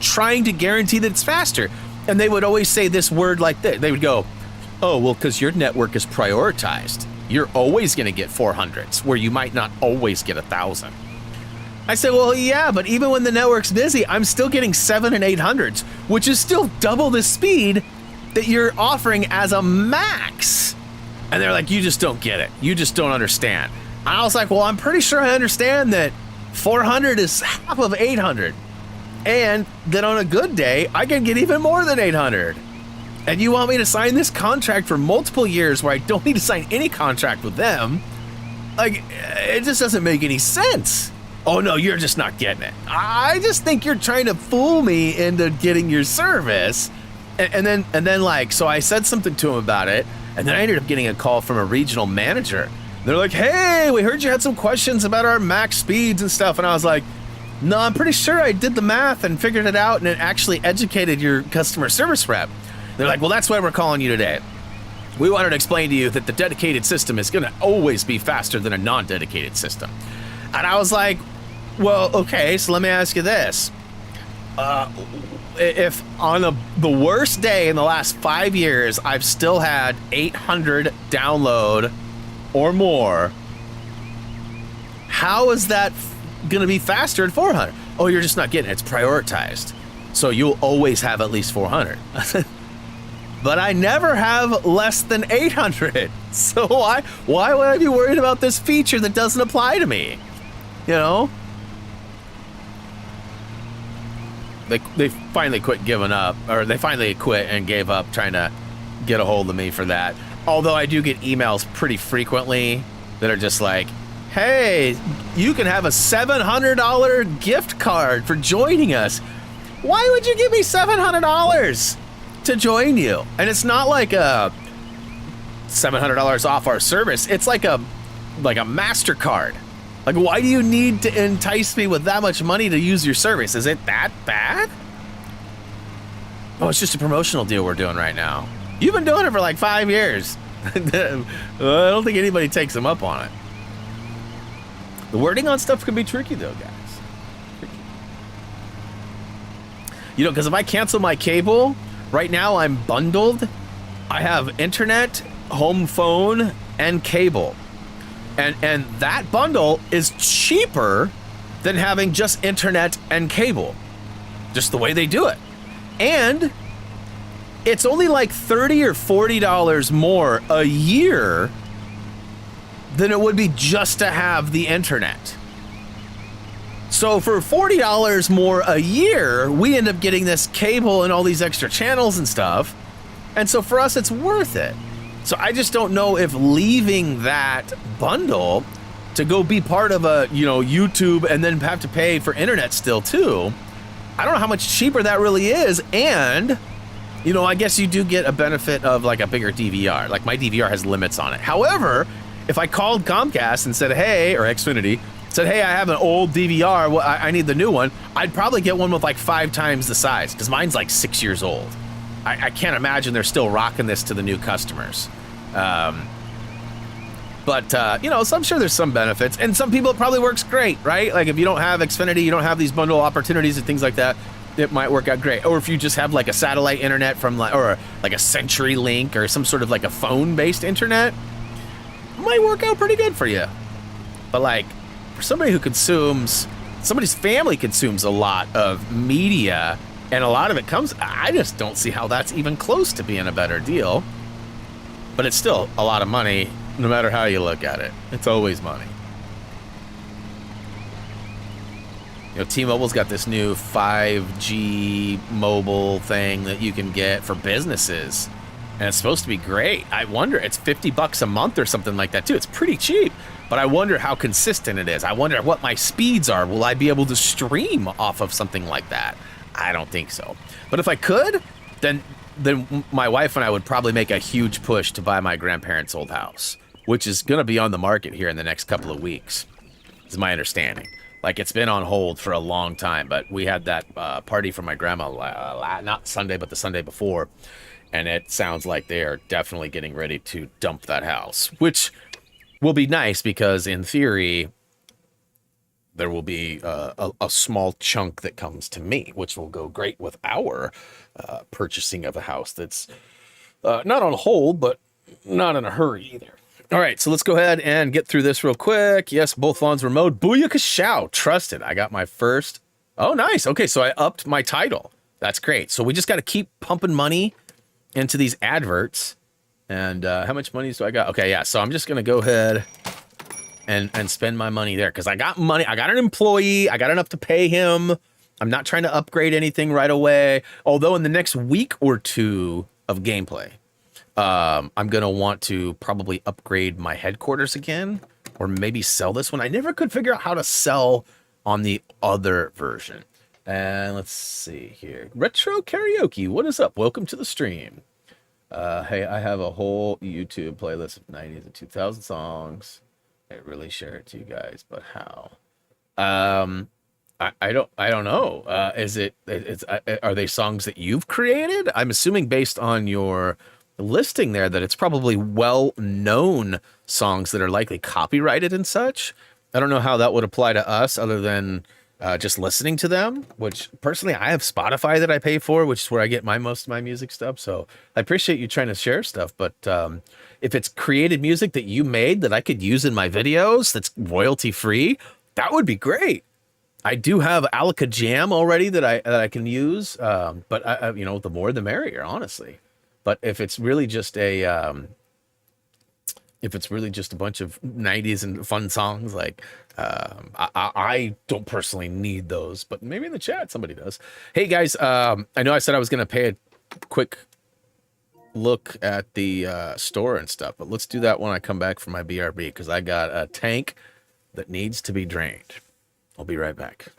trying to guarantee that it's faster? And they would always say this word like this. They would go, oh, well, because your network is prioritized. You're always going to get 400s, where you might not always get 1,000. I said, well, yeah, but even when the network's busy, I'm still getting 700 and 800s, which is still double the speed that you're offering as a max. And they're like, you just don't get it. You just don't understand. I was like, well, I'm pretty sure I understand that 400 is half of 800. And that on a good day, I can get even more than 800. And you want me to sign this contract for multiple years where I don't need to sign any contract with them? Like, it just doesn't make any sense. Oh no, you're just not getting it. I just think you're trying to fool me into getting your service. And then like, so I said something to him about it, and then I ended up getting a call from a regional manager. They're like, hey, we heard you had some questions about our max speeds and stuff. And I was like, no, I'm pretty sure I did the math and figured it out, and it actually educated your customer service rep. They're like, well, that's why we're calling you today. We wanted to explain to you that the dedicated system is going to always be faster than a non-dedicated system. And I was like, well, okay, so let me ask you this. If on the worst day in the last 5 years, I've still had 800 download or more, how is that going to be faster at 400? Oh, you're just not getting it. It's prioritized. So you'll always have at least 400. But I never have less than 800. So why would I be worried about this feature that doesn't apply to me? You know? They finally quit giving up, or they finally quit and gave up trying to get a hold of me for that. Although I do get emails pretty frequently that are just like, hey, you can have a $700 gift card for joining us. Why would you give me $700 to join you? And it's not like a $700 off our service. It's like a MasterCard. Like, why do you need to entice me with that much money to use your service? Is it that bad? Oh, it's just a promotional deal we're doing right now. You've been doing it for like 5 years. I don't think anybody takes them up on it. The wording on stuff can be tricky though, guys. Tricky. You know, because if I cancel my cable, right now I'm bundled. I have internet, home phone, and cable. And that bundle is cheaper than having just internet and cable. Just the way they do it. And it's only like $30 or $40 more a year than it would be just to have the internet. So for $40 more a year, we end up getting this cable and all these extra channels and stuff. And so for us, it's worth it. So I just don't know if leaving that bundle to go be part of a, you know, YouTube and then have to pay for internet still too. I don't know how much cheaper that really is. And, you know, I guess you do get a benefit of like a bigger DVR. Like my DVR has limits on it. However, if I called Comcast and said, hey, or Xfinity, said, hey, I have an old DVR, well, I need the new one, I'd probably get one with like 5 times the size, because mine's like 6 years old. I can't imagine they're still rocking this to the new customers. But you know, so I'm sure there's some benefits, and some people it probably works great, right? Like if you don't have Xfinity, you don't have these bundle opportunities and things like that, it might work out great. Or if you just have like a satellite internet from like, or like a CenturyLink or some sort of like a phone-based internet, it might work out pretty good for you. But like for somebody who consumes, somebody's family consumes a lot of media, and a lot of it comes, I just don't see how that's even close to being a better deal. But it's still a lot of money, no matter how you look at it. It's always money. You know, T-Mobile's got this new 5G mobile thing that you can get for businesses, and it's supposed to be great. I wonder, it's $50 a month or something like that too. It's pretty cheap, but I wonder how consistent it is. I wonder what my speeds are. Will I be able to stream off of something like that? I don't think so. But if I could, then my wife and I would probably make a huge push to buy my grandparents' old house, which is going to be on the market here in the next couple of weeks, is my understanding. Like, it's been on hold for a long time, but we had that party for my grandma, not Sunday, but the Sunday before, and it sounds like they are definitely getting ready to dump that house, which will be nice because, in theory, there will be a small chunk that comes to me, which will go great with our purchasing of a house that's not on hold, but not in a hurry either. All right, so let's go ahead and get through this real quick. Yes, both lawns were mowed. Booyakashow, trusted. I got my first. Oh, nice. Okay, so I upped my title. That's great. So we just got to keep pumping money into these adverts. And how much money do I got? Okay, yeah, so I'm just going to go ahead and spend my money there because I got money. I got an employee. I got enough to pay him. I'm not trying to upgrade anything right away. Although in the next week or two of gameplay, I'm going to want to probably upgrade my headquarters again, or maybe sell this one. I never could figure out how to sell on the other version. And let's see here. Retro Karaoke, what is up? Welcome to the stream. Hey, I have a whole YouTube playlist of 90s and 2000 songs. I really share it to you guys, but how? I don't know. Are they songs that you've created? I'm assuming based on your listing there that it's probably well-known songs that are likely copyrighted and such. I don't know how that would apply to us other than just listening to them, which personally I have Spotify that I pay for, which is where I get most of my music stuff. So I appreciate you trying to share stuff, but if it's created music that you made that I could use in my videos that's royalty free, that would be great. I do have Alica Jam already that I can use, but you know, the more the merrier, honestly. But if it's really just a bunch of 90s and fun songs, like I don't personally need those, but maybe in the chat somebody does. Hey guys, I know I said I was gonna pay a quick look at the store and stuff, but let's do that when I come back from my BRB because I got a tank that needs to be drained. I'll be right back.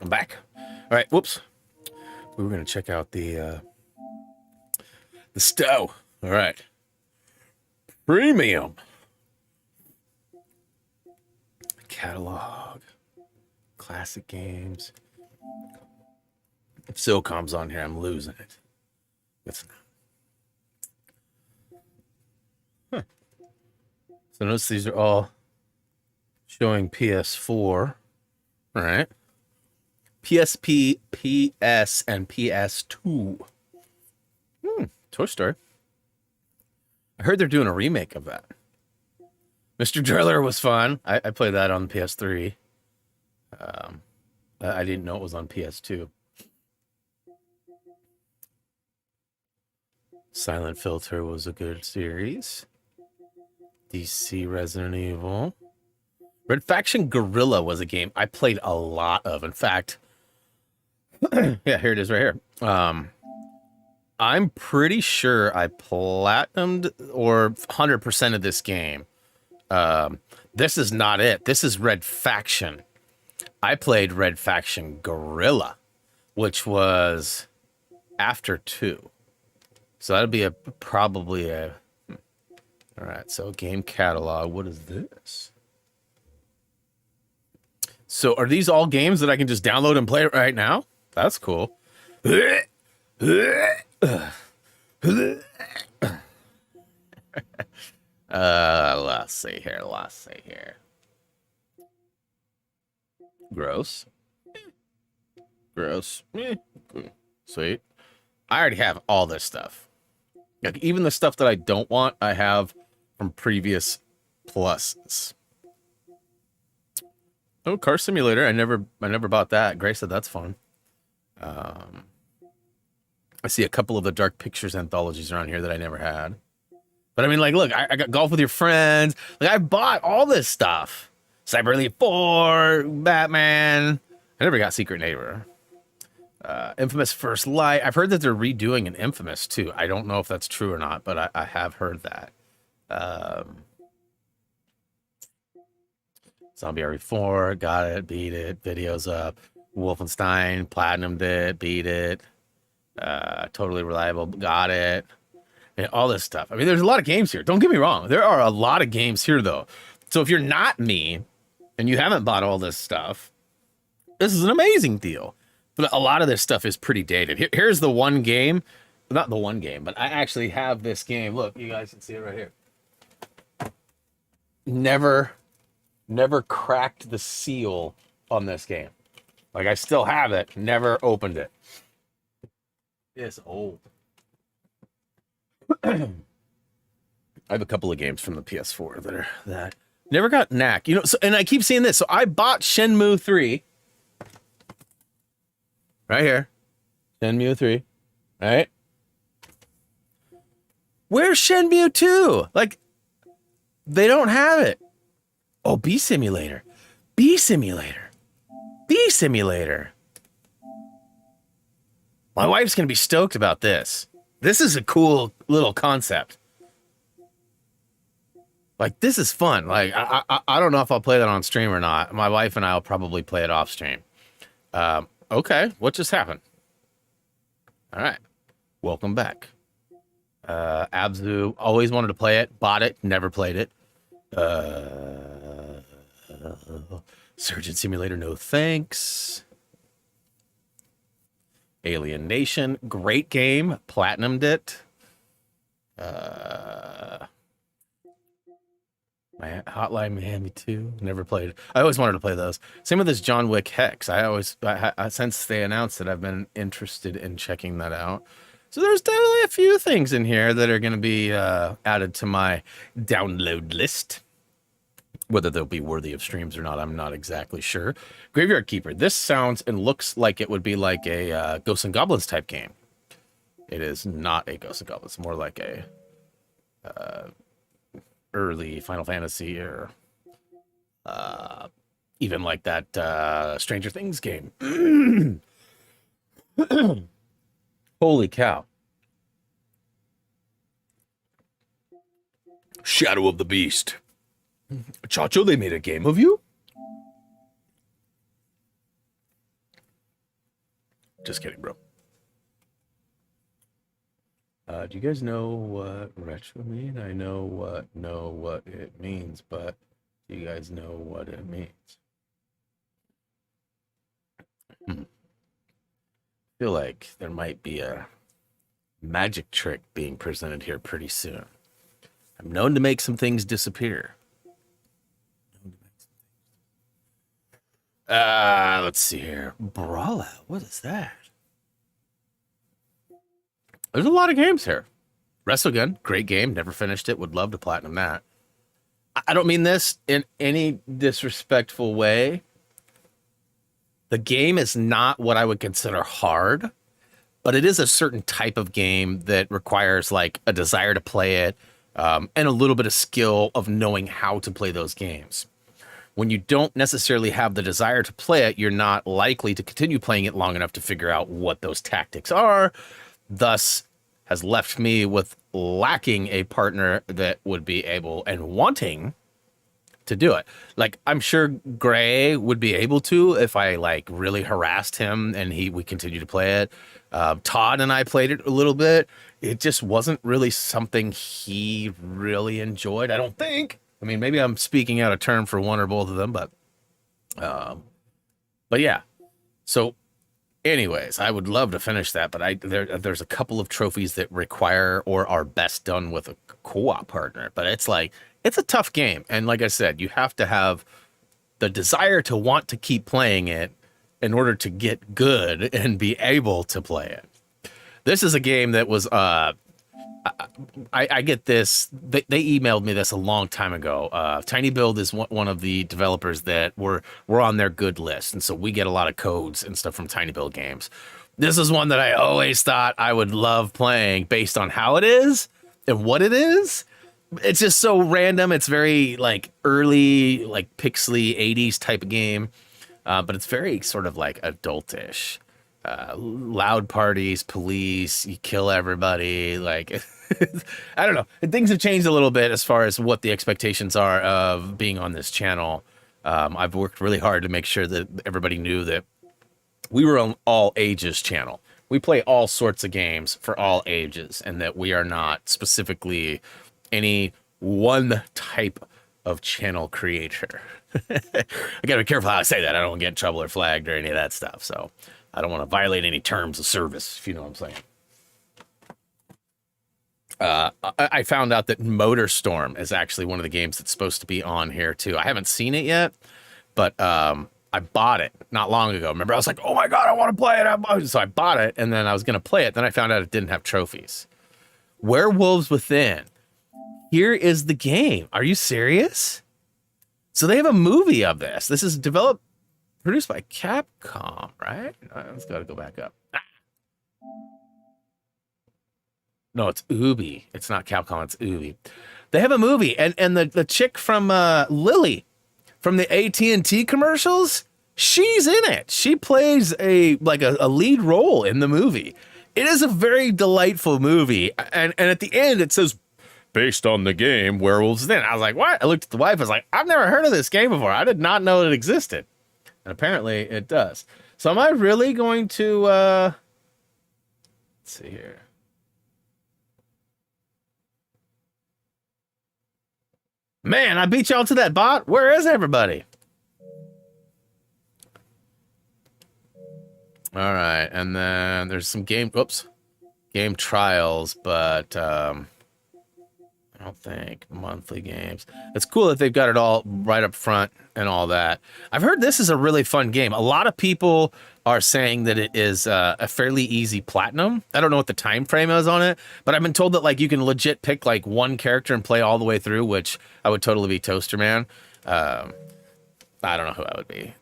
welcome back. All right, whoops. We were gonna check out the stow. All right, premium catalog, classic games. If SOCOM's on here, I'm losing it. It's not. So notice these are all showing PS4. All right. PSP, PS, and PS2. Toy Story. I heard they're doing a remake of that. Mr. Driller was fun. I played that on PS3. I didn't know it was on PS2. Silent Filter was a good series. DC Resident Evil. Red Faction Guerrilla was a game I played a lot of. In fact, yeah, here it is right here. I'm pretty sure I platinumed or 100% of this game. This is not it. This is Red Faction. I played Red Faction Guerrilla, which was after 2. So that'd be probably a... All right, so game catalog. What is this? So are these all games that I can just download and play right now? That's cool. Let's see here. Gross. Sweet. I already have all this stuff. Like, even the stuff that I don't want, I have from previous pluses. Oh, Car Simulator. I never bought that. Grace said that's fun. I see a couple of the Dark Pictures anthologies around here that I never had. But I mean, like, look, I got Golf with Your Friends. Like, I bought all this stuff. Cyber Elite 4, Batman. I never got Secret Neighbor. Infamous First Light. I've heard that they're redoing an Infamous, too. I don't know if that's true or not, but I have heard that. Zombie RE4, got it, beat it, videos up. Wolfenstein, platinumed it, beat it. Totally Reliable, got it. And all this stuff. I mean, there's a lot of games here. Don't get me wrong. There are a lot of games here, though. So if you're not me and you haven't bought all this stuff, this is an amazing deal. But a lot of this stuff is pretty dated. Here's the one game. Not the one game, but I actually have this game. Look, you guys can see it right here. Never cracked the seal on this game. Like, I still have it. Never opened it. It's old. I have a couple of games from the PS4 that are that. Never got Knack. You know, so, and I keep seeing this. So I bought Shenmue 3. Right here. Shenmue 3. Right? Where's Shenmue 2? Like, they don't have it. Oh, Bee Simulator. Bee Simulator. Bee Simulator. My wife's going to be stoked about this. This is a cool little concept. Like, this is fun. Like, I don't know if I'll play that on stream or not. My wife and I will probably play it off stream. Okay, what just happened? All right, welcome back. Abzu, always wanted to play it, bought it, never played it. Surgeon Simulator, no thanks. Alien Nation, great game, platinumed it. My Hotline Miami 2, never played. I always wanted to play those. Same with this John Wick Hex. Since they announced it, I've been interested in checking that out. So there's definitely a few things in here that are going to be added to my download list. Whether they'll be worthy of streams or not, I'm not exactly sure. Graveyard Keeper. This sounds and looks like it would be like a Ghosts and Goblins type game. It is not a Ghosts and Goblins. More like a early Final Fantasy or even like that Stranger Things game. Holy cow. Shadow of the Beast. Chacho, they made a game of you? Just kidding, bro. Do you guys know what retro mean? I know what it means, but do you guys know what it means? I feel like there might be a magic trick being presented here pretty soon. I'm known to make some things disappear. Let's see here. Brawlout. What is that? There's a lot of games here. Resogun, great game. Never finished it. Would love to platinum that. I don't mean this in any disrespectful way. The game is not what I would consider hard, but it is a certain type of game that requires like a desire to play it and a little bit of skill of knowing how to play those games. When you don't necessarily have the desire to play it, you're not likely to continue playing it long enough to figure out what those tactics are. Thus, has left me with lacking a partner that would be able and wanting to do it. Like, I'm sure Gray would be able to if I like really harassed him and we continue to play it. Todd and I played it a little bit. It just wasn't really something he really enjoyed, I don't think. I mean, maybe I'm speaking out of turn for one or both of them, but yeah. So anyways, I would love to finish that, but there's a couple of trophies that require or are best done with a co-op partner. But it's like, it's a tough game. And like I said, you have to have the desire to want to keep playing it in order to get good and be able to play it. This is a game that was, I get this, they emailed me this a long time ago. Tiny Build is one of the developers that we're on their good list. And so we get a lot of codes and stuff from Tiny Build games. This is one that I always thought I would love playing based on how it is and what it is. It's just so random. It's very like early, like pixely 80s type of game. But it's very sort of like adultish. Loud parties, police, you kill everybody. Like, I don't know. Things have changed a little bit as far as what the expectations are of being on this channel. I've worked really hard to make sure that everybody knew that we were an all ages channel. We play all sorts of games for all ages, and that we are not specifically any one type of channel creator. I gotta be careful how I say that. I don't want to get in trouble or flagged or any of that stuff. So I don't want to violate any terms of service, if you know what I'm saying. I found out that Motor Storm is actually one of the games that's supposed to be on here too. I haven't seen it yet, but I bought it not long ago. Remember, I was like, oh my God, I want to play it. So I bought it, and then I was going to play it. Then I found out it didn't have trophies. Werewolves Within. Here is the game. Are you serious? So they have a movie of this. This is produced by Capcom, right? Let's gotta go back up. No, it's Ubi. It's not Capcom, it's Ubi. They have a movie, and the chick from Lily from the AT&T commercials, she's in it. She plays a lead role in the movie. It is a very delightful movie, and at the end it says, based on the game Werewolves Within. I was like, what? I looked at the wife, I was like, I've never heard of this game before. I did not know it existed. And apparently it does. So am I really going to, let's see here. Man, I beat y'all to that bot. Where is everybody? All right. And then there's some game trials, but, I don't think monthly games. It's cool that they've got it all right up front and all that. I've heard this is a really fun game. A lot of people are saying that it is a fairly easy platinum. I don't know what the time frame is on it, but I've been told that like you can legit pick like one character and play all the way through, which I would totally be Toaster Man. I don't know who I would be.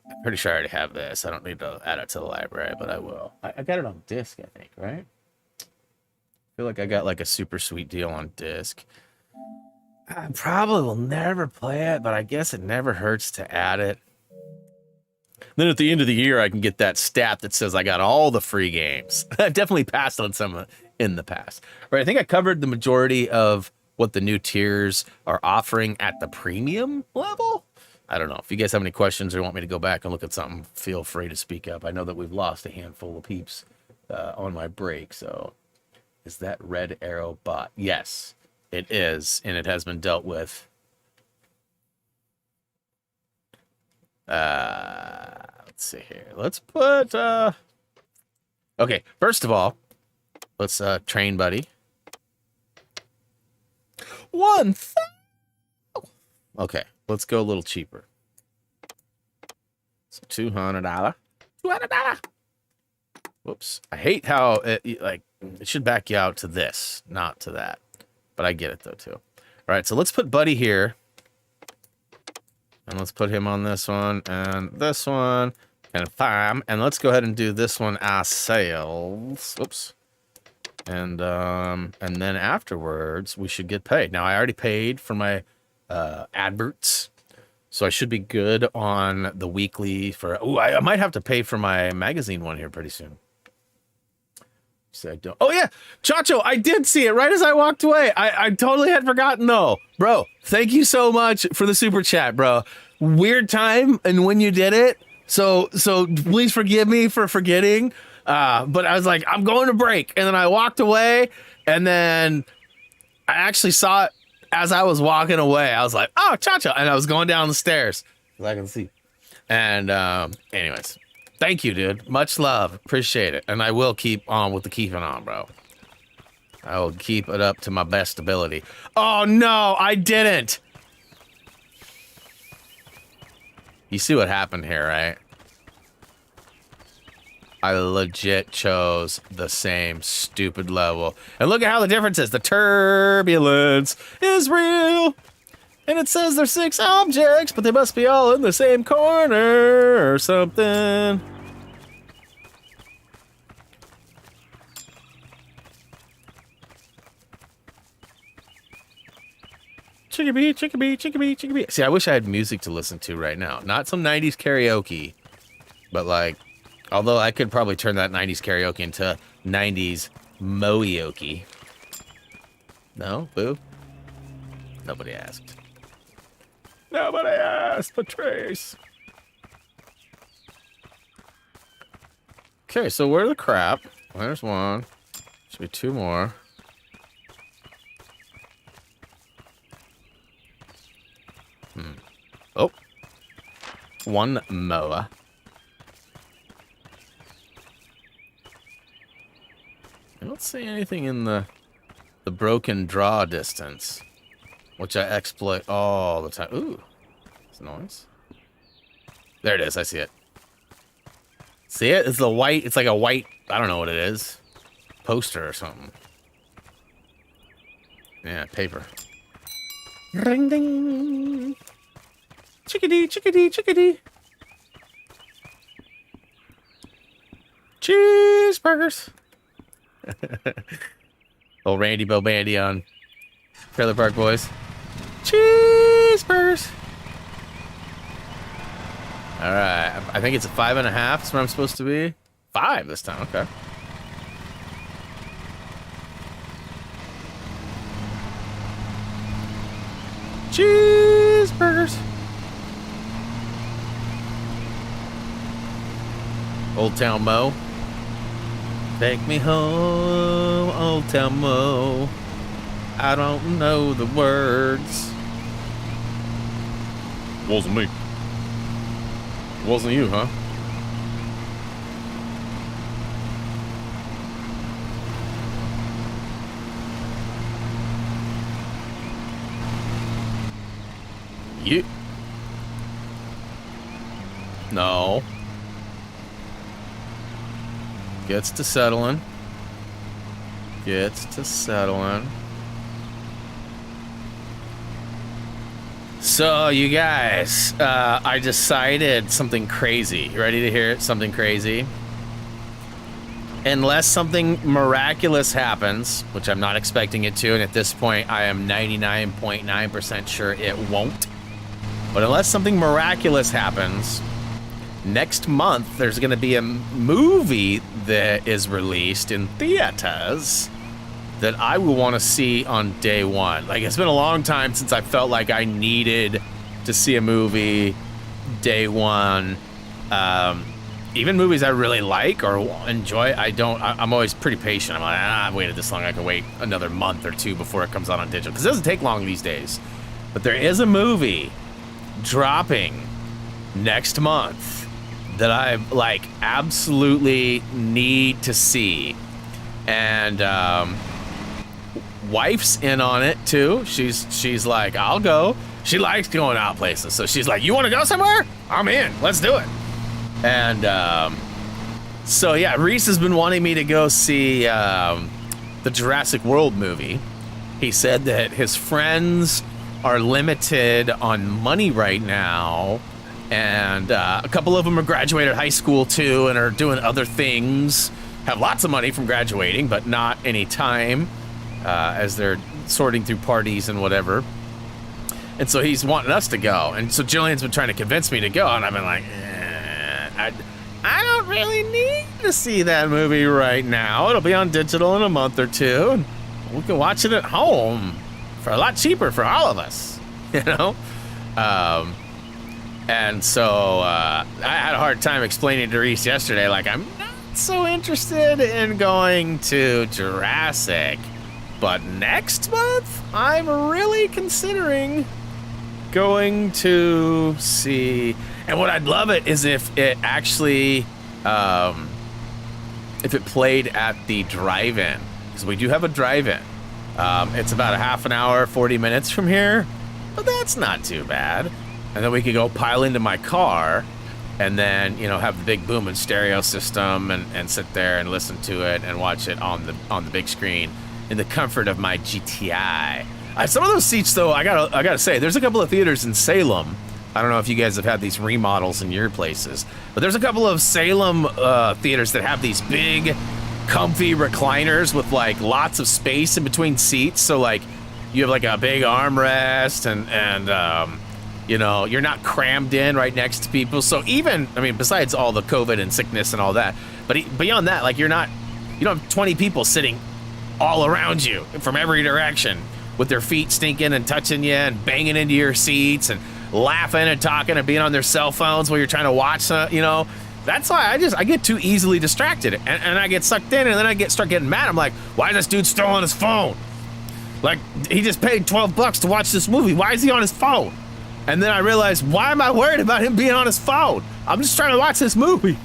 I'm pretty sure I already have this. I don't need to add it to the library, but I will. I got it on disc, I think, right? I feel like I got like a super sweet deal on disc. I probably will never play it, but I guess it never hurts to add it. Then at the end of the year, I can get that stat that says I got all the free games. I've definitely passed on some in the past. Right, I think I covered the majority of what the new tiers are offering at the premium level. I don't know. If you guys have any questions or want me to go back and look at something, feel free to speak up. I know that we've lost a handful of peeps on my break, so is that red arrow bot? Yes, it is, and it has been dealt with. Let's see here. Let's put okay, first of all, let's train buddy. Okay, let's go a little cheaper. So $200. $200. Whoops. I hate how it should back you out to this, not to that. But I get it though too. All right, so let's put Buddy here. And let's put him on this one and this one and farm. And let's go ahead and do this one ourselves. Whoops. And then afterwards we should get paid. Now I already paid for my adverts, so I should be good on the weekly for. Oh, I might have to pay for my magazine one here pretty soon. So I don't. Oh yeah, Chacho, I did see it right as I walked away. I totally had forgotten though, bro. Thank you so much for the super chat, bro. Weird time and when you did it, so please forgive me for forgetting. But I was like, I'm going to break, and then I walked away, and then I actually saw it as I was walking away. I was like, oh, Chacho, and I was going down the stairs, as I can see. And anyways, thank you, dude. Much love, appreciate it, and I will keep on with the keeping on, bro. I will keep it up to my best ability. Oh no, I didn't. You see what happened here, right? I legit chose the same stupid level. And look at how the difference is. The turbulence is real. And it says there's 6 objects, but they must be all in the same corner or something. Chickabee, chickabee, chickabee, chickabee. See, I wish I had music to listen to right now. Not some 90s karaoke, but like, although I could probably turn that 90s karaoke into 90s moioke. No? Boo? Nobody asked. Nobody asked, Patrice. Okay, so where the crap? There's one. Should be 2 more. Oh. 1 mower. I don't see anything in the broken draw distance, which I exploit all the time. Ooh, it's a noise. There it is. I see it. See it? It's the white. It's like a white. I don't know what it is. Poster or something. Yeah, paper. Ring ding. Chickadee, chickadee, chickadee. Cheeseburgers. Old Randy Bo Bandy on Trailer Park Boys. Cheeseburgers. All right, I think it's a 5.5. That's where I'm supposed to be. 5 this time. Okay. Cheeseburgers. Old Town Mo. Take me home, Old Town Mo. I don't know the words. Wasn't me. Wasn't you, huh? You. No. Gets to settling. Gets to settling. So, you guys, I decided something crazy. You ready to hear it? Something crazy? Unless something miraculous happens, which I'm not expecting it to, and at this point, I am 99.9% sure it won't. But unless something miraculous happens, next month, there's going to be a movie that is released in theaters that I will want to see on day one. Like, it's been a long time since I felt like I needed to see a movie day one. Even movies I really like or enjoy, I'm always pretty patient. I'm like, I've waited this long, I can wait another month or two before it comes out on digital, because it doesn't take long these days. But there is a movie dropping next month that I like absolutely need to see, and wife's in on it too. She's like, I'll go. She likes going out places, so she's like, you want to go somewhere? I'm in. Let's do it. And so yeah, Reese has been wanting me to go see the Jurassic World movie. He said that his friends are limited on money right now, and a couple of them are graduated high school too and are doing other things, have lots of money from graduating but not any time, as they're sorting through parties and whatever. And so he's wanting us to go, and so Jillian's been trying to convince me to go, and I've been like, I don't really need to see that movie right now. It'll be on digital in a month or two, and we can watch it at home for a lot cheaper for all of us, you know? And so I had a hard time explaining to Reese yesterday, like, I'm not so interested in going to Jurassic, but next month I'm really considering going to see. And what I'd love it is if it actually, if it played at the drive-in, because we do have a drive-in. It's about a half an hour, 40 minutes from here, but that's not too bad. And then we could go pile into my car and then, you know, have the big booming stereo system and sit there and listen to it and watch it on the big screen in the comfort of my GTI. Some of those seats, though, I gotta say, there's a couple of theaters in Salem. I don't know if you guys have had these remodels in your places, but there's a couple of Salem theaters that have these big, comfy recliners with like lots of space in between seats. So like you have like a big armrest and you know, you're not crammed in right next to people. So even, I mean, besides all the COVID and sickness and all that, but beyond that, like you don't have 20 people sitting all around you from every direction with their feet stinking and touching you and banging into your seats and laughing and talking and being on their cell phones while you're trying to watch, you know. That's why I get too easily distracted and I get sucked in, and then I start getting mad. I'm like, why is this dude still on his phone? Like, he just paid $12 to watch this movie. Why is he on his phone? And then I realized, why am I worried about him being on his phone? I'm just trying to watch this movie.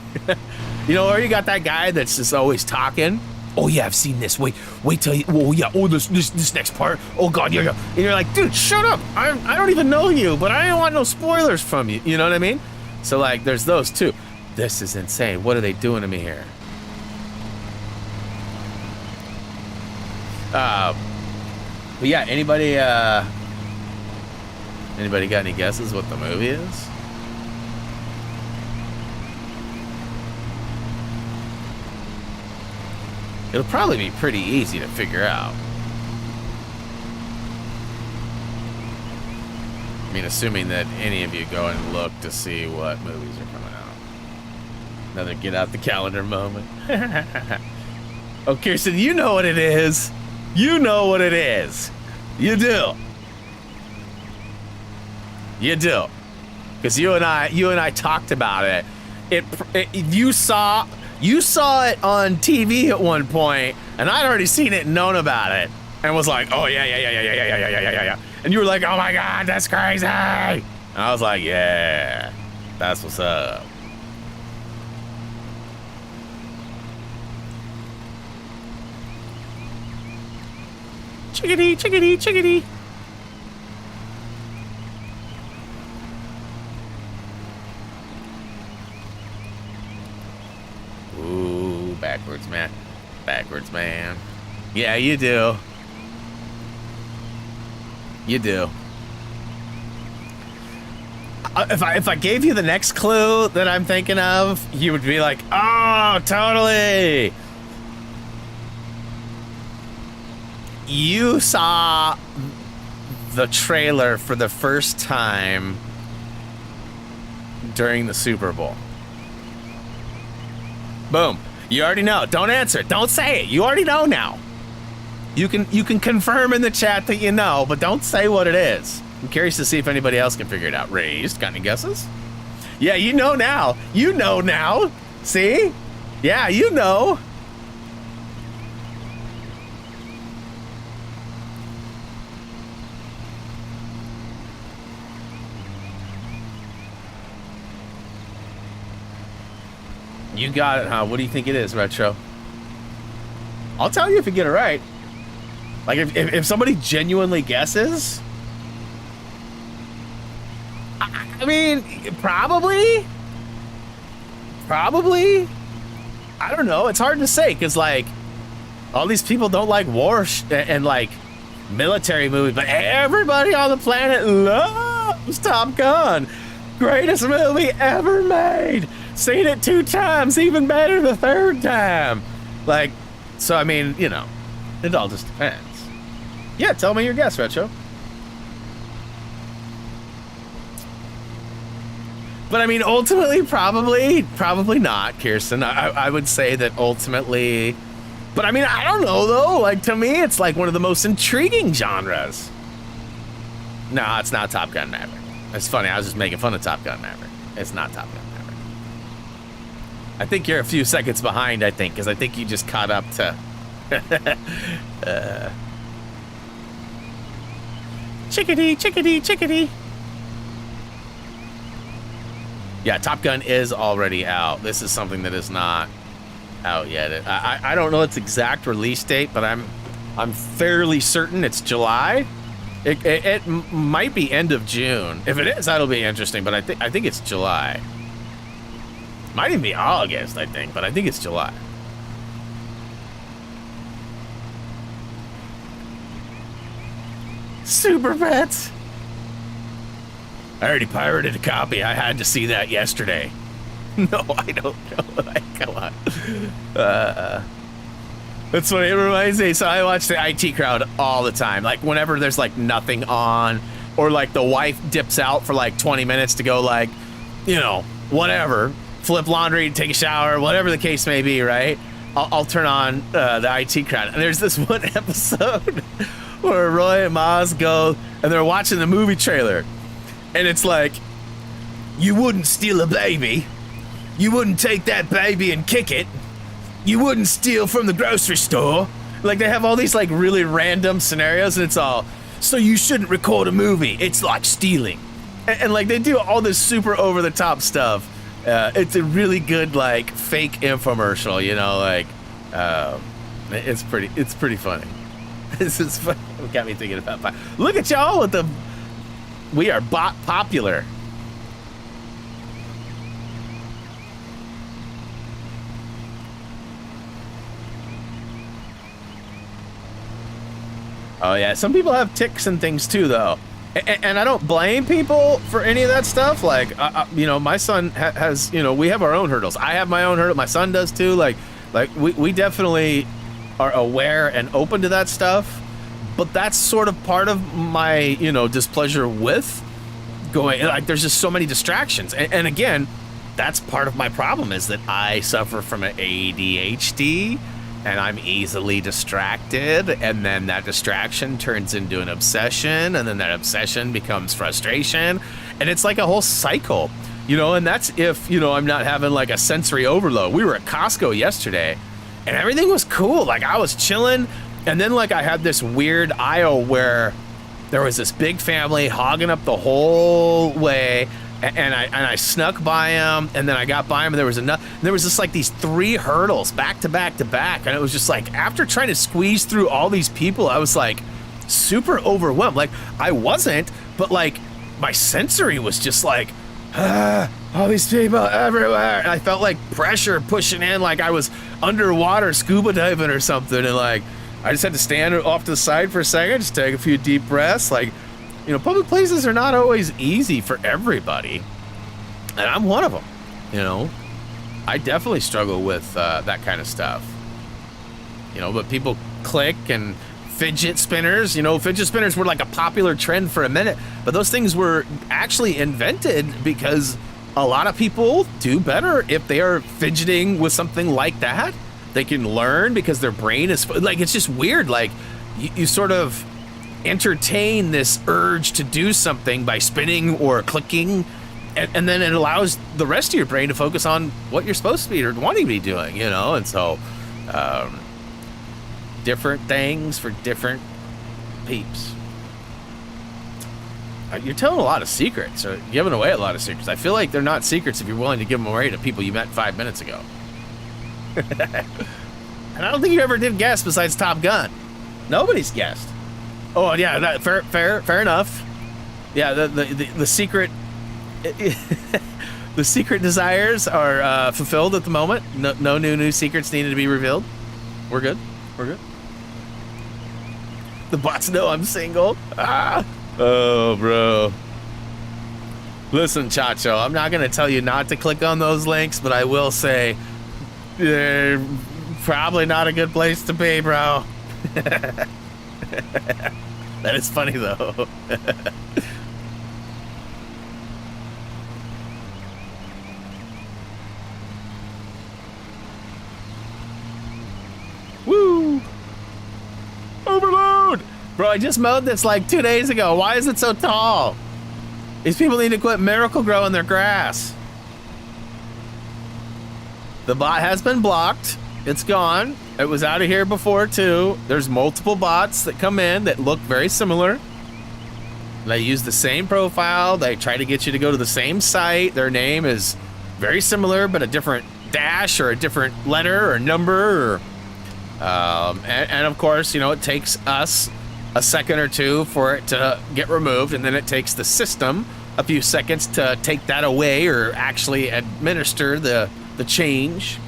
You know, or you got that guy that's just always talking. Oh yeah, I've seen this. Wait till you. Oh yeah. Oh this next part. Oh god, yeah. And you're like, dude, shut up. I don't even know you, but I don't want no spoilers from you. You know what I mean? So like, there's those too. This is insane. What are they doing to me here? But yeah, anybody got any guesses what the movie is? It'll probably be pretty easy to figure out. I mean, assuming that any of you go and look to see what movies are coming out. Another get out the calendar moment. Oh, Kirsten, you know what it is. You know what it is. You do. You do. Because you and I talked about it. You saw it on TV at one point, and I'd already seen it and known about it, and was like, oh yeah. And you were like, oh my god, that's crazy. And I was like, yeah, that's what's up. Chickadee, chickadee, chickadee. Ooh, backwards, man. Backwards, man. Yeah, you do. You do. If I gave you the next clue that I'm thinking of, you would be like, oh, totally. You saw the trailer for the first time during the Super Bowl. Boom. You already know. Don't answer. Don't say it. You already know now. You can confirm in the chat that you know, but don't say what it is. I'm curious to see if anybody else can figure it out. Raised, got any guesses? Yeah, you know now. You know now. See? Yeah, you know. You got it, huh? What do you think it is, Retro? I'll tell you if you get it right. Like, if somebody genuinely guesses... I mean, probably. Probably. I don't know. It's hard to say, because, like, all these people don't like war and, like, military movies, but everybody on the planet loves Top Gun. Greatest movie ever made. Seen it 2 times, even better the 3rd time. Like, so I mean, you know, it all just depends. Yeah, tell me your guess, Retro. But I mean, ultimately, probably not, Kirsten. I would say that ultimately, but I mean, I don't know though. Like, to me, it's like one of the most intriguing genres. No, it's not Top Gun Maverick. It's funny, I was just making fun of Top Gun Maverick. It's not Top Gun Maverick. I think you're a few seconds behind, I think, because I think you just caught up to... Chickadee, chickadee, chickadee. Yeah, Top Gun is already out. This is something that is not out yet. I don't know its exact release date, but I'm fairly certain it's July. It might be end of June. If it is, that'll be interesting, but I think it's July. Might even be August, I think, but I think it's July. Super Pets. I already pirated a copy. I had to see that yesterday. No, I don't know. Like, come on. That's what it reminds me. So I watch the IT crowd all the time. Like, whenever there's, like, nothing on, or, like, the wife dips out for, like, 20 minutes to go, like, you know, whatever. Flip laundry, take a shower, whatever the case may be, right? I'll turn on the IT crowd. And there's this one episode where Roy and Maz go, and they're watching the movie trailer. And it's like, you wouldn't steal a baby. You wouldn't take that baby and kick it. You wouldn't steal from the grocery store. Like, they have all these, like, really random scenarios, and it's all, so you shouldn't record a movie. It's like stealing. And like, they do all this super over-the-top stuff. It's a really good, like, fake infomercial, you know, like, it's pretty funny. This is funny. It got me thinking about, look at y'all with the, we are bot popular. Oh yeah, some people have tics and things too, though. And I don't blame people for any of that stuff. Like, you know, my son has, you know, we have our own hurdles. I have my own hurdle. My son does too. Like we definitely are aware and open to that stuff. But that's sort of part of my, you know, displeasure with going, like, there's just so many distractions. And again, that's part of my problem, is that I suffer from an ADHD. And I'm easily distracted, and then that distraction turns into an obsession, and then that obsession becomes frustration, and it's like a whole cycle, you know. And that's if, you know, I'm not having like a sensory overload. We were at Costco yesterday, and everything was cool. Like, I was chilling, and then like I had this weird aisle where there was this big family hogging up the whole way. And I snuck by him, and then I got by him, and there was just like these 3 hurdles back to back to back, and it was just like, after trying to squeeze through all these people, I was like super overwhelmed. Like, I wasn't, but like my sensory was just like, all these people everywhere, and I felt like pressure pushing in, like I was underwater scuba diving or something, and like I just had to stand off to the side for a second, just take a few deep breaths. Like, you know, public places are not always easy for everybody, and I'm one of them. You know, I definitely struggle with that kind of stuff. You know, but people click and fidget spinners. You know, fidget spinners were like a popular trend for a minute, but those things were actually invented because a lot of people do better if they are fidgeting with something like that. They can learn because their brain is like, it's just weird. Like, you sort of entertain this urge to do something by spinning or clicking, and then it allows the rest of your brain to focus on what you're supposed to be or wanting to be doing, you know. And so different things for different peeps. You're telling a lot of secrets, or giving away a lot of secrets. I feel like they're not secrets if you're willing to give them away to people you met 5 minutes ago. And I don't think you ever did guess besides Top Gun. Nobody's guessed. Oh yeah, fair enough. Yeah, the secret, the secret desires are fulfilled at the moment. No new secrets needed to be revealed. We're good. We're good. The bots know I'm single. Ah. Oh, bro. Listen, Chacho, I'm not going to tell you not to click on those links, but I will say they're probably not a good place to be, bro. That is funny, though. Woo! Overload! Bro, I just mowed this like 2 days ago. Why is it so tall? These people need to quit miracle growing their grass. The bot has been blocked. It's gone. It was out of here before too. There's multiple bots that come in that look very similar. They use the same profile. They try to get you to go to the same site. Their name is very similar, but a different dash or a different letter or number. Or, and of course, you know, it takes us a second or two for it to get removed, and then it takes the system a few seconds to take that away or actually administer the change.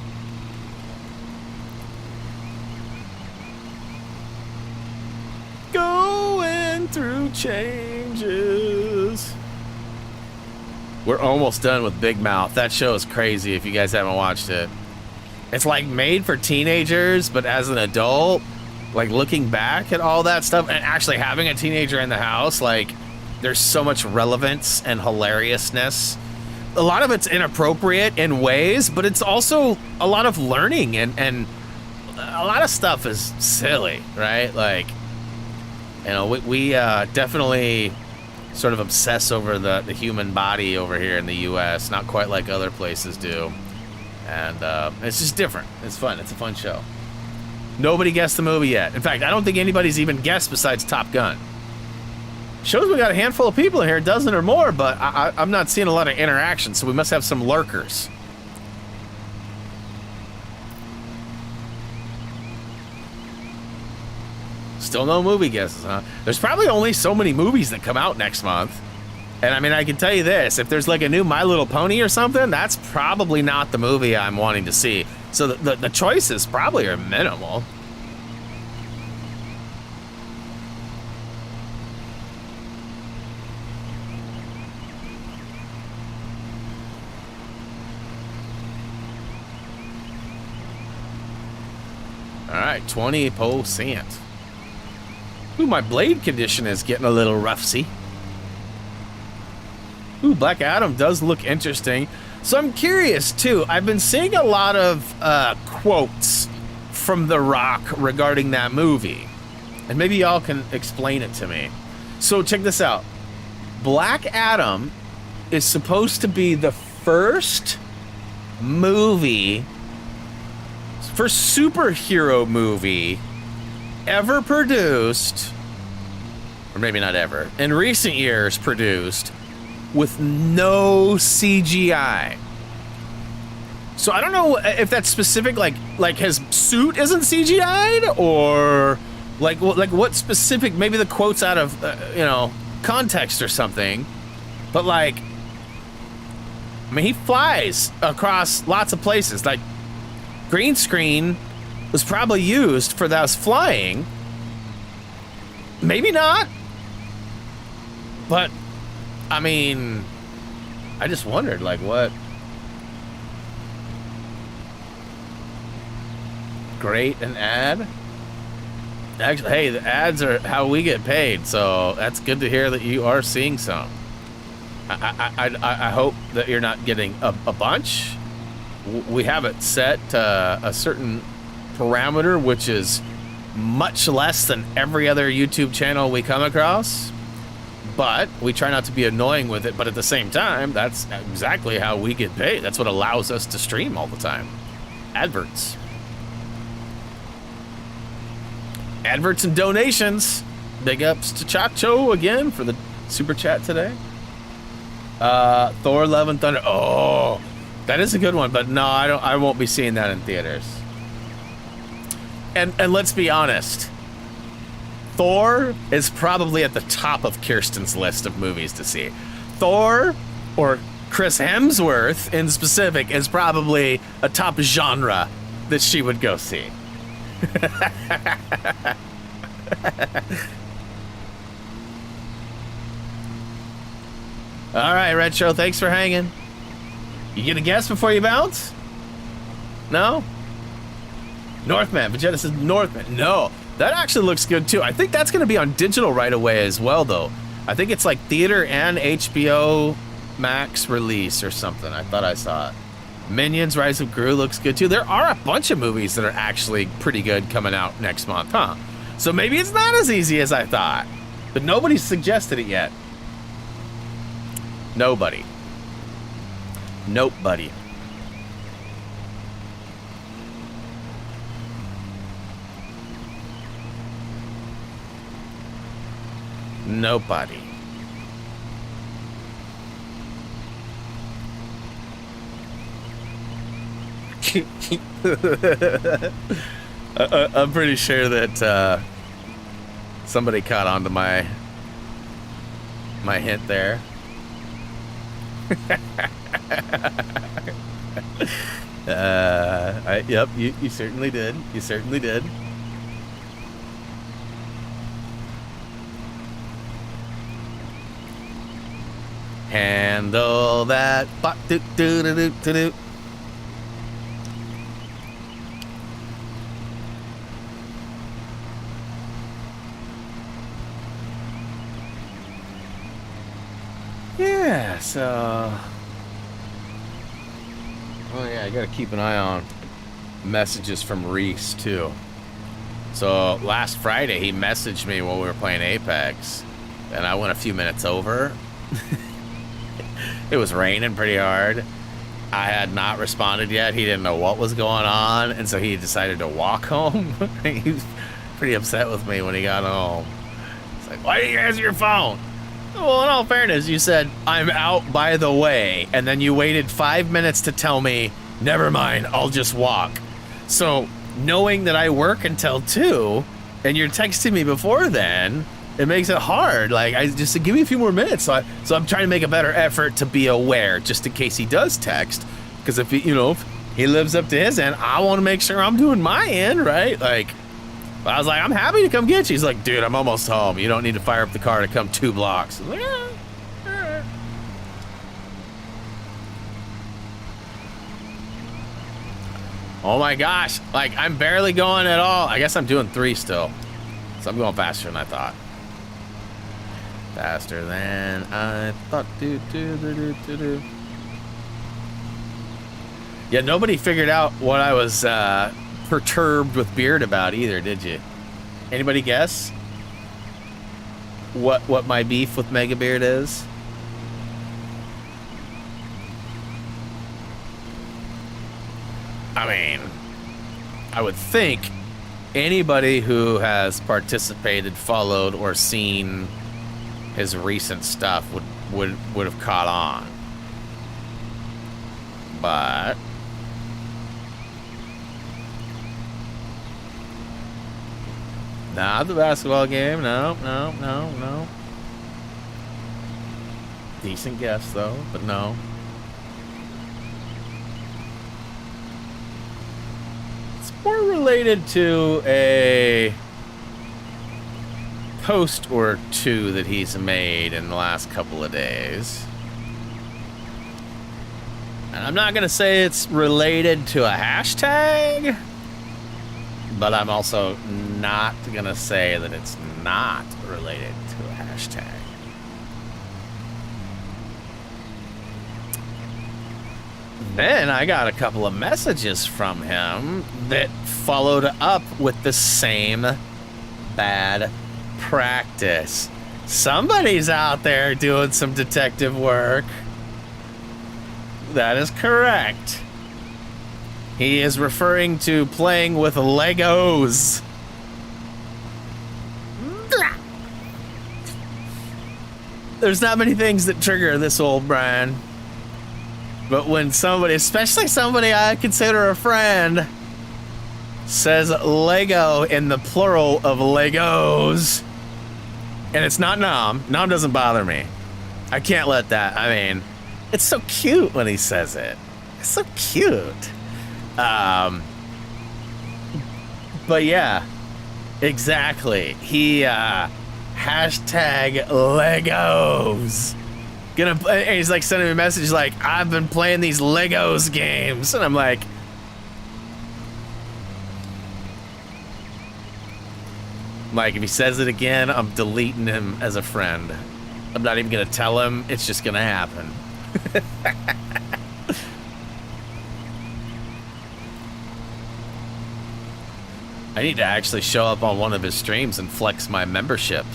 Going through changes. We're almost done with Big Mouth. That show is crazy if you guys haven't watched it. It's like made for teenagers, but as an adult, like looking back at all that stuff and actually having a teenager in the house, like there's so much relevance and hilariousness. A lot of it's inappropriate in ways, but it's also a lot of learning and a lot of stuff is silly, right? Like, you know, we definitely sort of obsess over the human body over here in the US, not quite like other places do. And it's just different. It's fun. It's a fun show. Nobody guessed the movie yet. In fact, I don't think anybody's even guessed besides Top Gun. Shows we got a handful of people in here, a dozen or more, but I'm not seeing a lot of interaction, so we must have some lurkers. Still no movie guesses, huh? There's probably only so many movies that come out next month. And I mean, I can tell you this, if there's like a new My Little Pony or something, that's probably not the movie I'm wanting to see. So the choices probably are minimal. All right, 20%. Ooh, my blade condition is getting a little rough-see. Ooh, Black Adam does look interesting. So I'm curious, too. I've been seeing a lot of quotes from The Rock regarding that movie. And maybe y'all can explain it to me. So check this out. Black Adam is supposed to be the first movie, first superhero movie ever produced, or maybe not ever, in recent years produced, with no CGI. So I don't know if that's specific, like his suit isn't CGI'd, or like what specific, maybe the quote's out of, you know, context or something, but like, I mean, he flies across lots of places. Like, green screen was probably used for those flying. Maybe not, but I mean, I just wondered, like, what? Great, an ad? Actually, hey, the ads are how we get paid, so that's good to hear that you are seeing some. I hope that you're not getting a bunch. We have it set to a certain parameter, which is much less than every other YouTube channel we come across. But we try not to be annoying with it. But at the same time, that's exactly how we get paid. That's what allows us to stream all the time. Adverts. Adverts and donations. Big ups to Chacho again for the super chat today. Thor: Love and Thunder. Oh, that is a good one. But no, I won't be seeing that in theaters. And let's be honest. Thor is probably at the top of Kirsten's list of movies to see. Thor, or Chris Hemsworth in specific, is probably a top genre that she would go see. All right, Retro, thanks for hanging. You get a guess before you bounce? No? Northman. Vegeta says Northman. No. That actually looks good too. I think that's going to be on digital right away as well, though. I think it's like theater and HBO Max release or something. I thought I saw it. Minions: Rise of Gru looks good too. There are a bunch of movies that are actually pretty good coming out next month, huh? So maybe it's not as easy as I thought. But nobody's suggested it yet. Nobody. Nope, buddy. Nobody. I'm pretty sure that somebody caught on to my hint there. Yep, you certainly did. You certainly did. Handle that. Do do do do do do. Yeah, so. Oh yeah, I gotta keep an eye on messages from Reese too. So last Friday he messaged me while we were playing Apex, and I went a few minutes over. It was raining pretty hard. I had not responded yet. He didn't know what was going on, and so he decided to walk home. He was pretty upset with me when he got home. It's like, why didn't you answer your phone? Well, in all fairness, you said, I'm out by the way, and then you waited 5 minutes to tell me, never mind, I'll just walk. So, knowing that I work until 2, and you're texting me before then, it makes it hard. Like, I just give me a few more minutes. So I'm trying to make a better effort to be aware, just in case he does text. Because if if he lives up to his end, I want to make sure I'm doing my end, right? Like, I was like, I'm happy to come get you. He's like, dude, I'm almost home. You don't need to fire up the car to come 2 blocks. I was like, yeah, all right. Oh my gosh. Like, I'm barely going at all. I guess I'm doing 3 still. So I'm going faster than I thought. Faster than I thought. Yeah, nobody figured out what I was perturbed with Beard about either, did you? Anybody guess what my beef with Mega Beard is? I mean, I would think anybody who has participated, followed, or seen his recent stuff would have caught on. But not the basketball game. No. Decent guess though, but no. It's more related to a post or 2 that he's made in the last couple of days. And I'm not going to say it's related to a hashtag, but I'm also not going to say that it's not related to a hashtag. Then I got a couple of messages from him that followed up with the same bad practice. Somebody's out there doing some detective work. That is correct. He is referring to playing with Legos. There's not many things that trigger this old Brian. But when somebody, especially somebody I consider a friend, says Lego in the plural of Legos, and it's not Nom. Nom doesn't bother me. I can't let that. I mean, it's so cute when he says it. It's so cute. But yeah, exactly. He hashtag Legos. And he's like sending me a message like, I've been playing these Legos games, and I'm like, if he says it again, I'm deleting him as a friend. I'm not even gonna tell him. It's just gonna happen. I need to actually show up on one of his streams and flex my membership.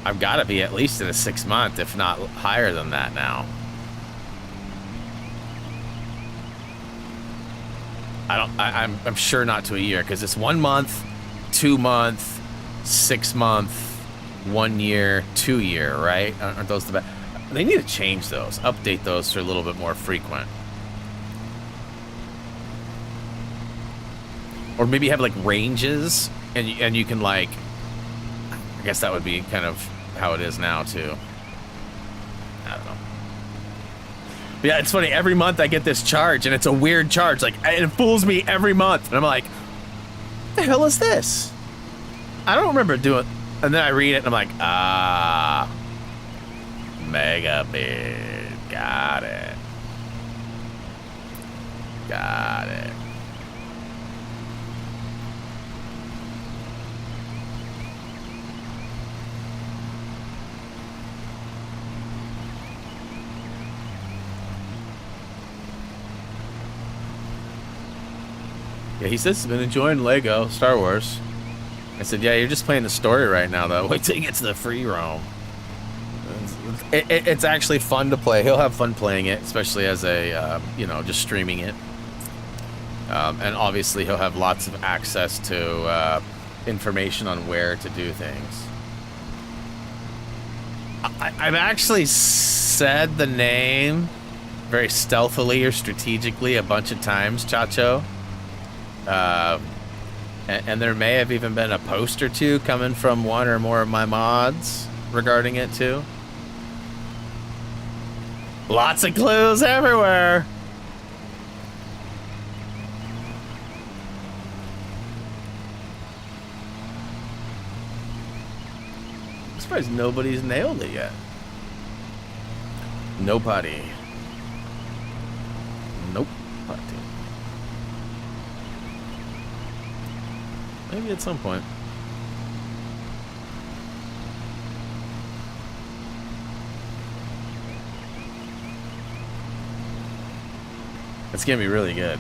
I've got to be at least in a 6-month, if not higher than that now. I'm sure not to a year, because it's 1 month, 2 month, 6 month, 1 year, 2 year, right? Aren't those the best? They need to change those, update those to a little bit more frequent. Or maybe have like ranges, and you can like, I guess that would be kind of how it is now too. I don't know. But yeah, it's funny. Every month I get this charge, and it's a weird charge. Like, it fools me every month, and I'm like, "What the hell is this?" I don't remember doing. And then I read it, and I'm like, "Ah, megabit, got it, got it." Yeah, he says he's been enjoying Lego Star Wars. I said, yeah, you're just playing the story right now, though. Wait till you get to the free roam. It's actually fun to play. He'll have fun playing it, especially as a, just streaming it. And obviously, he'll have lots of access to information on where to do things. I've actually said the name very stealthily or strategically a bunch of times, Chacho. And there may have even been a post or two coming from one or more of my mods regarding it too. Lots of clues everywhere. I'm surprised nobody's nailed it yet. Nobody. Nope. Maybe at some point. It's gonna be really good.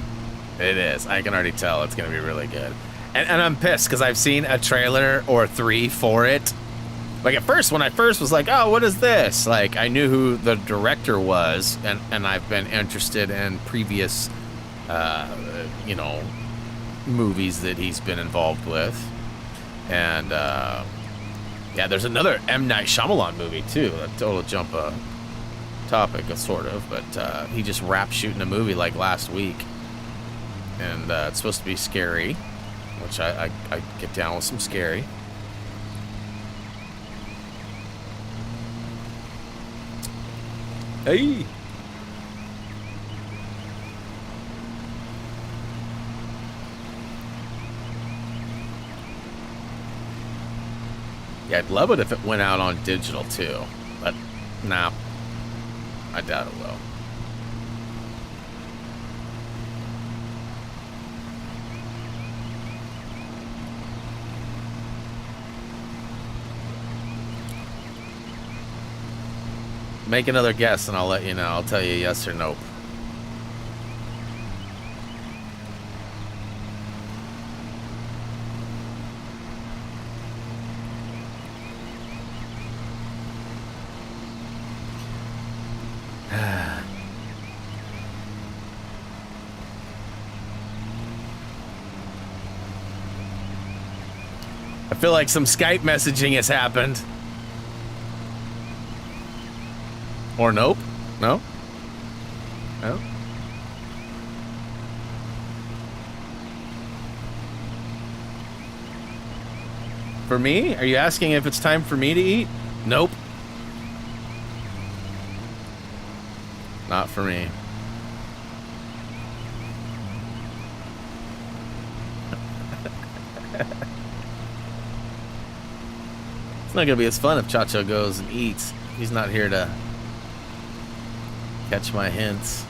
It is. I can already tell it's gonna be really good. And I'm pissed because I've seen a trailer or 3 for it. Like at first, when I first was like, oh, what is this? Like, I knew who the director was, and I've been interested in previous, movies that he's been involved with. And yeah, there's another M. Night Shyamalan movie too, a total jump topic, sort of, but he just wrapped shooting a movie like last week, and it's supposed to be scary, which I get down with some scary. Hey. Yeah, I'd love it if it went out on digital too, but nah, I doubt it will. Make another guess and I'll let you know. I'll tell you yes or nope. I feel like some Skype messaging has happened. Or nope? No? No? For me? Are you asking if it's time for me to eat? Nope. Not for me. It's not gonna be as fun if Chacho goes and eats. He's not here to catch my hints.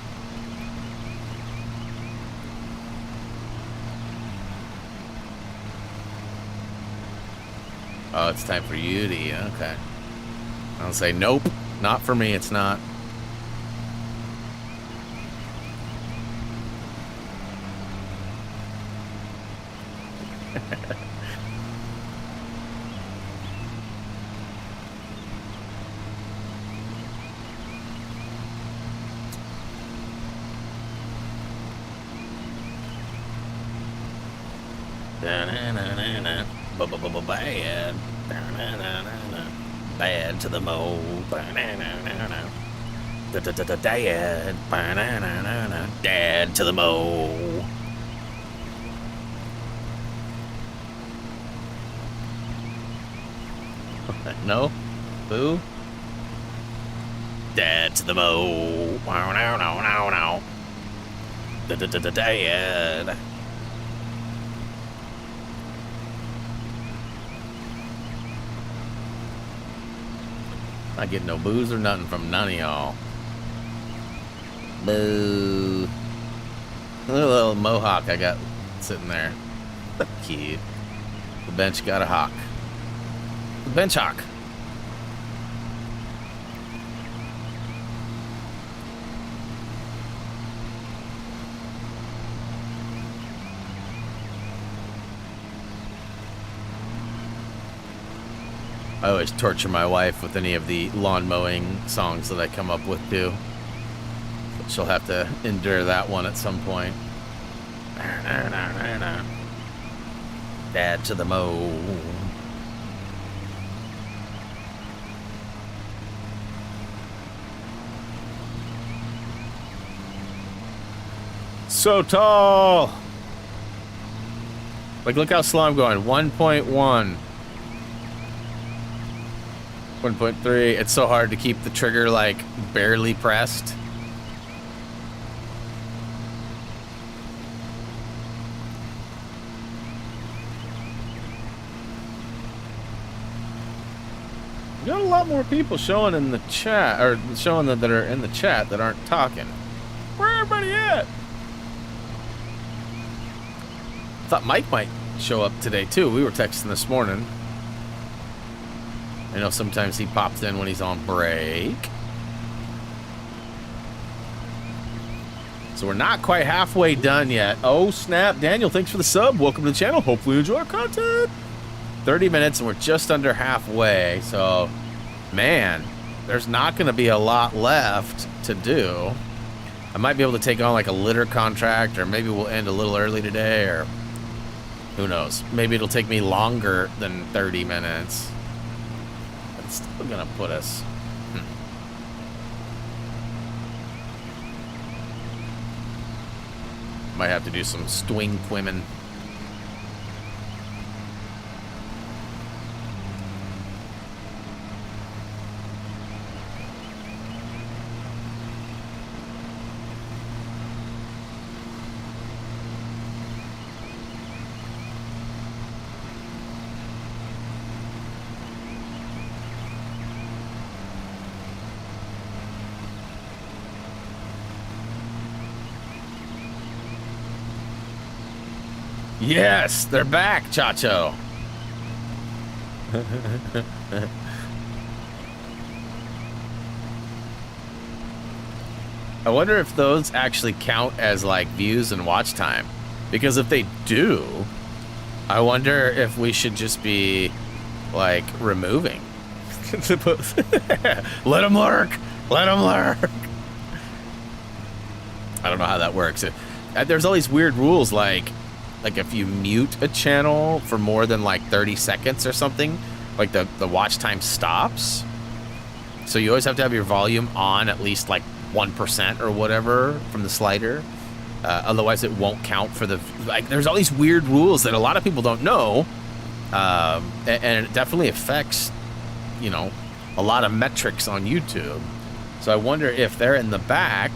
Oh, it's time for you to eat. Okay. I'll say nope. Not for me, it's not. Bad. Bad to the mow. Dad. Dad to the mow. No? Boo? Dad to the mow. Dad. Not getting no booze or nothing from none of y'all. Boo. Little mohawk I got sitting there. Cute. The bench got a hawk. The bench hawk. I always torture my wife with any of the lawn mowing songs that I come up with too. But she'll have to endure that one at some point. Dad to the mow. So tall. Like, look how slow I'm going. 1.1. 1.3. It's so hard to keep the trigger like barely pressed. You got a lot more people showing in the chat, or showing that are in the chat that aren't talking. Where everybody at? Thought Mike might show up today too. We were texting this morning. I know sometimes he pops in when he's on break. So we're not quite halfway done yet. Oh, snap. Daniel, thanks for the sub. Welcome to the channel. Hopefully you enjoy our content. 30 minutes and we're just under halfway. So, man, there's not going to be a lot left to do. I might be able to take on like a litter contract, or maybe we'll end a little early today, or who knows. Maybe it'll take me longer than 30 minutes. It's still gonna put us. Might have to do some swing quimming. Yes, they're back, Chacho. I wonder if those actually count as like views and watch time. Because if they do, I wonder if we should just be like removing. Let them lurk. Let them lurk. I don't know how that works. There's all these weird rules like like if you mute a channel for more than like 30 seconds or something, like the watch time stops. So you always have to have your volume on at least like 1% or whatever from the slider. Otherwise it won't count for the, like, there's all these weird rules that a lot of people don't know. And it definitely affects, you know, a lot of metrics on YouTube. So I wonder if they're in the back,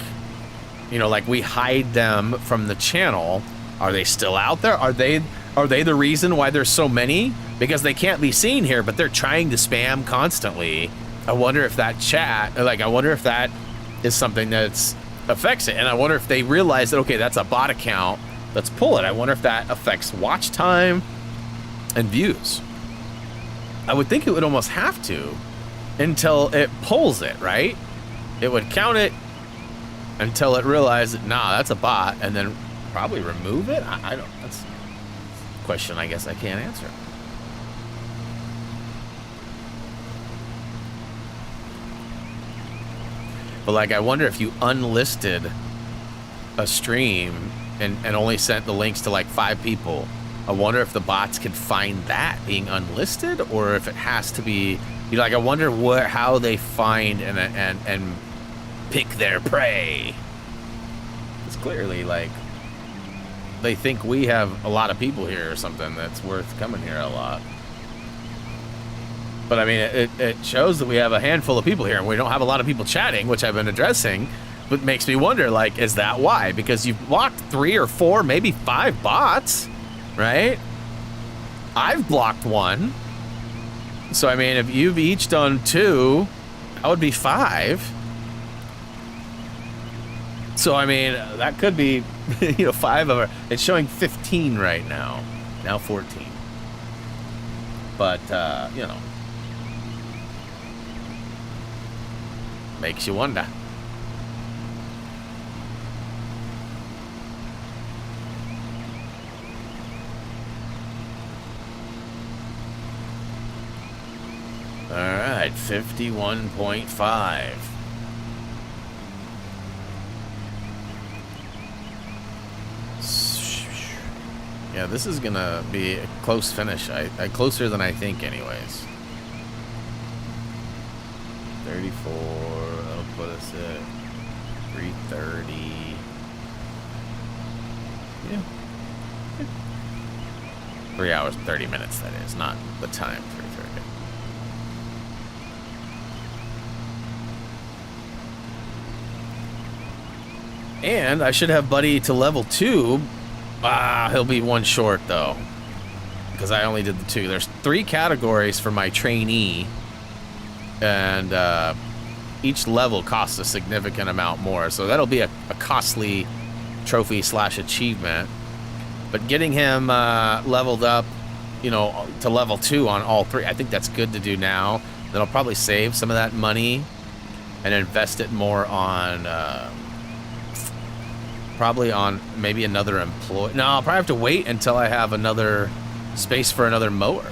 you know, like we hide them from the channel. Are they still out there? Are they the reason why there's so many? Because they can't be seen here, but they're trying to spam constantly. I wonder if that chat, like, I wonder if that is something that's affects it. And I wonder if they realize that, okay, that's a bot account, let's pull it. I wonder if that affects watch time and views. I would think it would almost have to until it pulls it, right? It would count it until it realizes, nah, that's a bot, and then probably remove it. I don't, that's a question I guess I can't answer. But like, I wonder if you unlisted a stream and only sent the links to like 5 people. I wonder if the bots can find that being unlisted, or if it has to be, you know, like, I wonder how they find and pick their prey. It's clearly like they think we have a lot of people here or something that's worth coming here a lot. But I mean, it shows that we have a handful of people here, and we don't have a lot of people chatting, which I've been addressing, but makes me wonder, like, is that why? Because you've blocked 3 or 4, maybe 5 bots, right? I've blocked 1. So, I mean, if you've each done 2, that would be 5. So, I mean, that could be, you know, 5 of it. It's showing 15 right now. Now 14. But, you know, makes you wonder. All right, 51.5. Yeah, this is gonna be a close finish. Closer than I think, anyways. 34. That'll put us at 3:30. Yeah. 3 hours and 30 minutes. That is not the time. 3:30. And I should have Buddy to level 2. He'll be 1 short though, because I only did the 2. There's 3 categories for my trainee, and each level costs a significant amount more, so that'll be a costly trophy / achievement. But getting him leveled up, you know, to level 2 on all 3, I think that's good to do now. Then I'll probably save some of that money and invest it more on probably on maybe another employee. No, I'll probably have to wait until I have another space for another mower.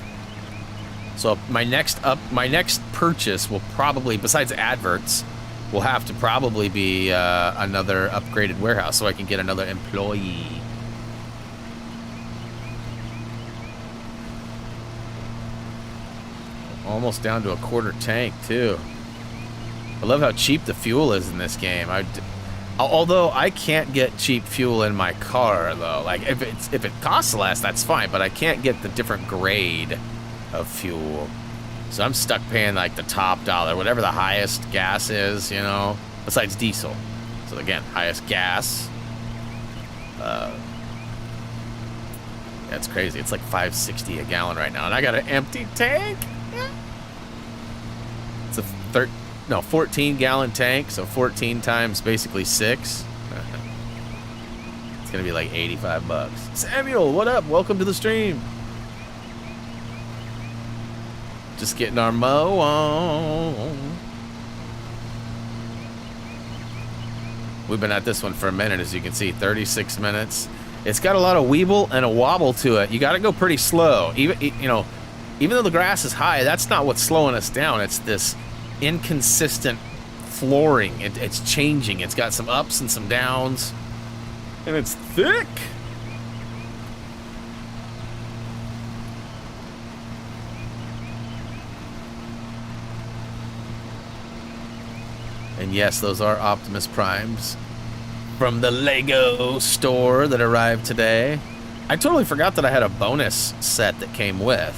So my next purchase will probably, besides adverts, will have to probably be another upgraded warehouse, so I can get another employee. Almost down to a quarter tank too. I love how cheap the fuel is in this game. Although I can't get cheap fuel in my car though. Like if it costs less, that's fine, but I can't get the different grade of fuel. So I'm stuck paying like the top dollar, whatever the highest gas is, you know, besides diesel. So again, highest gas. That's crazy. It's like $5.60 a gallon right now, and I got an empty tank. It's a 14-gallon tank, so 14 times basically 6. It's gonna be like $85. Samuel, what up? Welcome to the stream. Just getting our mow on. We've been at this one for a minute, as you can see, 36 minutes. It's got a lot of weeble and a wobble to it. You got to go pretty slow. Even though the grass is high, that's not what's slowing us down. It's this inconsistent flooring. It's changing. It's got some ups and some downs, and it's thick. And yes, those are Optimus Primes from the Lego store that arrived today. I totally forgot that I had a bonus set that came with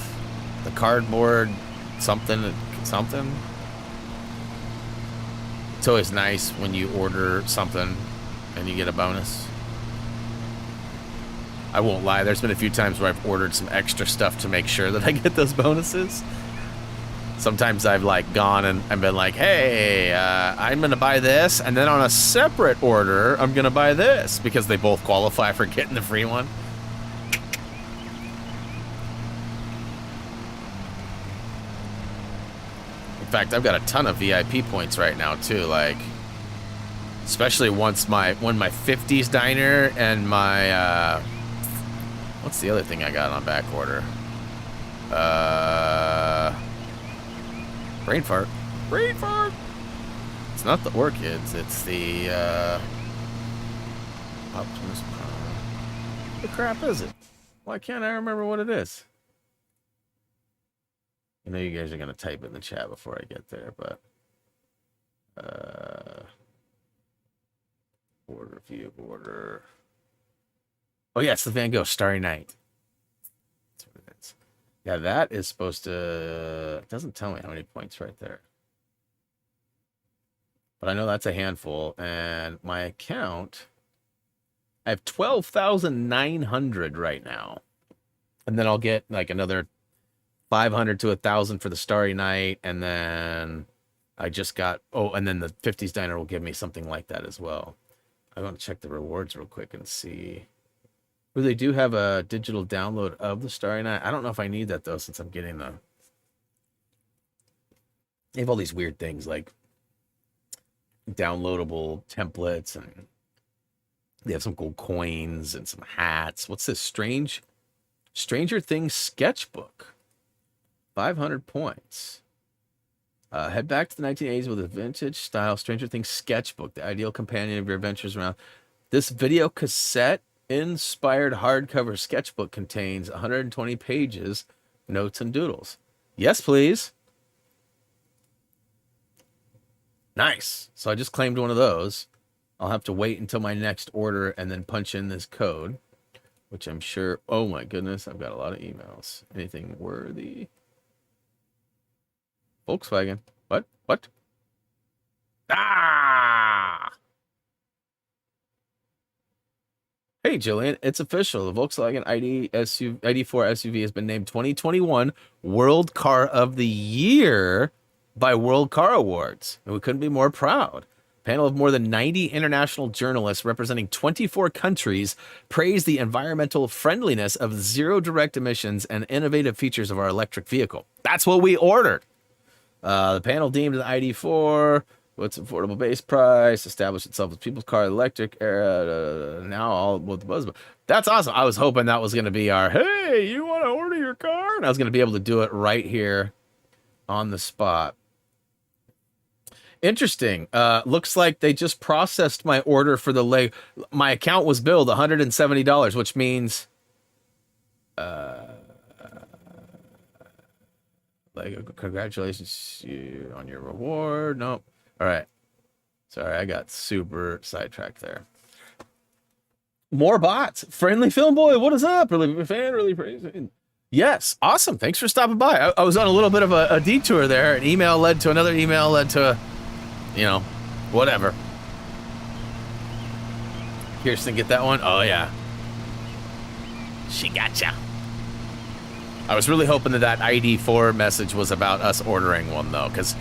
the cardboard something. It's always nice when you order something and you get a bonus. I won't lie, there's been a few times where I've ordered some extra stuff to make sure that I get those bonuses. Sometimes I've like gone and I've been like, hey, I'm gonna buy this, and then on a separate order, I'm gonna buy this, because they both qualify for getting the free one. In fact, I've got a ton of VIP points right now too, like, especially when my 50s diner and my, what's the other thing I got on back order? Brain fart. Brain fart! It's not the orchids, it's the, Optimus Prime. What the crap is it? Why can't I remember what it is? I know you guys are going to type it in the chat before I get there, but, order, view, order. Oh, yeah, it's the Van Gogh Starry Night. That's what it is. Yeah, that is supposed to... It doesn't tell me how many points right there. But I know that's a handful. And my account... I have 12,900 right now. And then I'll get like another 500 to 1,000 for the Starry Night. And then I just got... Oh, and then the 50s Diner will give me something like that as well. I want to check the rewards real quick and see... Well, they do have a digital download of the Starry Night. I don't know if I need that, though, since I'm getting the... They have all these weird things, like downloadable templates, and they have some gold coins and some hats. What's this? Stranger Things sketchbook. 500 points. Head back to the 1980s with a vintage style Stranger Things sketchbook, the ideal companion of your adventures around. This video cassette inspired hardcover sketchbook contains 120 pages, notes, and doodles. Yes, please. Nice. So I just claimed one of those. I'll have to wait until my next order and then punch in this code, which I'm sure... Oh my goodness, I've got a lot of emails. Anything worthy? Volkswagen. What? Ah! Hey, Jillian, it's official. The Volkswagen ID4 SUV has been named 2021 World Car of the Year by World Car Awards. And we couldn't be more proud. A panel of more than 90 international journalists representing 24 countries praised the environmental friendliness of zero direct emissions and innovative features of our electric vehicle. That's what we ordered. The panel deemed the ID4... What's affordable base price? Established itself as people's car, electric era. Now all with the buzz. That's awesome. I was hoping that was going to be our, hey, you want to order your car? And I was going to be able to do it right here on the spot. Interesting. Looks like they just processed my order for the leg. My account was billed $170, which means, congratulations on your reward. Nope. All right. Sorry, I got super sidetracked there. More bots. Friendly Film Boy, what is up? Really big fan, really praising. Yes, awesome. Thanks for stopping by. I was on a little bit of a detour there. An email led to another email, led to, whatever. Kirsten, get that one? Oh, yeah. She gotcha. I was really hoping that ID4 message was about us ordering one, though, because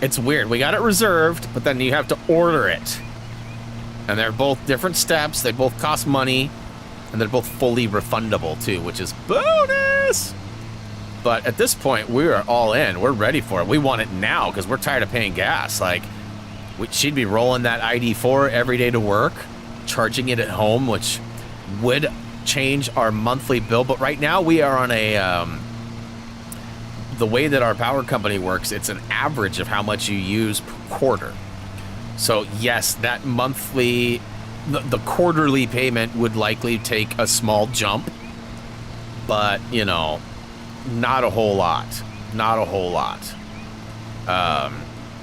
it's weird. We got it reserved, but then you have to order it. And they're both different steps. They both cost money. And they're both fully refundable, too, which is bonus! But at this point, we are all in. We're ready for it. We want it now, because we're tired of paying gas. Like, she'd be rolling that ID4 every day to work, charging it at home, which would change our monthly bill. But right now, we are on a... the way that our power company works, it's an average of how much you use per quarter. So yes, that monthly, the quarterly payment would likely take a small jump, but not a whole lot.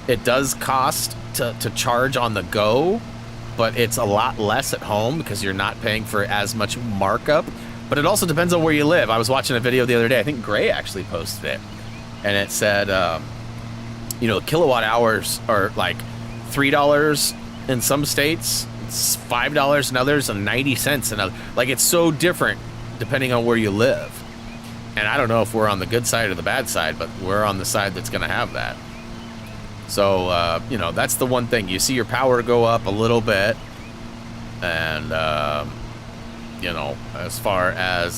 it does cost to charge on the go, but it's a lot less at home because you're not paying for as much markup. But it also depends on where you live. I was watching a video the other day. I think Gray actually posted it, and it said, you know, kilowatt hours are like $3 in some states, it's $5 in others, and 90 cents in others. Like, it's so different depending on where you live. And I don't know if we're on the good side or the bad side, but we're on the side that's going to have that. So, you know, that's the one thing. You see your power go up a little bit, and you know, as far as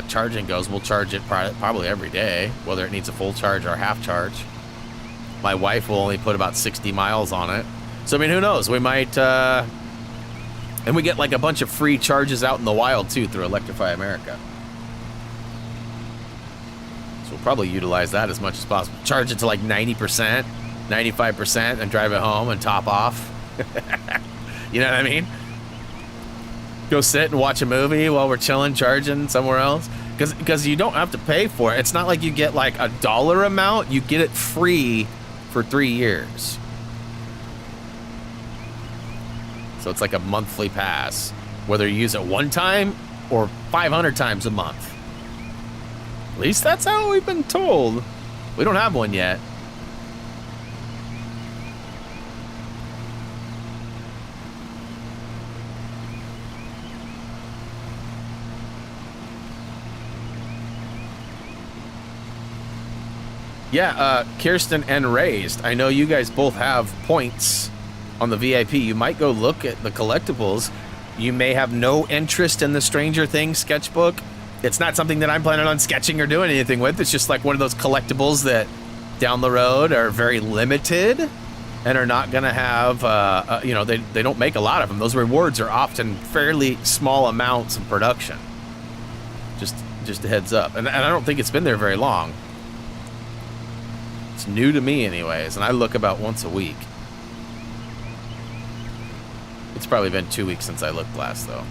charging goes, we'll charge it probably every day, whether it needs a full charge or a half charge. My wife will only put about 60 miles on it. So, I mean, who knows? We might... and we get, like, a bunch of free charges out in the wild, too, through Electrify America. So we'll probably utilize that as much as possible. Charge it to, like, 90%, 95%, and drive it home and top off. You know what I mean? Go sit and watch a movie while we're chilling, charging somewhere else. Because you don't have to pay for it. It's not like you get like a dollar amount. You get it free for 3 years. So it's like a monthly pass, whether you use it one time or 500 times a month. At least that's how we've been told. We don't have one yet. Yeah, Kirsten and Raised, I know you guys both have points on the VIP. You might go look at the collectibles. You may have no interest in the Stranger Things sketchbook. It's not something that I'm planning on sketching or doing anything with. It's just like one of those collectibles that down the road are very limited and are not going to have, you know, they don't make a lot of them. Those rewards are often fairly small amounts of production. Just a heads up. And I don't think it's been there very long. It's new to me anyways, and I look about once a week. It's probably been 2 weeks since I looked last, though.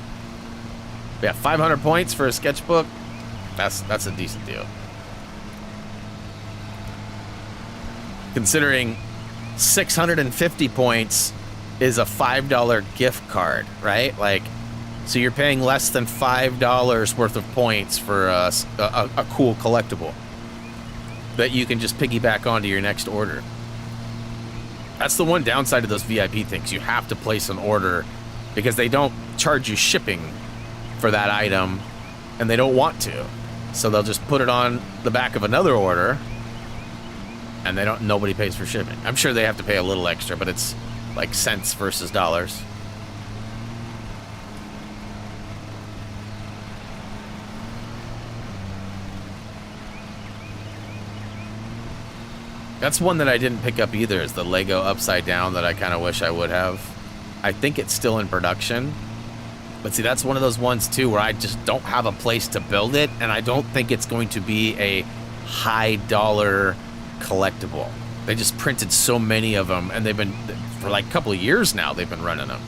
But yeah, 500 points for a sketchbook, that's a decent deal. Considering 650 points is a $5 gift card, right? Like, so you're paying less than $5 worth of points for a cool collectible that you can just piggyback onto your next order. That's the one downside of those VIP things. You have to place an order because they don't charge you shipping for that item, and they don't want to. So they'll just put it on the back of another order, and nobody pays for shipping. I'm sure they have to pay a little extra, but it's like cents versus dollars. That's one that I didn't pick up either, is the Lego Upside Down that I kind of wish I would have. I think it's still in production. But see, that's one of those ones, too, where I just don't have a place to build it, and I don't think it's going to be a high-dollar collectible. They just printed so many of them, and they've been, for like a couple of years now, they've been running them.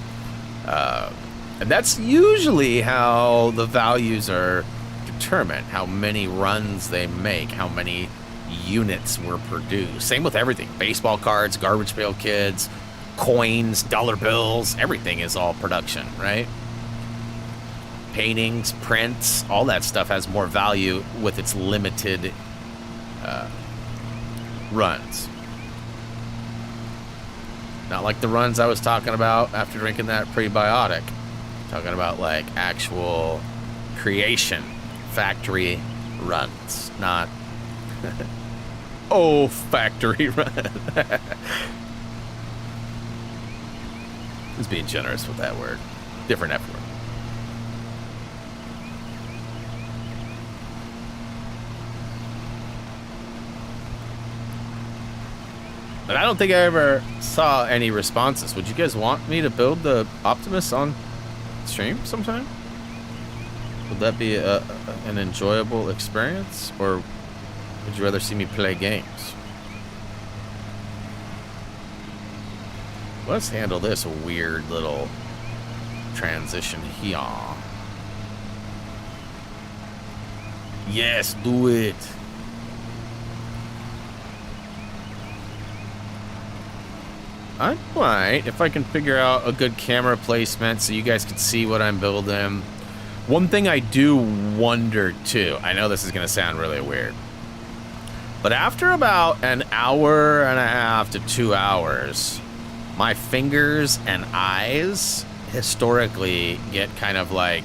And that's usually how the values are determined, how many runs they make, how many units were produced. Same with everything. Baseball cards, garbage pail kids, coins, dollar bills, everything is all production, right? Paintings, prints, all that stuff has more value with its limited runs. Not like the runs I was talking about after drinking that prebiotic. Talking about like actual creation, factory runs, not oh, factory run. Just being generous with that word. Different F word. But I don't think I ever saw any responses. Would you guys want me to build the Optimus on stream sometime? Would that be an enjoyable experience? Or would you rather see me play games? Let's handle this weird little transition here. Yes, do it. I might, if I can figure out a good camera placement so you guys can see what I'm building. One thing I do wonder too, I know this is gonna sound really weird, but after about an hour and a half to 2 hours, my fingers and eyes historically get kind of like,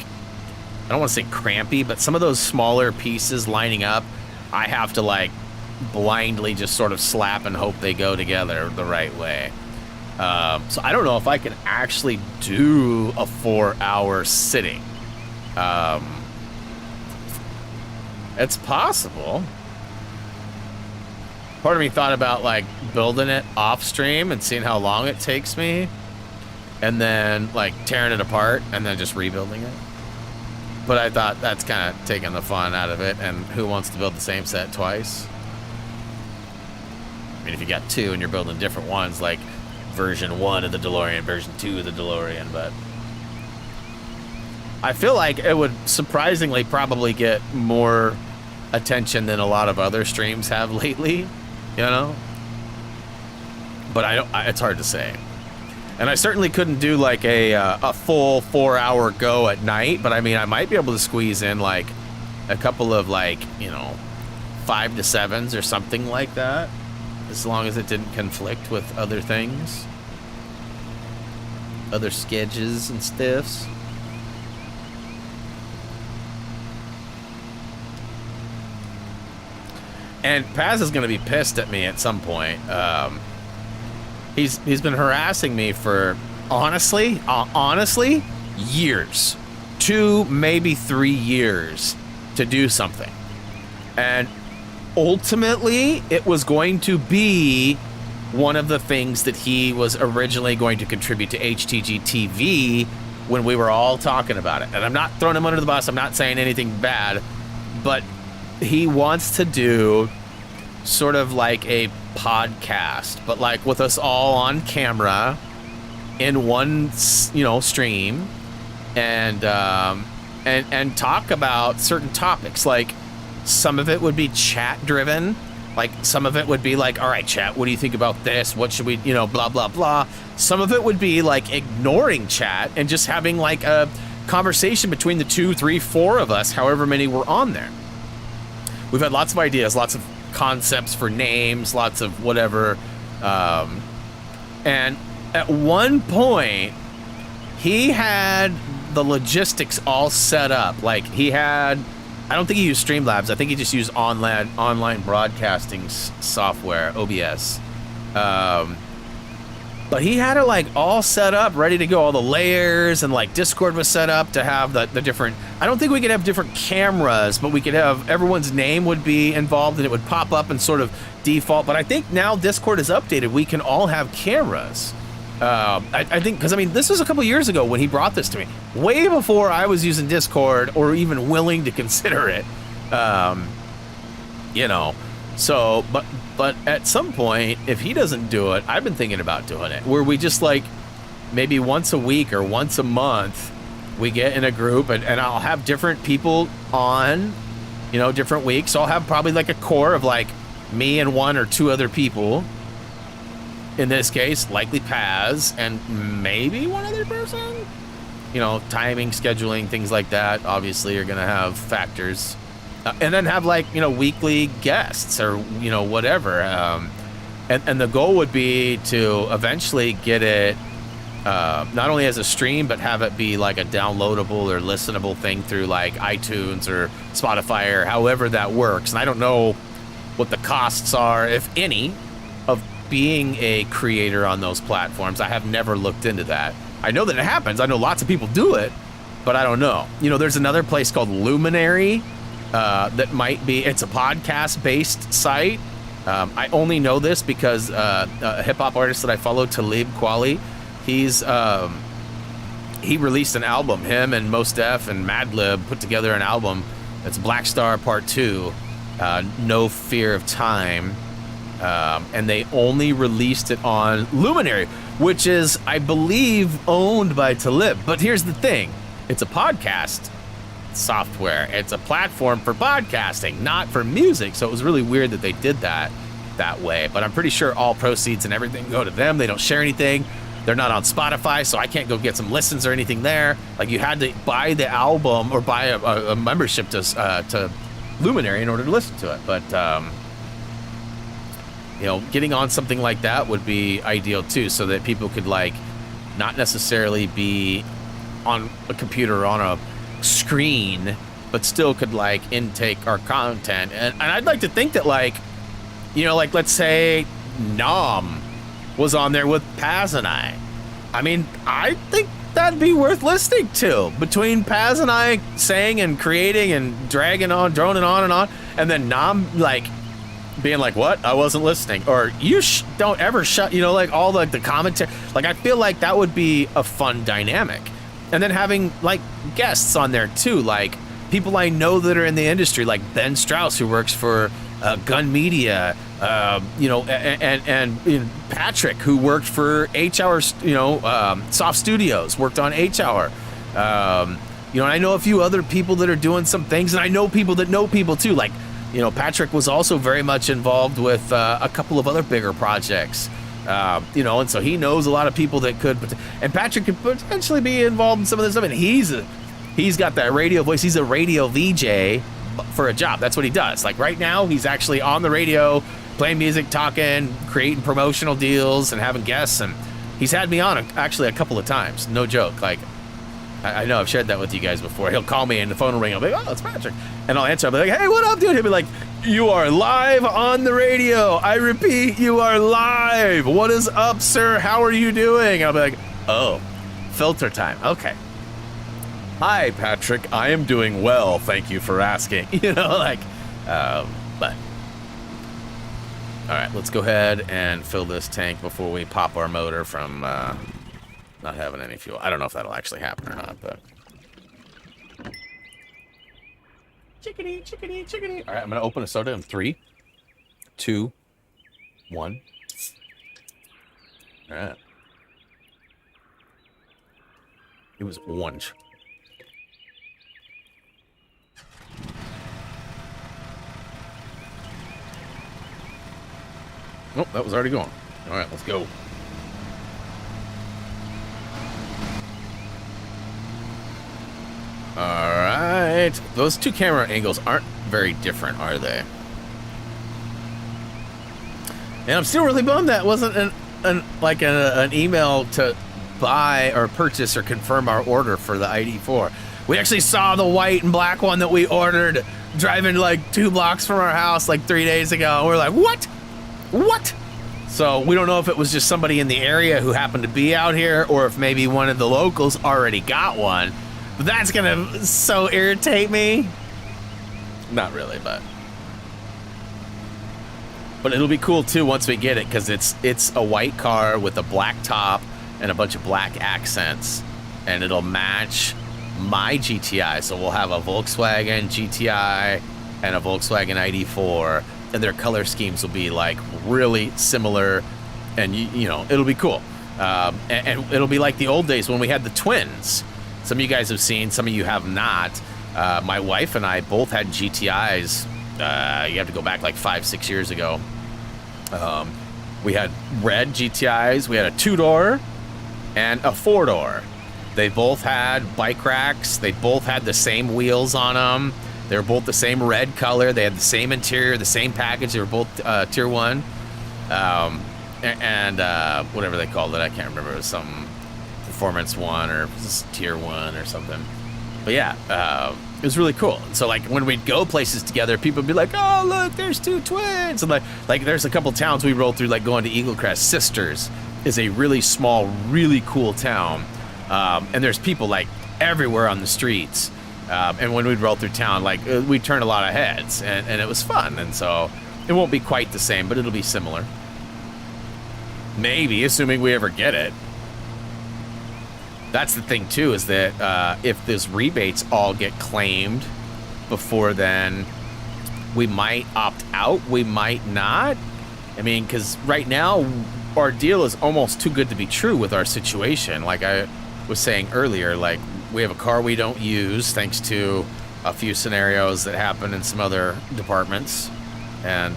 I don't want to say crampy, but some of those smaller pieces lining up, I have to like blindly just sort of slap and hope they go together the right way. So I don't know if I can actually do a 4-hour sitting. It's possible. Part of me thought about like building it off stream and seeing how long it takes me, and then like tearing it apart and then just rebuilding it. But I thought that's kind of taking the fun out of it, and who wants to build the same set twice? I mean, if you got two and you're building different ones, like version 1 of the DeLorean, version 2 of the DeLorean, but I feel like it would surprisingly probably get more attention than a lot of other streams have lately, you know? But it's hard to say. And I certainly couldn't do like a full 4-hour go at night, but I mean, I might be able to squeeze in like a couple of like, you know, 5 to 7s or something like that, as long as it didn't conflict with other things, other sketches and stuffs. And Paz is going to be pissed at me at some point. He's been harassing me for honestly years, 2 maybe 3 years to do something, and ultimately it was going to be one of the things that he was originally going to contribute to HTG TV when we were all talking about it. And I'm not throwing him under the bus, I'm not saying anything bad, but he wants to do sort of like a podcast, but like with us all on camera in one, you know, stream, and talk about certain topics. Like some of it would be chat driven, like some of it would be like, all right, chat, what do you think about this? What should we, you know, blah, blah, blah. Some of it would be like ignoring chat and just having like a conversation between the 2, 3, 4 of us, however many were on there. We've had lots of ideas, lots of concepts for names, lots of whatever. And at one point, he had the logistics all set up. Like he had, I don't think he used Streamlabs. I think he just used online broadcasting software, OBS. But he had it like all set up, ready to go, all the layers, and like Discord was set up to have the different, I don't think we could have different cameras, but we could have, everyone's name would be involved and it would pop up and sort of default. But I think now Discord is updated, we can all have cameras. I think, because I mean, this was a couple years ago when he brought this to me, way before I was using Discord or even willing to consider it. You know, so, but at some point, if he doesn't do it, I've been thinking about doing it, where we just like, maybe once a week or once a month, we get in a group and I'll have different people on, you know, different weeks. So I'll have probably like a core of like me and 1 or 2 other people. In this case, likely Paz and maybe 1 other person. You know, timing, scheduling, things like that, obviously are going to have factors. And then have like, you know, weekly guests or, you know, whatever. And the goal would be to eventually get it not only as a stream, but have it be like a downloadable or listenable thing through like iTunes or Spotify or however that works. And I don't know what the costs are, if any, of being a creator on those platforms. I have never looked into that. I know that it happens. I know lots of people do it, but I don't know. You know, there's another place called Luminary that might be, it's a podcast-based site. I only know this because a hip-hop artist that I follow, Talib Kweli, he released an album. Him and Mos Def and Madlib put together an album. It's Black Star Part 2, No Fear of Time. And they only released it on Luminary, which is, I believe, owned by Talib. But here's the thing. It's a podcast software. It's a platform for podcasting, not for music. So it was really weird that they did that. that way, but I'm pretty sure all proceeds and everything go to them. They don't share anything. They're not on Spotify, so I can't go get some listens or anything there. Like, you had to buy the album or buy a membership to Luminary in order to listen to it. But you know, getting on something like that would be ideal too, so that people could, like, not necessarily be on a computer or on a screen, but still could, like, intake our content. And I'd like to think that, like, you know, like, let's say Nom was on there with Paz and I. I mean, I think that'd be worth listening to. Between Paz and I saying and creating and dragging on, droning on, and then Nom, like, being like, what? I wasn't listening. Or, you don't ever shut, you know, like, all the commentary. Like, I feel like that would be a fun dynamic. And then having, like, guests on there too, like people I know that are in the industry, like Ben Strauss, who works for Gun Media, you know, and Patrick, who worked for H-Hour, you know, Soft Studios, worked on H-Hour. You know, and I know a few other people that are doing some things, and I know people that know people too. Like, you know, Patrick was also very much involved with a couple of other bigger projects. You know, and so he knows a lot of people that could, and Patrick could potentially be involved in some of this stuff. And he's got that radio voice. He's a radio VJ for a job. That's what he does. Like, right now, he's actually on the radio, playing music, talking, creating promotional deals, and having guests. And he's had me on actually a couple of times. No joke. Like, I know I've shared that with you guys before. He'll call me and the phone will ring. I'll be like, oh, it's Patrick. And I'll answer. I'll be like, hey, what up, dude? He'll be like, you are live on the radio. I repeat, you are live. What is up, sir? How are you doing? And I'll be like, oh, filter time. Okay. Hi, Patrick. I am doing well. Thank you for asking. You know, like, but. All right, let's go ahead and fill this tank before we pop our motor from not having any fuel. I don't know if that'll actually happen or not, but. Chickadee, chickadee, chickadee. All right, I'm going to open a soda in 3, 2, 1. All right. It was orange. Oh, that was already going. All right, let's go. All right. Those two camera angles aren't very different, are they? And I'm still really bummed that wasn't an email to buy or purchase or confirm our order for the ID4. We actually saw the white and black one that we ordered driving like 2 blocks from our house like 3 days ago. And we're like, what? What? So we don't know if it was just somebody in the area who happened to be out here, or if maybe one of the locals already got one. But that's gonna so irritate me. Not really, but it'll be cool too once we get it, because it's a white car with a black top and a bunch of black accents, and it'll match my GTI. So we'll have a Volkswagen GTI and a Volkswagen ID4, and their color schemes will be like really similar, and you know, it'll be cool. And it'll be like the old days when we had the twins. Some of you guys have seen, some of you have not. My wife and I both had GTIs. You have to go back like 5-6 years ago. We had red GTIs. We had a 2-door and a 4-door. They both had bike racks. They both had the same wheels on them. They were both the same red color. They had the same interior, the same package. They were both Tier 1. And whatever they called it, I can't remember. It was some Performance 1 or Tier 1 or something. But yeah, it was really cool. So like when we'd go places together, people would be like, oh, look, there's 2 twins. And like there's a couple towns we rolled through, like going to Eagle Crest. Sisters is a really small, really cool town. And there's people like everywhere on the streets. And when we'd roll through town, like we'd turn a lot of heads, and it was fun. And so it won't be quite the same, but it'll be similar. Maybe, assuming we ever get it. That's the thing too, is that if those rebates all get claimed before then, we might opt out, we might not. I mean, because right now our deal is almost too good to be true with our situation. Like I was saying earlier, like we have a car we don't use thanks to a few scenarios that happen in some other departments, and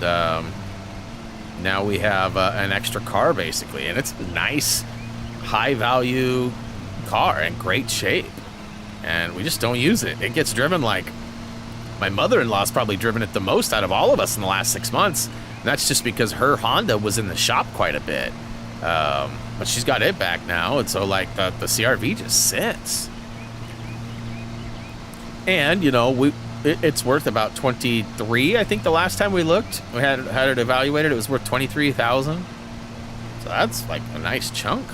now we have an extra car basically, and it's a nice, high value car in great shape, and we just don't use it. It gets driven like my mother-in-law's probably driven it the most out of all of us in the last 6 months. And that's just because her Honda was in the shop quite a bit. But she's got it back now, and so like the CRV just sits. And you know, it's worth about 23. I think the last time we looked, we had it evaluated. It was worth 23,000. So that's like a nice chunk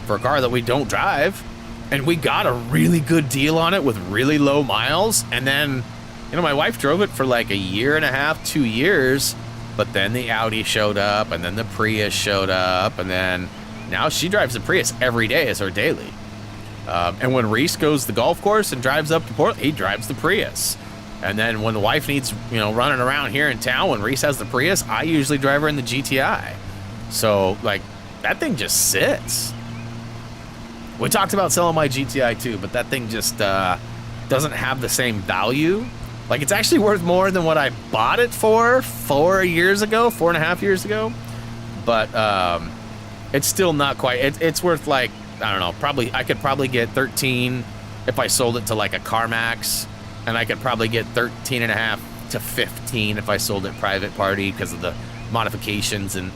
for a car that we don't drive. And we got a really good deal on it with really low miles. And then, you know, my wife drove it for like a year and a half, 2 years. But then the Audi showed up, and then the Prius showed up, and then now she drives the Prius every day as her daily. And when Reese goes to the golf course and drives up to Portland, he drives the Prius. And then when the wife needs, you know, running around here in town, when Reese has the Prius, I usually drive her in the GTI. So, like, that thing just sits. We talked about selling my GTI too, but that thing just doesn't have the same value. Like, it's actually worth more than what I bought it for 4 years ago, 4.5 years ago. But it's still not quite. It's worth like, I don't know, I could probably get 13 if I sold it to like a CarMax, and I could probably get 13.5 to 15 if I sold it private party because of the modifications and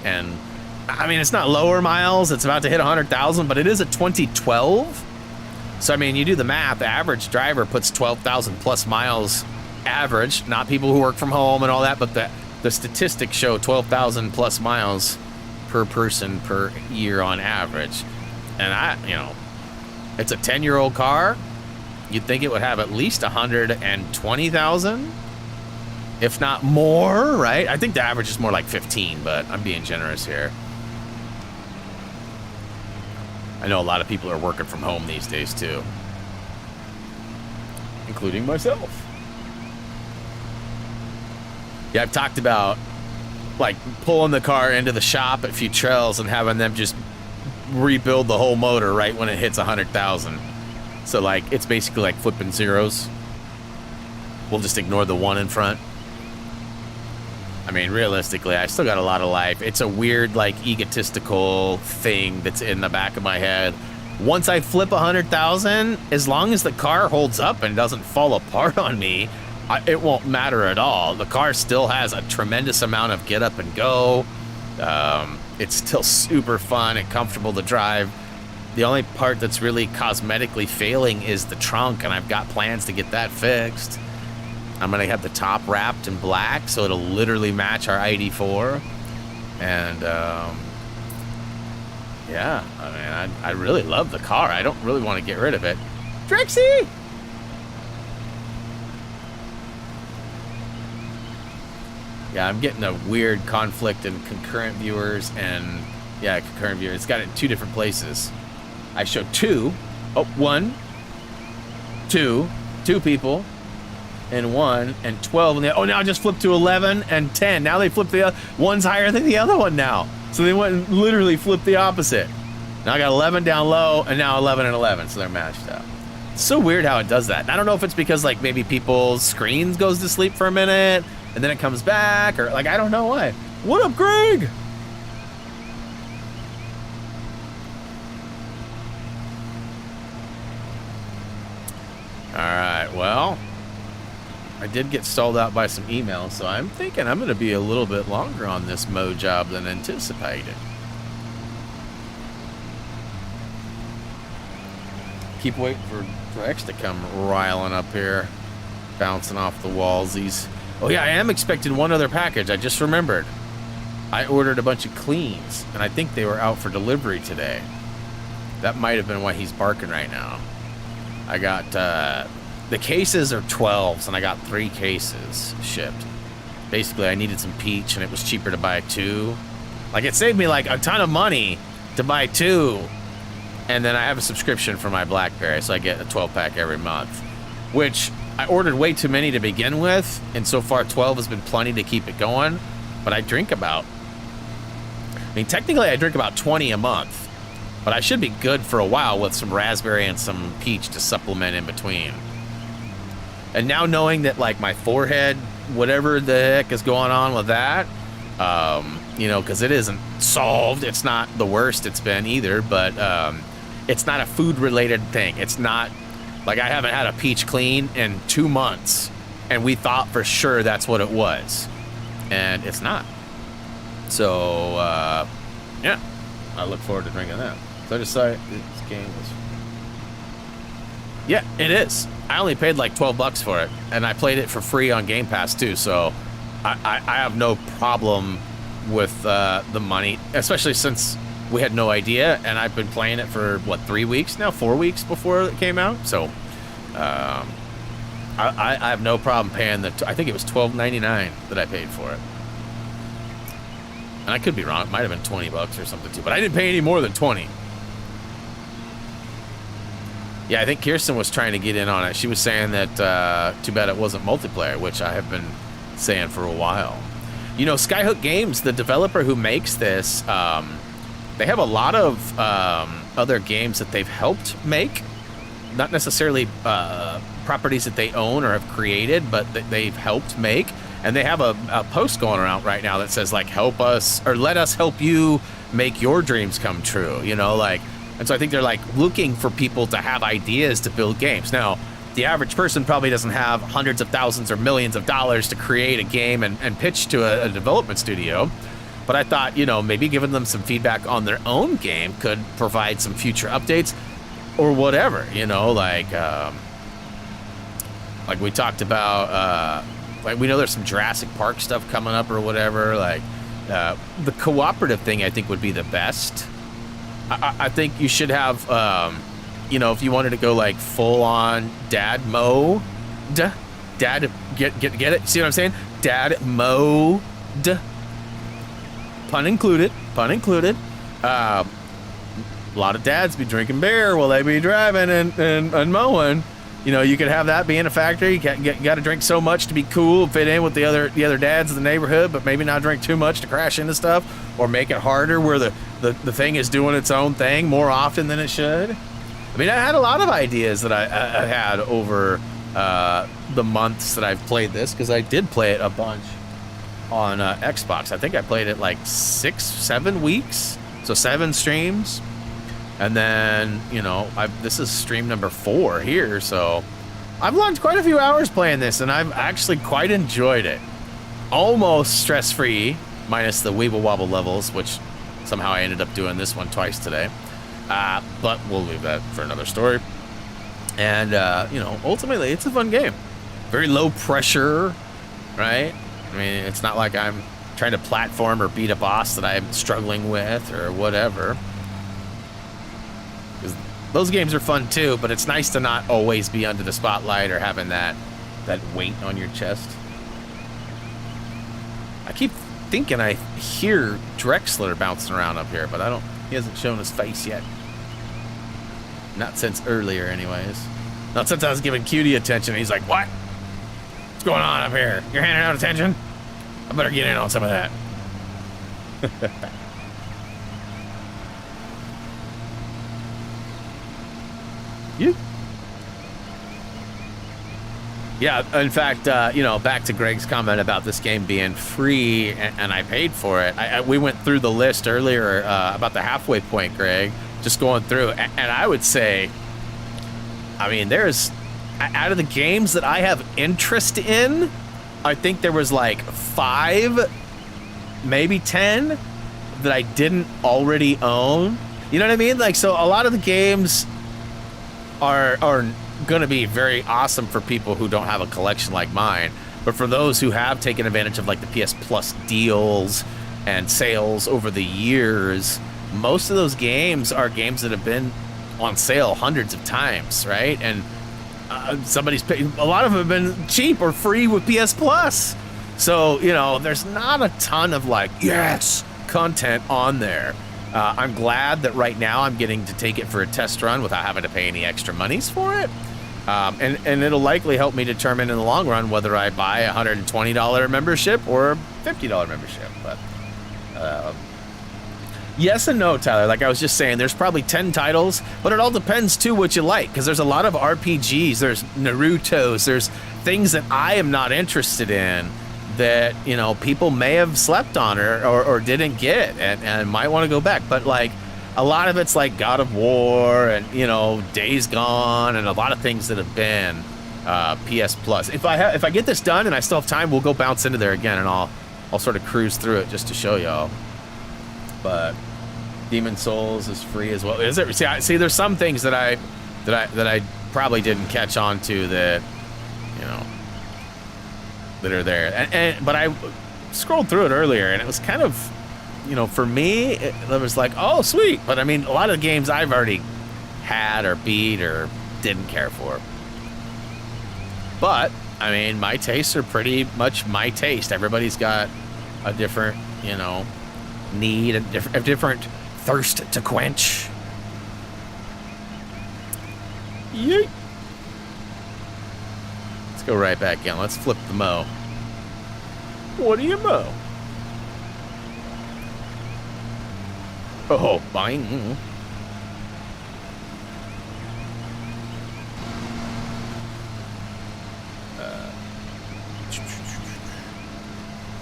I mean, it's not lower miles. It's about to hit 100,000, but it is a 2012. So I mean, you do the math. The average driver puts 12,000 plus miles average, not people who work from home and all that, but the statistics show 12,000 plus miles per person per year on average. And you know, it's a 10-year-old car. You'd think it would have at least 120,000, if not more, right? I think the average is more like 15, but I'm being generous here. I know a lot of people are working from home these days too, including myself. Yeah, I've talked about like pulling the car into the shop at Futrell's and having them just rebuild the whole motor right when it hits 100,000. So like, it's basically like flipping zeros. We'll just ignore the one in front. I mean, realistically, I still got a lot of life. It's a weird, like, egotistical thing that's in the back of my head. Once I flip 100,000, as long as the car holds up and doesn't fall apart on me, it won't matter at all. The car still has a tremendous amount of get up and go. It's still super fun and comfortable to drive. The only part that's really cosmetically failing is the trunk, and I've got plans to get that fixed. I'm going to have the top wrapped in black, so it'll literally match our ID4. And, yeah, I mean, I really love the car. I don't really want to get rid of it. Trixie! Yeah, I'm getting a weird conflict in concurrent viewers and, yeah, concurrent viewers. It's got it in 2 different places. I showed 2. Oh, 1, 2 people. And 1 and 12, and now I just flipped to 11 and 10. Now they flipped the other one's higher than the other one now. So they went and literally flipped the opposite. Now I got 11 down low, and now 11 and 11, so they're matched up. It's so weird how it does that. And I don't know if it's because like maybe people's screens goes to sleep for a minute and then it comes back, or like I don't know why. What up, Greg? All right, well, I did get stalled out by some emails, so I'm thinking I'm going to be a little bit longer on this mow job than anticipated. Keep waiting for X to come riling up here, bouncing off the wallsies. Oh yeah, I am expecting one other package. I just remembered. I ordered a bunch of cleans, and I think they were out for delivery today. That might have been why he's barking right now. I got, the cases are 12s, and I got 3 cases shipped. Basically, I needed some peach, and it was cheaper to buy 2. Like, it saved me, like, a ton of money to buy 2. And then I have a subscription for my BlackBerry, so I get a 12-pack every month. Which, I ordered way too many to begin with, and so far 12 has been plenty to keep it going. But I drink about... I mean, technically, I drink about 20 a month. But I should be good for a while with some raspberry and some peach to supplement in between. And now knowing that, like, my forehead, whatever the heck is going on with that, you know, because it isn't solved. It's not the worst it's been either, but it's not a food-related thing. It's not like I haven't had a peach clean in 2 months, and we thought for sure that's what it was, and it's not. So, yeah, I look forward to drinking that. So I just saw this game was... Yeah, it is. I only paid like $12 for it, and I played it for free on Game Pass too, so I have no problem with the money, especially since we had no idea, and I've been playing it for, what, 3 weeks now? 4 weeks before it came out? So, I have no problem paying I think it was $12.99 that I paid for it. And I could be wrong. It might have been $20 or something too, but I didn't pay any more than 20. Yeah, I think Kirsten was trying to get in on it. She was saying that too bad it wasn't multiplayer, which I have been saying for a while. You know, Skyhook Games, the developer who makes this, they have a lot of other games that they've helped make. Not necessarily properties that they own or have created, but that they've helped make. And they have a post going around right now that says, like, help us, or let us help you make your dreams come true, you know, like. And so I think they're, like, looking for people to have ideas to build games. Now, the average person probably doesn't have hundreds of thousands or millions of dollars to create a game and pitch to a development studio. But I thought, you know, maybe giving them some feedback on their own game could provide some future updates or whatever, you know, like we talked about, like, we know there's some Jurassic Park stuff coming up or whatever. Like, the cooperative thing I think would be the best. I think you should have, you know, if you wanted to go like full on dad mode, dad, get it? See what I'm saying? Dad mode, pun included. A lot of dads be drinking beer while they be driving and mowing. You know, you could have that be in a factory. You got to drink so much to be cool, fit in with the other dads in the neighborhood, but maybe not drink too much to crash into stuff, or make it harder where the thing is doing its own thing more often than it should. I mean, I had a lot of ideas that I had over the months that I've played this, because I did play it a bunch on Xbox. I think I played it like 6-7 weeks, so 7 streams. And then, you know, this is stream number 4 here, so I've logged quite a few hours playing this, and I've actually quite enjoyed it. Almost stress-free, minus the weeble wobble levels, which somehow I ended up doing this one twice today. But we'll leave that for another story. And, you know, ultimately, it's a fun game. Very low pressure, right? I mean, it's not like I'm trying to platform or beat a boss that I'm struggling with or whatever. Those games are fun too, but it's nice to not always be under the spotlight or having that weight on your chest. I keep thinking I hear Drexler bouncing around up here, but he hasn't shown his face yet. Not since earlier anyways. Not since I was giving Cutie attention. He's like, what? What's going on up here? You're handing out attention? I better get in on some of that. Yeah, in fact, you know, back to Greg's comment about this game being free and I paid for it. We went through the list earlier about the halfway point, Greg, just going through. And I would say, I mean, there's, out of the games that I have interest in, I think there was like 5, maybe 10 that I didn't already own. You know what I mean? Like, so a lot of the games are going to be very awesome for people who don't have a collection like mine, but for those who have taken advantage of like the PS Plus deals and sales over the years, most of those games are games that have been on sale hundreds of times, right? And somebody's paid, a lot of them have been cheap or free with PS Plus. So, you know, there's not a ton of like, yes, content on there. I'm glad that right now I'm getting to take it for a test run without having to pay any extra monies for it. And it'll likely help me determine in the long run whether I buy a $120 membership or a $50 membership. But yes and no, Tyler. Like I was just saying, there's probably 10 titles, but it all depends too what you like, because there's a lot of RPGs, there's Naruto's, there's things that I am not interested in that, you know, people may have slept on or didn't get and might want to go back. But like a lot of it's like God of War and, you know, Days Gone and a lot of things that have been PS Plus. If I get this done and I still have time, we'll go bounce into there again and I'll sort of cruise through it just to show y'all. But Demon Souls is free as well. Is it? See, there's some things that I probably didn't catch on to that, you know, that are there. But I scrolled through it earlier and it was kind of, you know, for me, it was like, oh, sweet. But I mean, a lot of the games I've already had or beat or didn't care for. But, I mean, my tastes are pretty much my taste. Everybody's got a different, you know, need, a different thirst to quench. Yeet. Let's go right back in. Let's flip the mow. What do you mow? Oh, bang.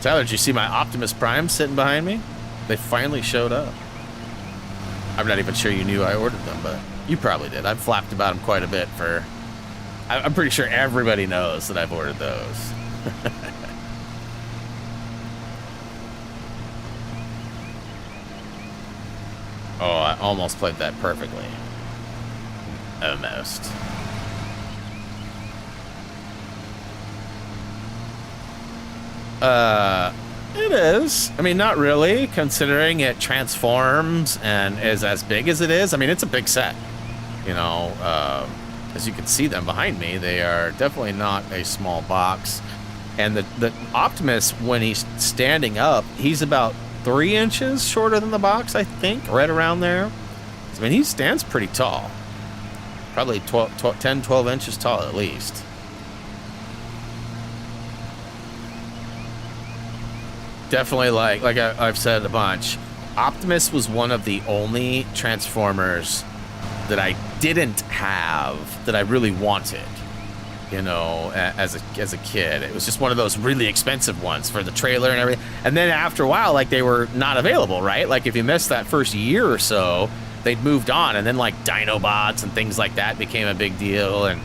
Tyler, did you see my Optimus Prime sitting behind me? They finally showed up. I'm not even sure you knew I ordered them, but you probably did. I've flapped about them quite a bit for... I'm pretty sure everybody knows that I've ordered those. Oh, I almost played that perfectly. Almost. It is. I mean, not really, considering it transforms and is as big as it is. I mean, it's a big set. You know, as you can see them behind me, they are definitely not a small box. And the Optimus, when he's standing up, he's about 3 inches shorter than the box, I think, right around there. I mean, he stands pretty tall. Probably 10, 12 inches tall at least. Definitely, like I've said a bunch, Optimus was one of the only Transformers that I didn't have that I really wanted, you know, as a kid. It was just one of those really expensive ones for the trailer and everything. And then after a while, like, they were not available, right? Like, if you missed that first year or so, they'd moved on. And then, like, Dinobots and things like that became a big deal. And,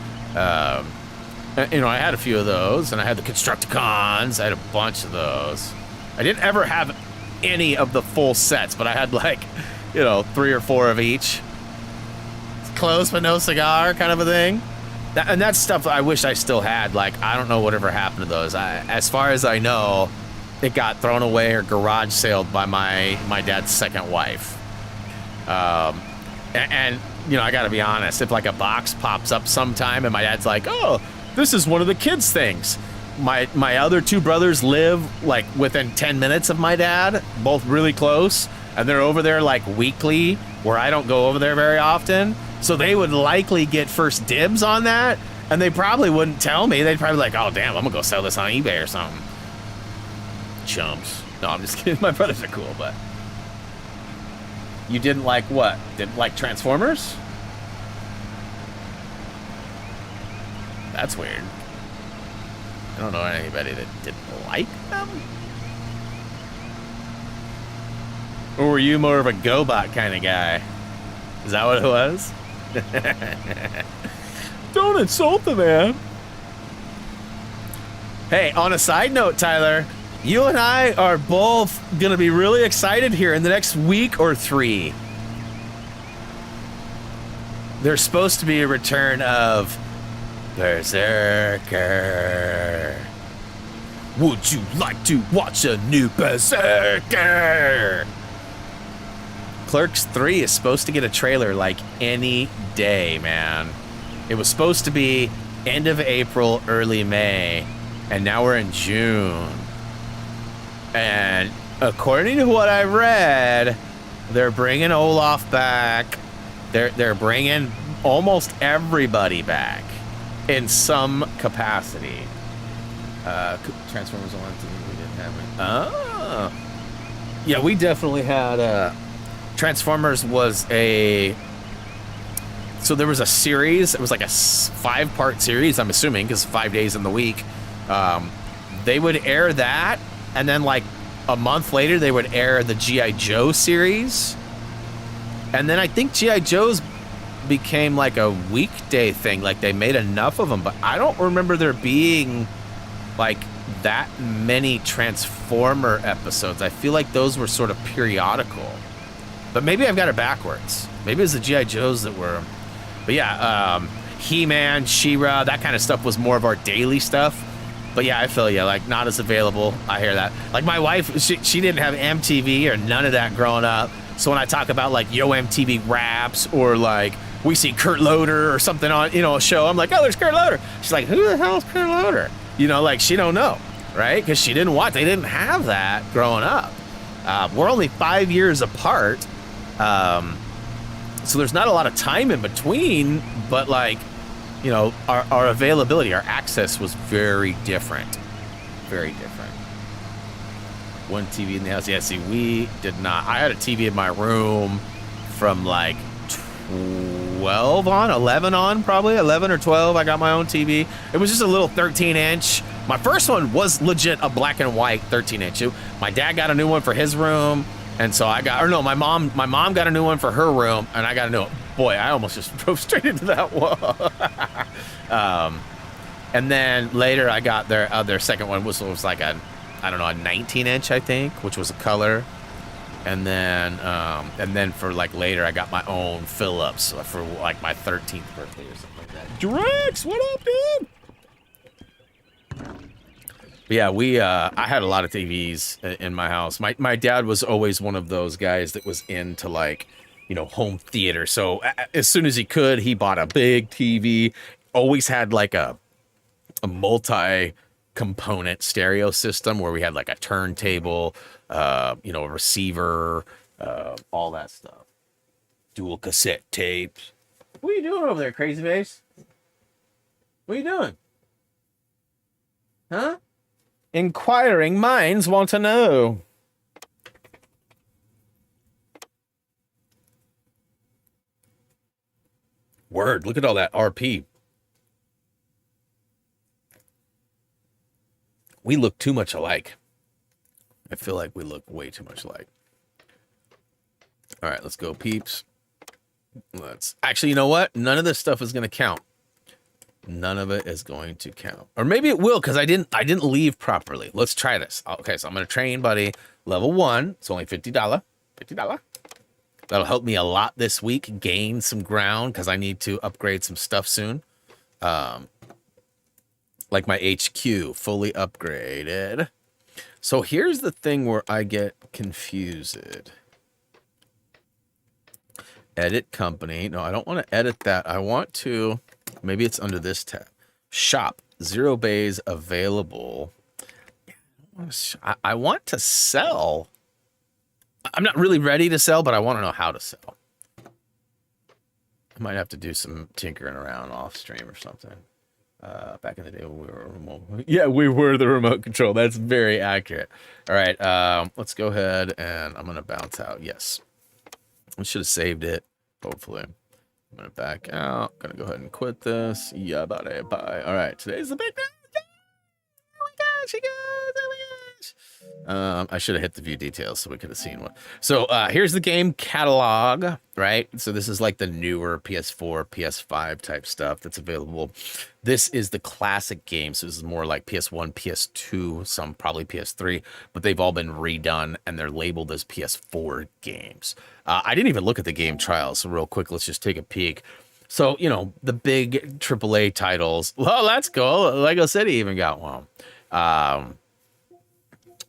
you know, I had a few of those. And I had the Constructicons. I had a bunch of those. I didn't ever have any of the full sets, but I had, like, you know, 3 or 4 of each. Close but no cigar kind of a thing. And that's stuff I wish I still had. Like, I don't know whatever happened to those. As far as I know, it got thrown away or garage saled by my dad's second wife. And you know, I gotta be honest, if like a box pops up sometime and my dad's like, oh, this is one of the kids' things. My other 2 brothers live like within 10 minutes of my dad, both really close, and they're over there like weekly, where I don't go over there very often. So they would likely get first dibs on that, and they probably wouldn't tell me. They'd probably be like, oh, damn, I'm gonna go sell this on eBay or something. Chumps. No, I'm just kidding. My brothers are cool, but... You didn't like what? Didn't like Transformers? That's weird. I don't know anybody that didn't like them. Or were you more of a GoBot kind of guy? Is that what it was? Don't insult the man. Hey, on a side note, Tyler, you and I are both going to be really excited here in the next week or 3. There's supposed to be a return of Berserker. Would you like to watch a new Berserker? Clerks 3 is supposed to get a trailer like any day, man. It was supposed to be end of April, early May, and now we're in June. And according to what I read, they're bringing Olaf back. They're bringing almost everybody back in some capacity. Transformers 1, 2, we didn't have it. Oh. Yeah, we definitely had... Transformers was a... So there was a series. It was like a 5-part series, I'm assuming, because 5 days in the week. they would air that, and then like a month later they would air the G.I. Joe series, and then I think G.I. Joe's became like a weekday thing. Like they made enough of them, but I don't remember there being like that many Transformer episodes. I feel like those were sort of periodical, but maybe I've got it backwards. Maybe it was the G.I. Joes that were, but yeah, He-Man, She-Ra, that kind of stuff was more of our daily stuff. But yeah, I feel you, like not as available. I hear that. Like my wife, she didn't have MTV or none of that growing up. So when I talk about like Yo MTV Raps or like we see Kurt Loder or something on, you know, a show, I'm like, oh, there's Kurt Loder. She's like, who the hell is Kurt Loder? You know, like she don't know, right? Because she didn't watch. They didn't have that growing up. We're only 5 years apart. So there's not a lot of time in between, but like, you know, our availability, our access was very different. Very different. One TV in the house. Yeah, see, we did not. I had a TV in my room from like 12 on, 11 on, probably 11 or 12. I got my own TV. It was just a little 13-inch. My first one was legit a black and white 13-inch. My dad got a new one for his room, and so I got, or no, my mom got a new one for her room, and I got a new one. Boy, I almost just drove straight into that wall. And then later I got their second one, which was like a, I don't know, a 19-inch, I think, which was a color. And then for like later, I got my own Philips for like my 13th birthday or something like that. Drex, what up, dude? But yeah, I had a lot of TVs in my house. My dad was always one of those guys that was into like, you know, home theater. So as soon as he could, he bought a big TV. Always had like a multi-component stereo system where we had like a turntable, you know, a receiver, all that stuff. Dual cassette tapes. What are you doing over there, crazy face? What are you doing? Huh? Inquiring minds want to know. Word, look at all that RP. We look too much alike. I feel like we look way too much alike. All right, let's go, peeps. Let's actually, you know what? None of this stuff is going to count. None of it is going to count. Or maybe it will, because I didn't leave properly. Let's try this. Okay, so I'm going to train buddy level 1. It's only $50. $50. That'll help me a lot this week, gain some ground, because I need to upgrade some stuff soon. Like my HQ, fully upgraded. So here's the thing where I get confused. Edit company. No, I don't want to edit that. I want to, maybe it's under this tab. Shop, 0 bays available. I want to sell. I'm not really ready to sell, but I want to know how to sell. I might have to do some tinkering around off stream or something. Back in the day when we were remote. Yeah, we were the remote control. That's very accurate. All right, let's go ahead and I'm going to bounce out. Yes. I should have saved it, hopefully. I'm going to back out. Going to go ahead and quit this. Yeah, bye. All right, today's the big day. Oh my gosh, you guys. Oh my gosh. I should have hit the view details so we could have seen one. So here's the game catalog, right? So this is like the newer PS4, PS5 type stuff that's available. This is the classic game. So this is more like PS1, PS2, some probably PS3, but they've all been redone and they're labeled as PS4 games. I didn't even look at the game trials. So real quick, let's just take a peek. So, you know, the big AAA titles. Well, that's cool. Lego City even got one.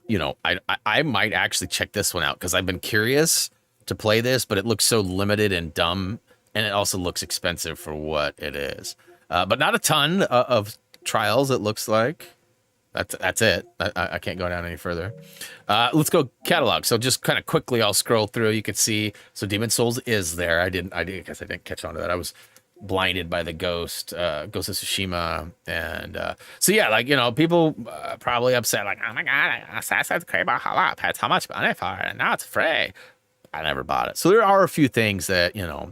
You know, I might actually check this one out because I've been curious to play this, but it looks so limited and dumb, and it also looks expensive for what it is. But not a ton of trials, it looks like. That's it. I can't go down any further. Let's go catalog. So just kind of quickly, I'll scroll through. You can see, so Demon Souls is there. I guess I didn't catch on to that. I was blinded by the Ghost of Tsushima, and so yeah, like, you know, people probably upset, like, oh my god, Assassin's Creed Valhalla paid how much money for it, and now it's free. I never bought it, so there are a few things that, you know,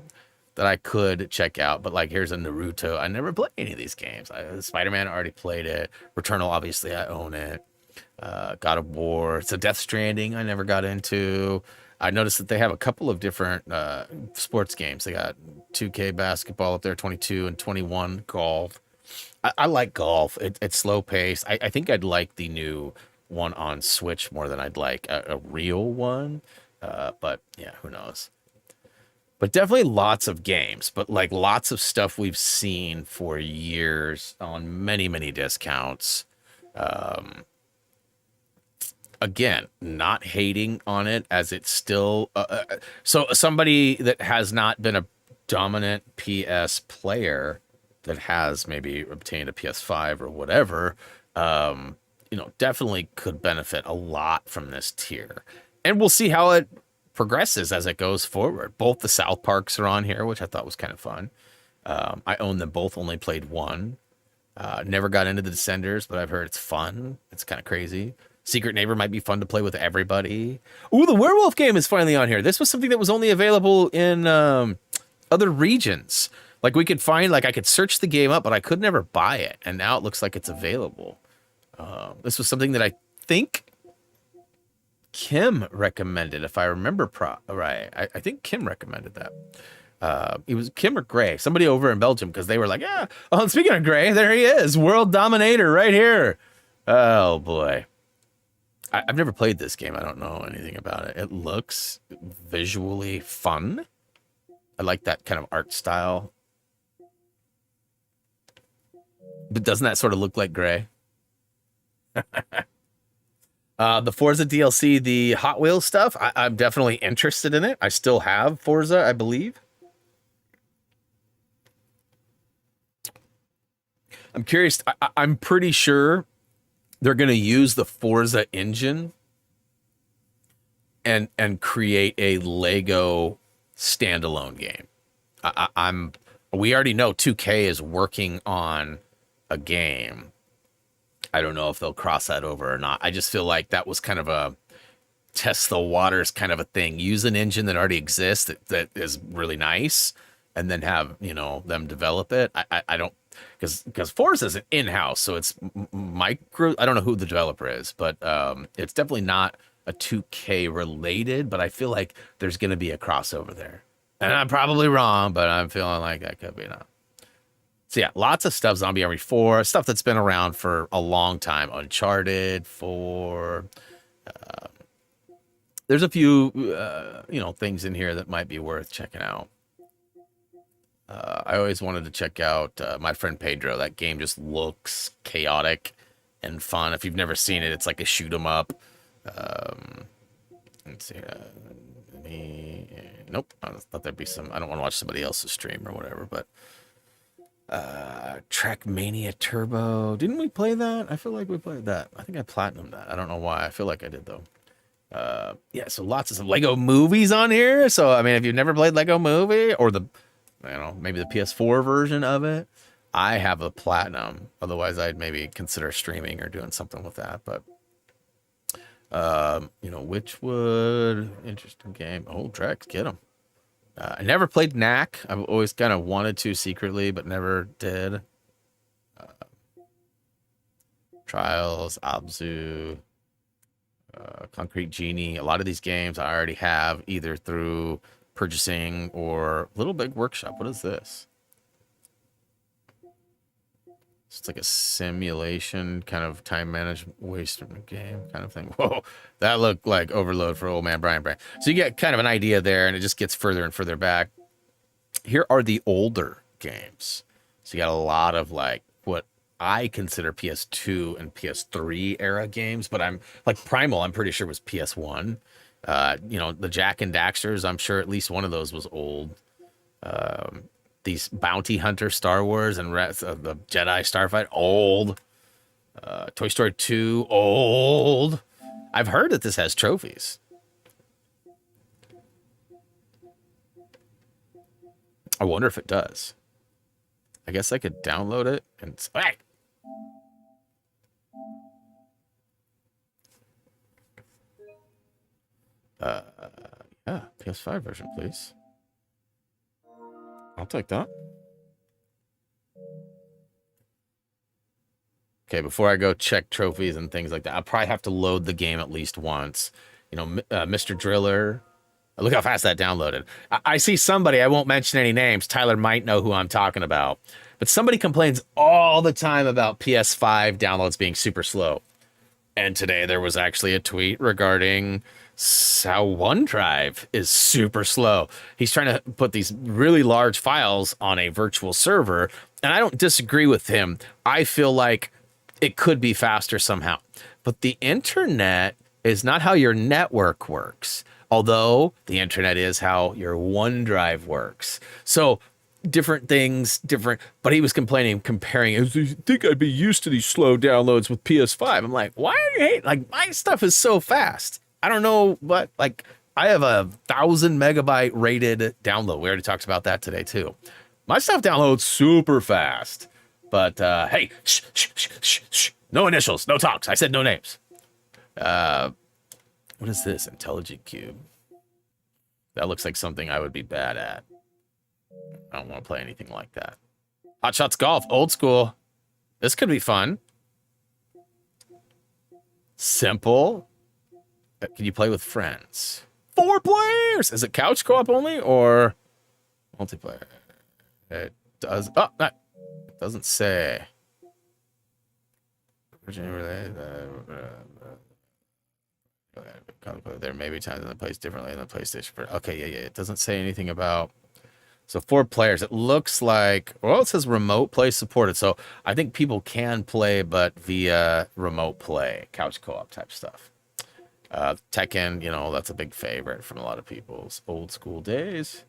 that I could check out, but like here's a Naruto. I never played any of these games. Spider-Man, already played it. Returnal, obviously I own it. God of War. So Death Stranding, I never got into. I noticed that they have a couple of different sports games. They got 2K basketball up there, 22 and 21 golf. I like golf. It's slow paced. I think I'd like the new one on Switch more than I'd like a real one. But yeah, who knows? But definitely lots of games, but like lots of stuff we've seen for years on many discounts. Um, Again, not hating on it as it's still so somebody that has not been a dominant PS player that has maybe obtained a PS5 or whatever, definitely could benefit a lot from this tier. And we'll see how it progresses as it goes forward. Both the South Parks are on here, which I thought was kind of fun. I own them both, only played one. Never got into the Descenders, but I've heard it's fun. It's kind of crazy. Secret Neighbor might be fun to play with everybody. Ooh, the werewolf game is finally on here. This was something that was only available in other regions. Like we could find, like I could search the game up, but I could never buy it. And now it looks like it's available. This was something that I think Kim recommended, if I remember right. I think Kim recommended that. It was Kim or Gray, somebody over in Belgium, because they were like, yeah. Oh, and speaking of Gray, there he is, World Dominator right here. Oh boy. I've never played this game. I don't know anything about it. It looks visually fun. I like that kind of art style. But doesn't that sort of look like Gray? The Forza DLC, the Hot Wheels stuff, I'm definitely interested in it. I still have Forza, I believe. I'm curious. I'm pretty sure they're going to use the Forza engine and create a Lego standalone game. We already know 2K is working on a game. I don't know if they'll cross that over or not. I just feel like that was kind of a test the waters kind of a thing. Use an engine that already exists that is really nice, and then have them develop it. I don't, because Forza is an in-house, so it's micro. I don't know who the developer is, but it's definitely not a 2K related. But I feel like there's going to be a crossover there, and I'm probably wrong, but I'm feeling like that could be not. So yeah, lots of stuff. Zombie Army 4, stuff that's been around for a long time. Uncharted 4. There's a few, things in here that might be worth checking out. I always wanted to check out My Friend Pedro. That game just looks chaotic and fun. If you've never seen it, it's like a shoot 'em up. Let's see. Nope. I thought there'd be some. I don't want to watch somebody else's stream or whatever, but. Trackmania Turbo. Didn't we play that? I feel like we played that. I think I platinumed that. I don't know why. I feel like I did though. Yeah, so lots of some Lego movies on here. So I mean, if you've never played Lego Movie or maybe the PS4 version of it, I have a platinum. Otherwise, I'd maybe consider streaming or doing something with that. But Witchwood, interesting game. Oh, Drex, get them. I never played Knack. I've always kind of wanted to secretly, but never did. Trials, Abzu, Concrete Genie. A lot of these games I already have either through purchasing or Little Big Workshop. What is this? It's like a simulation kind of time management waste game kind of thing. Whoa, that looked like Overload for old man Brian. So you get kind of an idea there, and it just gets further and further back. Here are the older games. So you got a lot of like what I consider PS2 and PS3 era games, but I'm like Primal, I'm pretty sure was PS1. The Jack and Daxters, I'm sure at least one of those was old. These Bounty Hunter Star Wars and the Jedi Starfight, old. Toy Story 2, old. I've heard that this has trophies. I wonder if it does. I guess I could download it and... Hey! Yeah, PS5 version, please. I'll take that. Okay, before I go check trophies and things like that, I'll probably have to load the game at least once. You know, Mr. Driller. Look how fast that downloaded. I see somebody, I won't mention any names. Tyler might know who I'm talking about. But somebody complains all the time about PS5 downloads being super slow. And today there was actually a tweet regarding how OneDrive is super slow. He's trying to put these really large files on a virtual server, and I don't disagree with him. I feel like it could be faster somehow. But the internet is not how your network works, although the internet is how your OneDrive works. So different things, but he was comparing, I think I'd be used to these slow downloads with PS5. I'm like, why are you hating? Like, my stuff is so fast. I don't know what, like, I have a 1,000 megabyte rated download. We already talked about that today too. My stuff downloads super fast, but hey, shh, no initials, no talks. I said no names. What is this? Intelligent Cube. That looks like something I would be bad at. I don't want to play anything like that. Hot Shots Golf, old school. This could be fun. Simple. Can you play with friends? 4 players. Is it couch co-op only or multiplayer? It does. Oh, it doesn't say. There may be times when it plays differently than the PlayStation. Okay, yeah. It doesn't say anything about. So 4 players. It looks like, well, it says remote play supported. So I think people can play, but via remote play, couch co-op type stuff. Tekken, you know, that's a big favorite from a lot of people's old school days.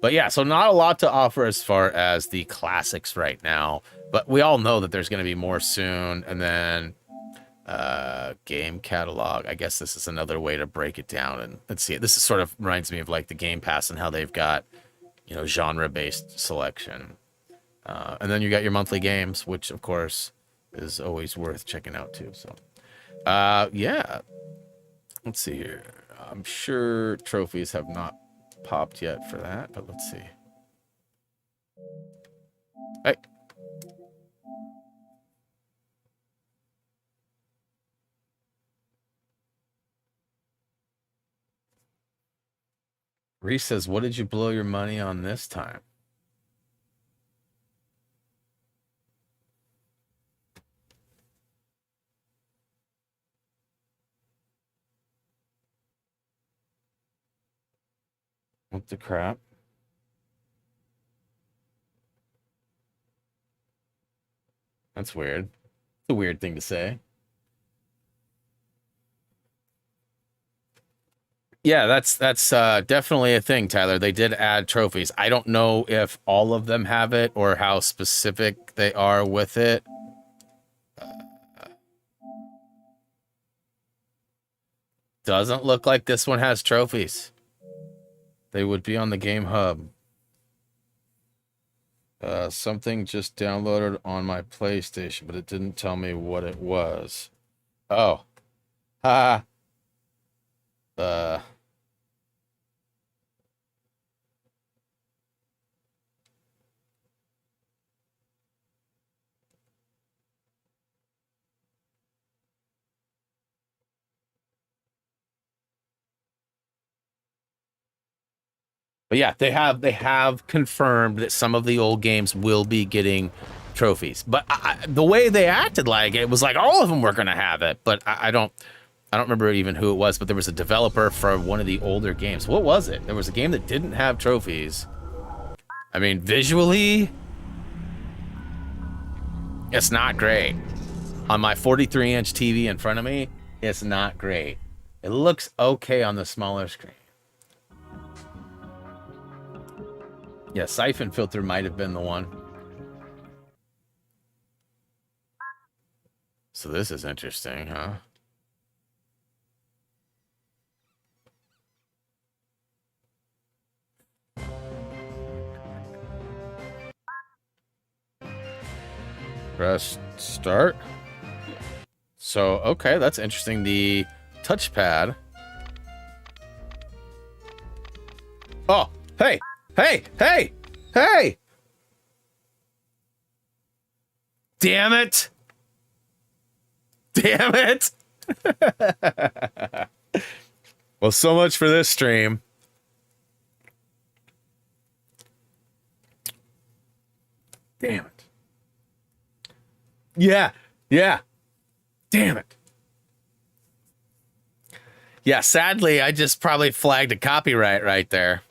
But yeah, so not a lot to offer as far as the classics right now. But we all know that there's going to be more soon. And then game catalog. I guess this is another way to break it down. And let's see. This is sort of reminds me of like the Game Pass and how they've got, you know, genre-based selection. And then you got your monthly games, which, of course, is always worth checking out, too. So, yeah. Let's see here. I'm sure trophies have not popped yet for that, but let's see. Hey. Reese says, what did you blow your money on this time? What the crap? That's weird. It's a weird thing to say. Yeah, that's definitely a thing, Tyler. They did add trophies. I don't know if all of them have it or how specific they are with it. Doesn't look like this one has trophies. They would be on the Game Hub. Something just downloaded on my PlayStation, but it didn't tell me what it was. Oh. Ha. But yeah, they have confirmed that some of the old games will be getting trophies. But the way they acted, like it was like all of them were going to have it. But I don't remember even who it was. But there was a developer for one of the older games. What was it? There was a game that didn't have trophies. I mean, visually, it's not great. On my 43-inch TV in front of me, it's not great. It looks okay on the smaller screen. Yeah, Siphon Filter might have been the one. So this is interesting, huh? Press start. So, okay, that's interesting. The touchpad. Oh, hey! Hey! Hey! Hey! Damn it! Damn it. Well, so much for this stream. Damn it. Yeah. Yeah. Damn it. Yeah, sadly, I just probably flagged a copyright right there.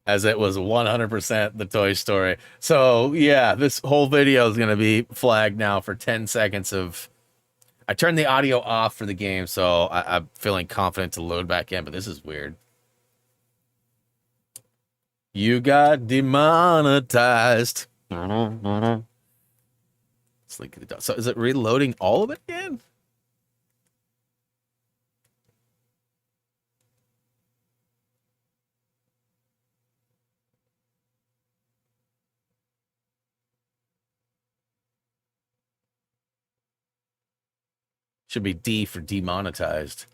As it was 100% the Toy Story. So, yeah, this whole video is going to be flagged now for 10 seconds of... I turned the audio off for the game, so I'm feeling confident to load back in, but this is weird. You got demonetized. So is it reloading all of it again? Should be D for demonetized.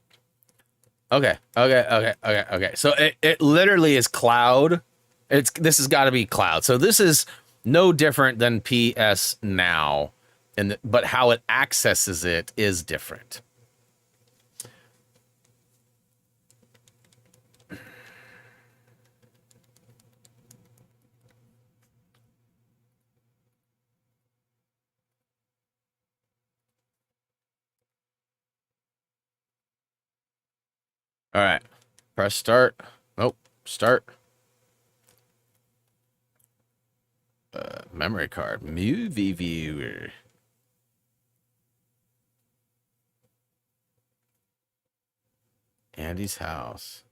Okay. So it literally is cloud. This has got to be cloud. So this is no different than PS Now, but how it accesses it is different. All right. Press start. Nope. Start. Memory card. Movie viewer. Andy's house.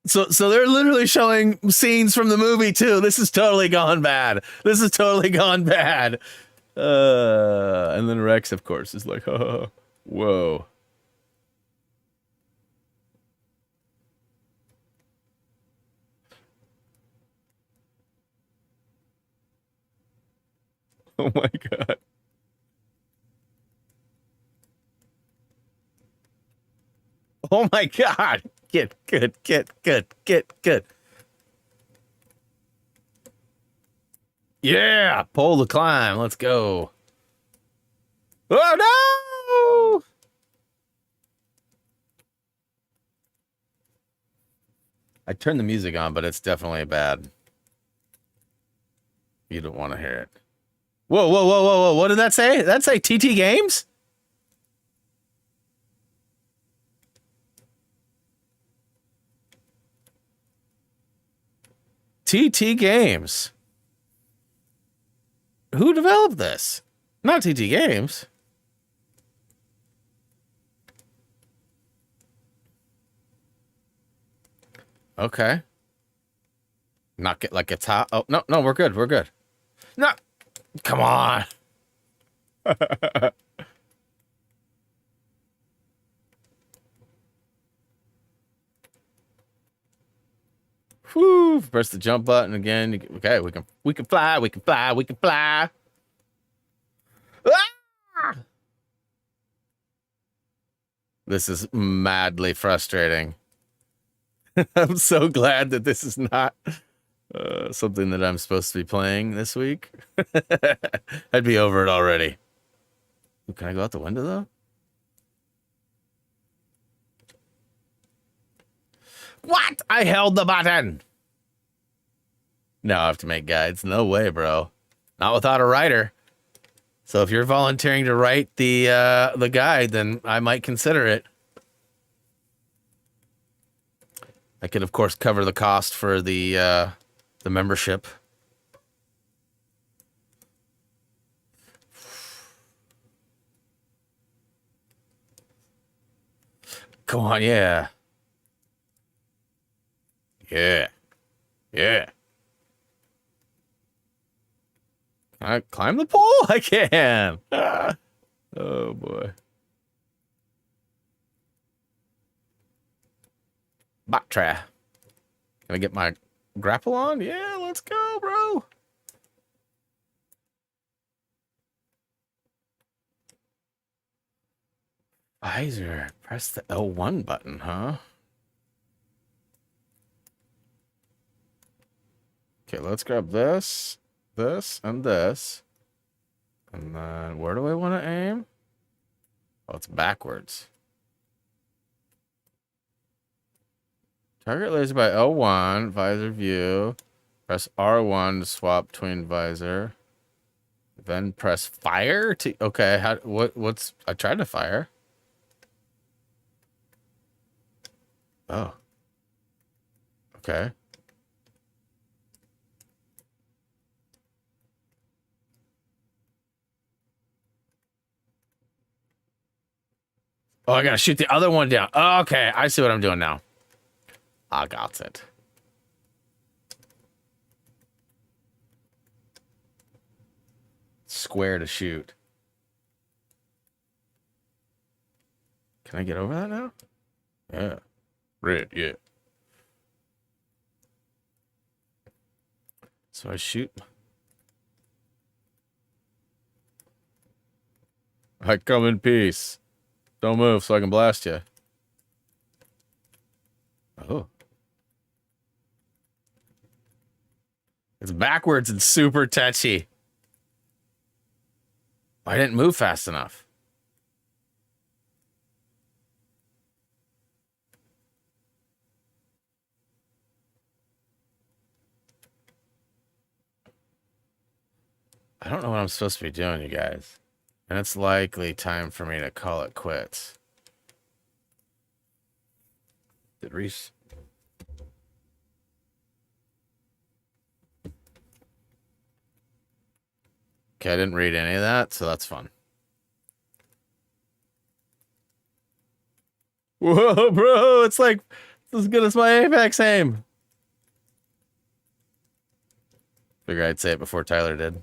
So they're literally showing scenes from the movie too. This is totally gone bad. This is totally gone bad. And then Rex, of course, is like, oh, whoa. Oh my god. Oh my god. Get good. Yeah, pole to climb. Let's go. Oh no! I turned the music on, but it's definitely bad. You don't want to hear it. Whoa. What did that say? Did that say TT Games? TT Games. Who developed this? Not TT Games. Okay. Not get like a top. Oh, no, we're good. No, come on. Whew, press the jump button again. Okay, we can fly. Ah! This is madly frustrating. I'm so glad that this is not something that I'm supposed to be playing this week. I'd be over it already. Ooh, can I go out the window though? What? I held the button. Now I have to make guides. No way, bro. Not without a writer. So if you're volunteering to write the guide, then I might consider it. I could, of course, cover the cost for the membership. Come on, yeah. Yeah. Can I climb the pole? I can. Oh, boy. Backtrack. Can I get my grapple on? Yeah, let's go, bro. Visor. Press the L1 button, huh? Okay, let's grab this, this, and this. And then where do I want to aim? Oh, it's backwards. Target laser by L1, visor view. Press R1 to swap between visor. Then press fire to, okay, what's, I tried to fire. Oh. Okay. Oh, I gotta shoot the other one down. Oh, okay, I see what I'm doing now. I got it. Square to shoot. Can I get over that now? Yeah. Red, yeah. So I shoot. I come in peace. Don't move so I can blast you. Oh. It's backwards and super touchy. I didn't move fast enough. I don't know what I'm supposed to be doing, you guys. And it's likely time for me to call it quits. Did Reese? Okay, I didn't read any of that, so that's fun. Whoa, bro, it's like as good as my Apex aim. Figure I'd say it before Tyler did.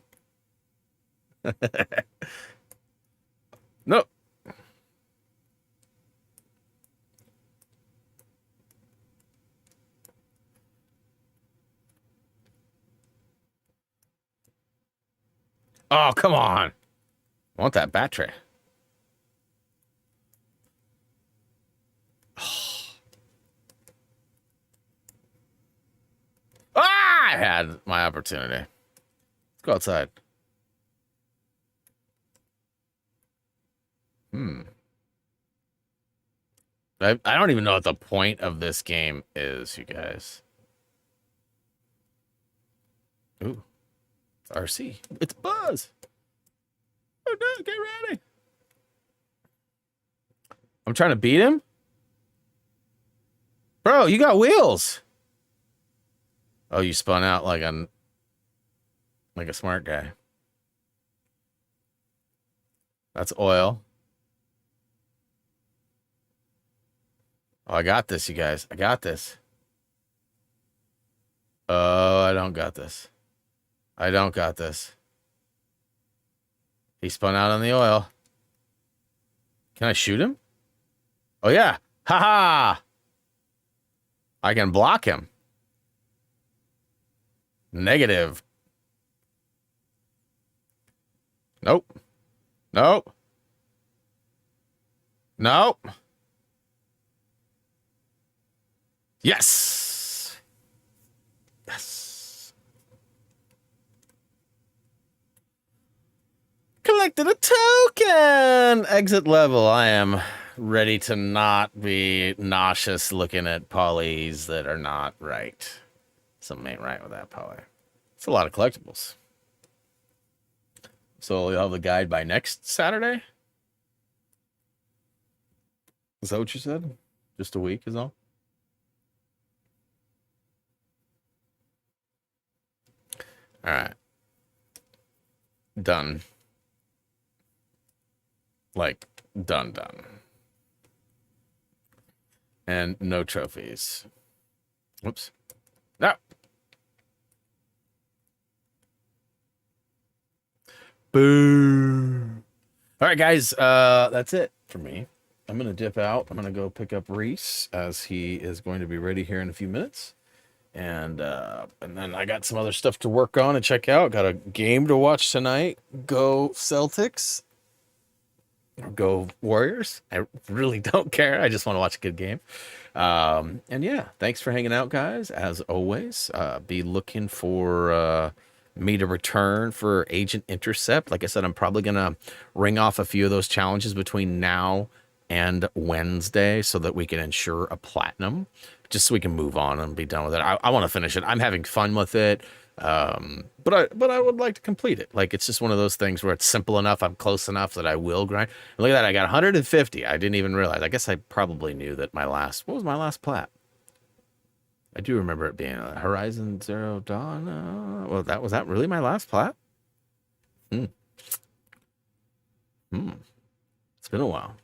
No. Oh, come on. I want that battery. Ah, I had my opportunity. Let's go outside. I don't even know what the point of this game is, you guys. Ooh. It's RC. It's Buzz. Oh no, get ready. I'm trying to beat him? Bro, you got wheels. Oh, you spun out like a smart guy. That's oil. Oh, I got this, you guys. I got this. Oh, I don't got this. I don't got this. He spun out on the oil. Can I shoot him? Oh, yeah. Ha-ha! I can block him. Negative. Nope. Nope. Nope. Yes. Yes. Collected a token. Exit level. I am ready to not be nauseous looking at polys that are not right. Something ain't right with that poly. It's a lot of collectibles. So you'll have the guide by next Saturday? Is that what you said? Just a week is all? All right. Done. Like, done. And no trophies. Whoops. No. Boo. All right, guys. That's it for me. I'm going to dip out. I'm going to go pick up Reese as he is going to be ready here in a few minutes. And then I got some other stuff to work on and check out. Got a game to watch tonight. Go Celtics. Or go Warriors. I really don't care. I just want to watch a good game. And yeah, thanks for hanging out, guys. As always, be looking for me to return for Agent Intercept. Like I said, I'm probably gonna ring off a few of those challenges between now and Wednesday so that we can ensure a platinum, just so we can move on and be done with it. I want to finish it. I'm having fun with it. But I would like to complete it. Like, it's just one of those things where it's simple enough, I'm close enough that I will grind. And look at that, I got 150. I didn't even realize. I guess I probably knew that what was my last plat? I do remember it being Horizon Zero Dawn. Well, was that really my last plat? It's been a while.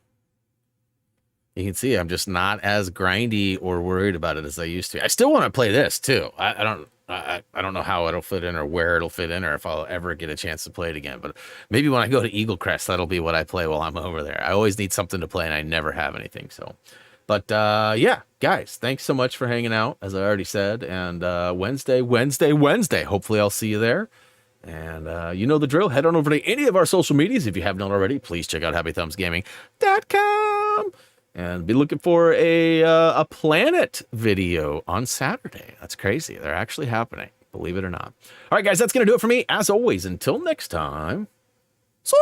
You can see I'm just not as grindy or worried about it as I used to. I still want to play this too. I don't know how it'll fit in or where it'll fit in or if I'll ever get a chance to play it again. But maybe when I go to Eagle Crest, that'll be what I play while I'm over there. I always need something to play and I never have anything. So, but yeah, guys, thanks so much for hanging out, as I already said. And Wednesday. Hopefully I'll see you there. And you know the drill. Head on over to any of our social medias. If you haven't already, please check out HappyThumbsGaming.com. And be looking for a planet video on Saturday. That's crazy. They're actually happening, believe it or not. All right, guys, that's going to do it for me. As always, until next time, so